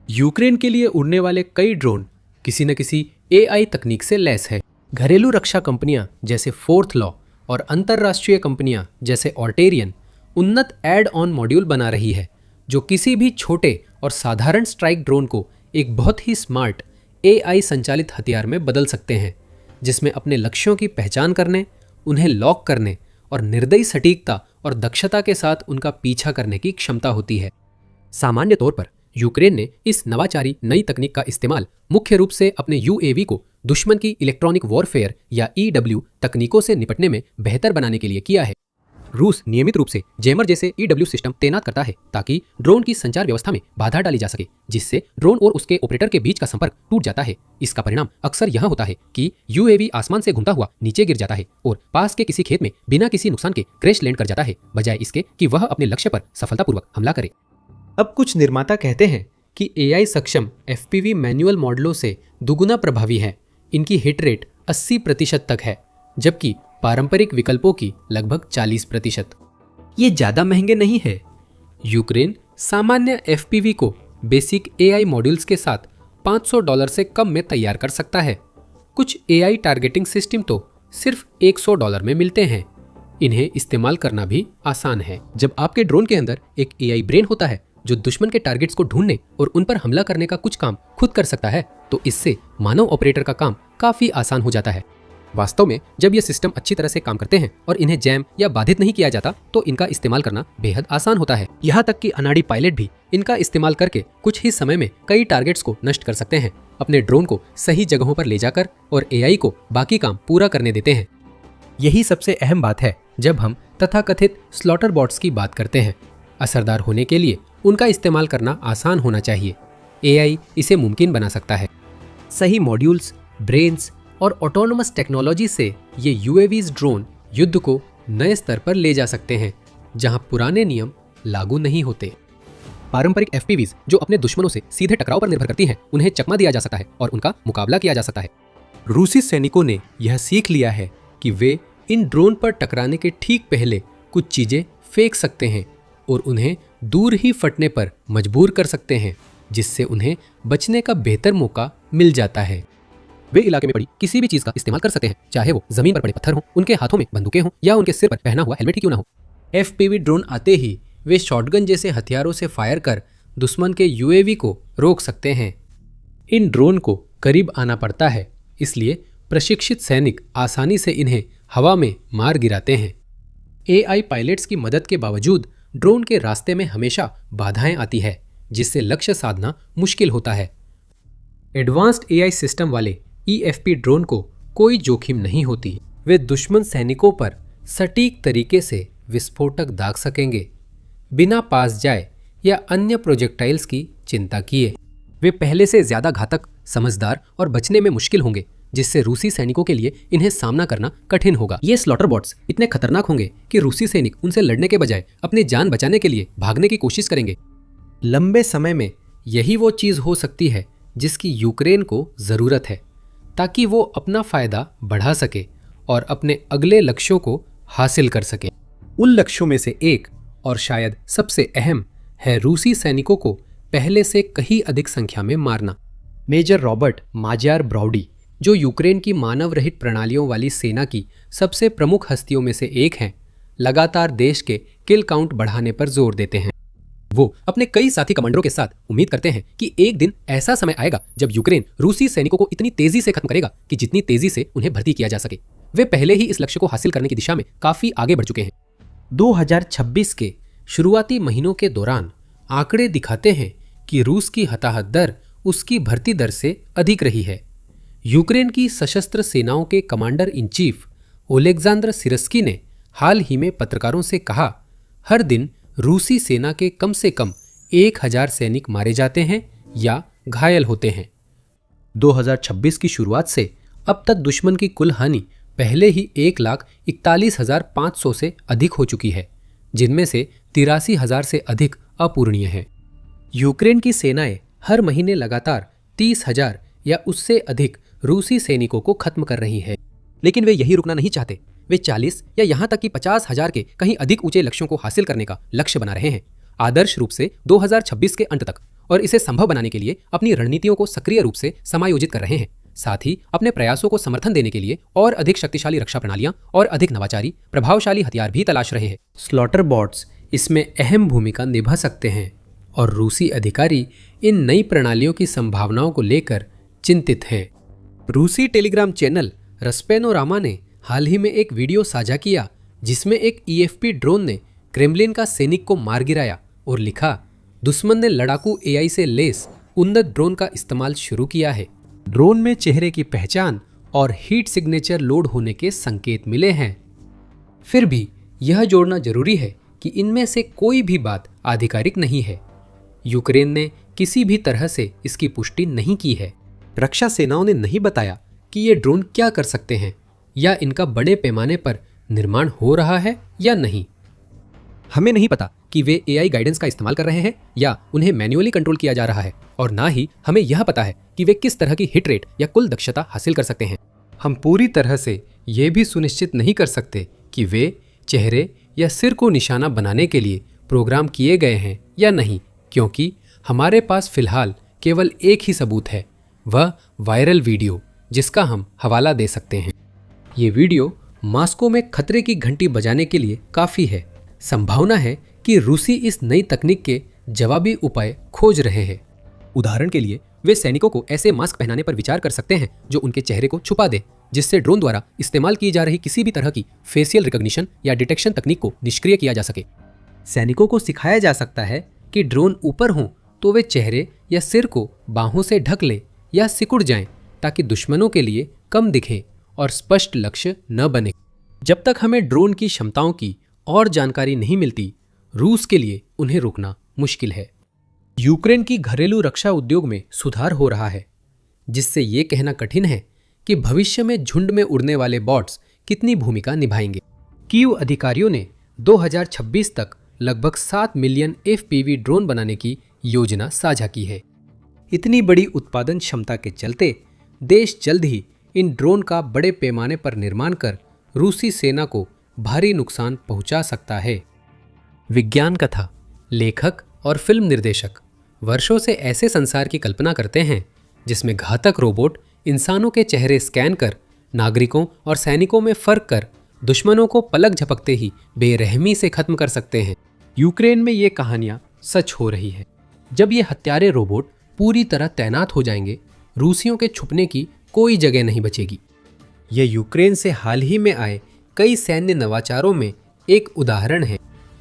यूक्रेन के लिए उड़ने वाले कई ड्रोन किसी न किसी AI तकनीक से लैस है। घरेलू रक्षा कंपनियां जैसे फोर्थ लॉ और अंतरराष्ट्रीय कंपनियां जैसे ऑर्टेरियन उन्नत एड ऑन मॉड्यूल बना रही है, जो किसी भी छोटे और साधारण स्ट्राइक ड्रोन को एक बहुत ही स्मार्ट AI संचालित हथियार में बदल सकते हैं, जिसमें अपने लक्ष्यों की पहचान करने, उन्हें लॉक करने और निर्दयी सटीकता और दक्षता के साथ उनका पीछा करने की क्षमता होती है। सामान्य तौर पर यूक्रेन ने इस नवाचारी नई तकनीक का इस्तेमाल मुख्य रूप से अपने UAV को दुश्मन की इलेक्ट्रॉनिक वॉरफेयर या EW तकनीकों से निपटने में बेहतर बनाने के लिए किया है। रूस नियमित रूप से जैमर जैसे ईडब्ल्यू सिस्टम तैनात करता है ताकि ड्रोन की संचार व्यवस्था में बाधा डाली जा सके, जिससे ड्रोन और उसके ऑपरेटर के बीच का संपर्क टूट जाता है। इसका परिणाम अक्सर यह होता है कि यूएवी आसमान से घूमता हुआ नीचे गिर जाता है और पास के किसी खेत में बिना किसी नुकसान के क्रैश लैंड कर जाता है, बजाय इसके कि वह अपने लक्ष्य पर सफलतापूर्वक हमला करे। अब कुछ निर्माता कहते हैं कि एआई सक्षम एफपीवी मैनुअल मॉडलों से दुगुना प्रभावी है। इनकी हिट रेट 80% तक है, जबकि पारंपरिक विकल्पों की लगभग 40%। ये ज्यादा महंगे नहीं है। यूक्रेन सामान्य एफपीवी को बेसिक एआई मॉड्यूल्स के साथ $500 से कम में तैयार कर सकता है। कुछ एआई टारगेटिंग सिस्टम तो सिर्फ $100 में मिलते हैं। इन्हें इस्तेमाल करना भी आसान है। जब आपके ड्रोन के अंदर एक एआई ब्रेन होता है जो दुश्मन के टारगेट्स को ढूंढने और उन पर हमला करने का कुछ काम खुद कर सकता है, तो इससे मानव ऑपरेटर का काम काफी आसान हो जाता है। वास्तव में जब ये सिस्टम अच्छी तरह से काम करते हैं और इन्हें जैम या बाधित नहीं किया जाता, तो इनका इस्तेमाल करना बेहद आसान होता है। यहाँ तक कि अनाड़ी पायलट भी इनका इस्तेमाल करके कुछ ही समय में कई टारगेट्स को नष्ट कर सकते हैं, अपने ड्रोन को सही जगहों पर ले जाकर और एआई को बाकी काम पूरा करने देते हैं। यही सबसे अहम बात है जब हम तथाकथित स्लॉटर बॉट्स की बात करते हैं। असरदार होने के लिए उनका इस्तेमाल करना आसान होना चाहिए। एआई इसे मुमकिन बना सकता है। सही मॉड्यूल्स, ब्रेन्स और ऑटोनोमस टेक्नोलॉजी से ये यूएवीज ड्रोन युद्ध को नए स्तर पर ले जा सकते हैं, जहां पुराने नियम लागू नहीं होते। पारंपरिक एफपीवीज जो अपने दुश्मनों से सीधे टकराव पर निर्भर करती हैं, उन्हें चकमा दिया जा सकता है और उनका मुकाबला किया जा सकता है। रूसी सैनिकों ने यह सीख लिया है कि वे इन ड्रोन पर टकराने के ठीक पहले कुछ चीजें फेंक सकते हैं और उन्हें दूर ही फटने पर मजबूर कर सकते हैं, जिससे उन्हें बचने का बेहतर मौका मिल जाता है। वे इलाके में पड़ी किसी भी चीज का इस्तेमाल कर सकते हैं, चाहे वो जमीन पर पड़े पत्थर हो, उनके हाथों में बंदूकें हों या उनके सिर पर पहना हुआ हेलमेट ही क्यों ना हो। एफपीवी ड्रोन आते ही वे शॉटगन जैसे हथियारों से फायर कर दुश्मन के यूएवी को रोक सकते हैं। इन ड्रोन को करीब आना पड़ता है, इसलिए प्रशिक्षित सैनिक आसानी से इन्हें हवा में मार गिराते हैं। एआई पायलट्स की मदद के बावजूद ड्रोन के रास्ते में हमेशा बाधाएं आती है, जिससे लक्ष्य साधना मुश्किल होता है। एडवांस्ड एआई सिस्टम वाले ईएफपी ड्रोन को कोई जोखिम नहीं होती। वे दुश्मन सैनिकों पर सटीक तरीके से विस्फोटक दाग सकेंगे, बिना पास जाए या अन्य प्रोजेक्टाइल्स की चिंता किए। वे पहले से ज्यादा घातक, समझदार और बचने में मुश्किल होंगे, जिससे रूसी सैनिकों के लिए इन्हें सामना करना कठिन होगा। ये स्लॉटर बॉट्स इतने खतरनाक होंगे कि रूसी सैनिक उनसे लड़ने के बजाय अपनी जान बचाने के लिए भागने की कोशिश करेंगे। लंबे समय में यही वो चीज हो सकती है जिसकी यूक्रेन को जरूरत है, ताकि वो अपना फायदा बढ़ा सके और अपने अगले लक्ष्यों को हासिल कर सके। उन लक्ष्यों में से एक, और शायद सबसे अहम, है रूसी सैनिकों को पहले से कहीं अधिक संख्या में मारना। मेजर रॉबर्ट माजार ब्राउडी, जो यूक्रेन की मानव रहित प्रणालियों वाली सेना की सबसे प्रमुख हस्तियों में से एक हैं, लगातार देश के किल काउंट बढ़ाने पर जोर देते हैं। वो अपने कई साथी कमांडरों के साथ उम्मीद करते हैं कि एक दिन ऐसा समय आएगा जब यूक्रेन रूसी सैनिकों को इतनी तेजी से खत्म करेगा कि जितनी तेजी से उन्हें भर्ती किया जा सके। वे पहले ही इस लक्ष्य को हासिल करने की दिशा में काफी आगे बढ़ चुके हैं। 2026 के शुरुआती महीनों के दौरान आंकड़े दिखाते हैं कि रूस की हताहत दर उसकी भर्ती दर से अधिक रही है। यूक्रेन की सशस्त्र सेनाओं के कमांडर इन चीफ ओलेक्जेंडर सिरस्की ने हाल ही में पत्रकारों से कहा, हर दिन रूसी सेना के कम से कम 1000 सैनिक मारे जाते हैं या घायल होते हैं। 2026 की शुरुआत से अब तक दुश्मन की कुल हानि पहले ही 1,41,500 से अधिक हो चुकी है, जिनमें से 83,000 से अधिक अपूरणीय है। यूक्रेन की सेनाएं हर महीने लगातार 30,000 या उससे अधिक रूसी सैनिकों को खत्म कर रही है, लेकिन वे यही रुकना नहीं चाहते। वे 40 या यहाँ तक कि 50,000 के कहीं अधिक ऊंचे लक्ष्यों को हासिल करने का लक्ष्य बना रहे हैं, आदर्श रूप से 2026 के अंत तक, और इसे संभव बनाने के लिए अपनी रणनीतियों को सक्रिय रूप से समायोजित कर रहे हैं। साथ ही अपने प्रयासों को समर्थन देने के लिए और अधिक शक्तिशाली रक्षा प्रणालियां और अधिक नवाचारी, प्रभावशाली हथियार भी तलाश रहे हैं। स्लॉटर बॉट्स इसमें अहम भूमिका निभा सकते हैं और रूसी अधिकारी इन नई प्रणालियों की संभावनाओं को लेकर चिंतित हैं। रूसी टेलीग्राम चैनल रस्पेनोरामा ने हाल ही में एक वीडियो साझा किया, जिसमें एक ईएफपी ड्रोन ने क्रेमलिन का सैनिक को मार गिराया और लिखा, दुश्मन ने लड़ाकू एआई से लेस उन्नत ड्रोन का इस्तेमाल शुरू किया है। ड्रोन में चेहरे की पहचान और हीट सिग्नेचर लोड होने के संकेत मिले हैं। फिर भी यह जोड़ना जरूरी है कि इनमें से कोई भी बात आधिकारिक नहीं है। यूक्रेन ने किसी भी तरह से इसकी पुष्टि नहीं की है। रक्षा सेनाओं ने नहीं बताया कि ये ड्रोन क्या कर सकते हैं या इनका बड़े पैमाने पर निर्माण हो रहा है या नहीं। हमें नहीं पता कि वे AI गाइडेंस का इस्तेमाल कर रहे हैं या उन्हें मैन्युअली कंट्रोल किया जा रहा है, और ना ही हमें यह पता है कि वे किस तरह की हिट रेट या कुल दक्षता हासिल कर सकते हैं। हम पूरी तरह से ये भी सुनिश्चित नहीं कर सकते कि वे चेहरे या सिर को निशाना बनाने के लिए प्रोग्राम किए गए हैं या नहीं, क्योंकि हमारे पास फिलहाल केवल एक ही सबूत है, वह वायरल वीडियो, जिसका हम हवाला दे सकते हैं। ये वीडियो मॉस्को में खतरे की घंटी बजाने के लिए काफ़ी है। संभावना है कि रूसी इस नई तकनीक के जवाबी उपाय खोज रहे हैं। उदाहरण के लिए वे सैनिकों को ऐसे मास्क पहनाने पर विचार कर सकते हैं जो उनके चेहरे को छुपा दे, जिससे ड्रोन द्वारा इस्तेमाल की जा रही किसी भी तरह की फेशियल रिकॉग्निशन या डिटेक्शन तकनीक को निष्क्रिय किया जा सके। सैनिकों को सिखाया जा सकता है कि ड्रोन ऊपर हों तो वे चेहरे या सिर को बाहों से ढक लें या सिकुड़ जाएं, ताकि दुश्मनों के लिए कम दिखें और स्पष्ट लक्ष्य न बने। जब तक हमें ड्रोन की क्षमताओं की और जानकारी नहीं मिलती, रूस के लिए उन्हें रोकना मुश्किल है। यूक्रेन की घरेलू रक्षा उद्योग में सुधार हो रहा है, जिससे ये कहना कठिन है कि भविष्य में झुंड में उड़ने वाले बॉट्स कितनी भूमिका निभाएंगे। कीव अधिकारियों ने 2026 तक लगभग 7 मिलियन FPV ड्रोन बनाने की योजना साझा की है। इतनी बड़ी उत्पादन क्षमता के चलते देश जल्द ही इन ड्रोन का बड़े पैमाने पर निर्माण कर रूसी सेना को भारी नुकसान पहुंचा सकता है। विज्ञान कथा लेखक और फिल्म निर्देशक वर्षों से ऐसे संसार की कल्पना करते हैं जिसमें घातक रोबोट इंसानों के चेहरे स्कैन कर नागरिकों और सैनिकों में फर्क कर दुश्मनों को पलक झपकते ही बेरहमी से खत्म कर सकते हैं। यूक्रेन में ये कहानियां सच हो रही है। जब ये हत्यारे रोबोट पूरी तरह तैनात हो जाएंगे, रूसियों के छुपने की कोई जगह नहीं बचेगी। ये यूक्रेन से हाल ही में आए कई सैन्य नवाचारों में एक उदाहरण है।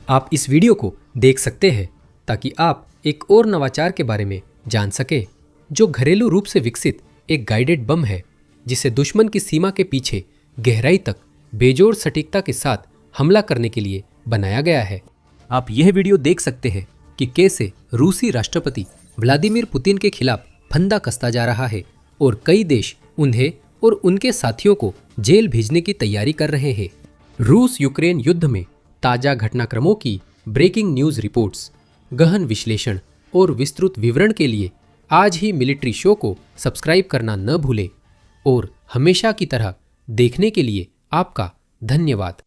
आप इस वीडियो को देख सकते हैं ताकि आप एक और नवाचार के बारे में जान सके, जो घरेलू रूप से विकसित एक गाइडेड बम है, जिसे दुश्मन की सीमा के पीछे गहराई तक बेजोड़ सटीकता के साथ हमला करने के लिए बनाया गया है। आप यह वीडियो देख सकते हैं कि कैसे रूसी राष्ट्रपति व्लादिमीर पुतिन के खिलाफ फंदा कसता जा रहा है और कई देश उन्हें और उनके साथियों को जेल भेजने की तैयारी कर रहे हैं। रूस यूक्रेन युद्ध में ताजा घटनाक्रमों की ब्रेकिंग न्यूज रिपोर्ट्स, गहन विश्लेषण और विस्तृत विवरण के लिए आज ही मिलिट्री शो को सब्सक्राइब करना न भूलें। और हमेशा की तरह देखने के लिए आपका धन्यवाद।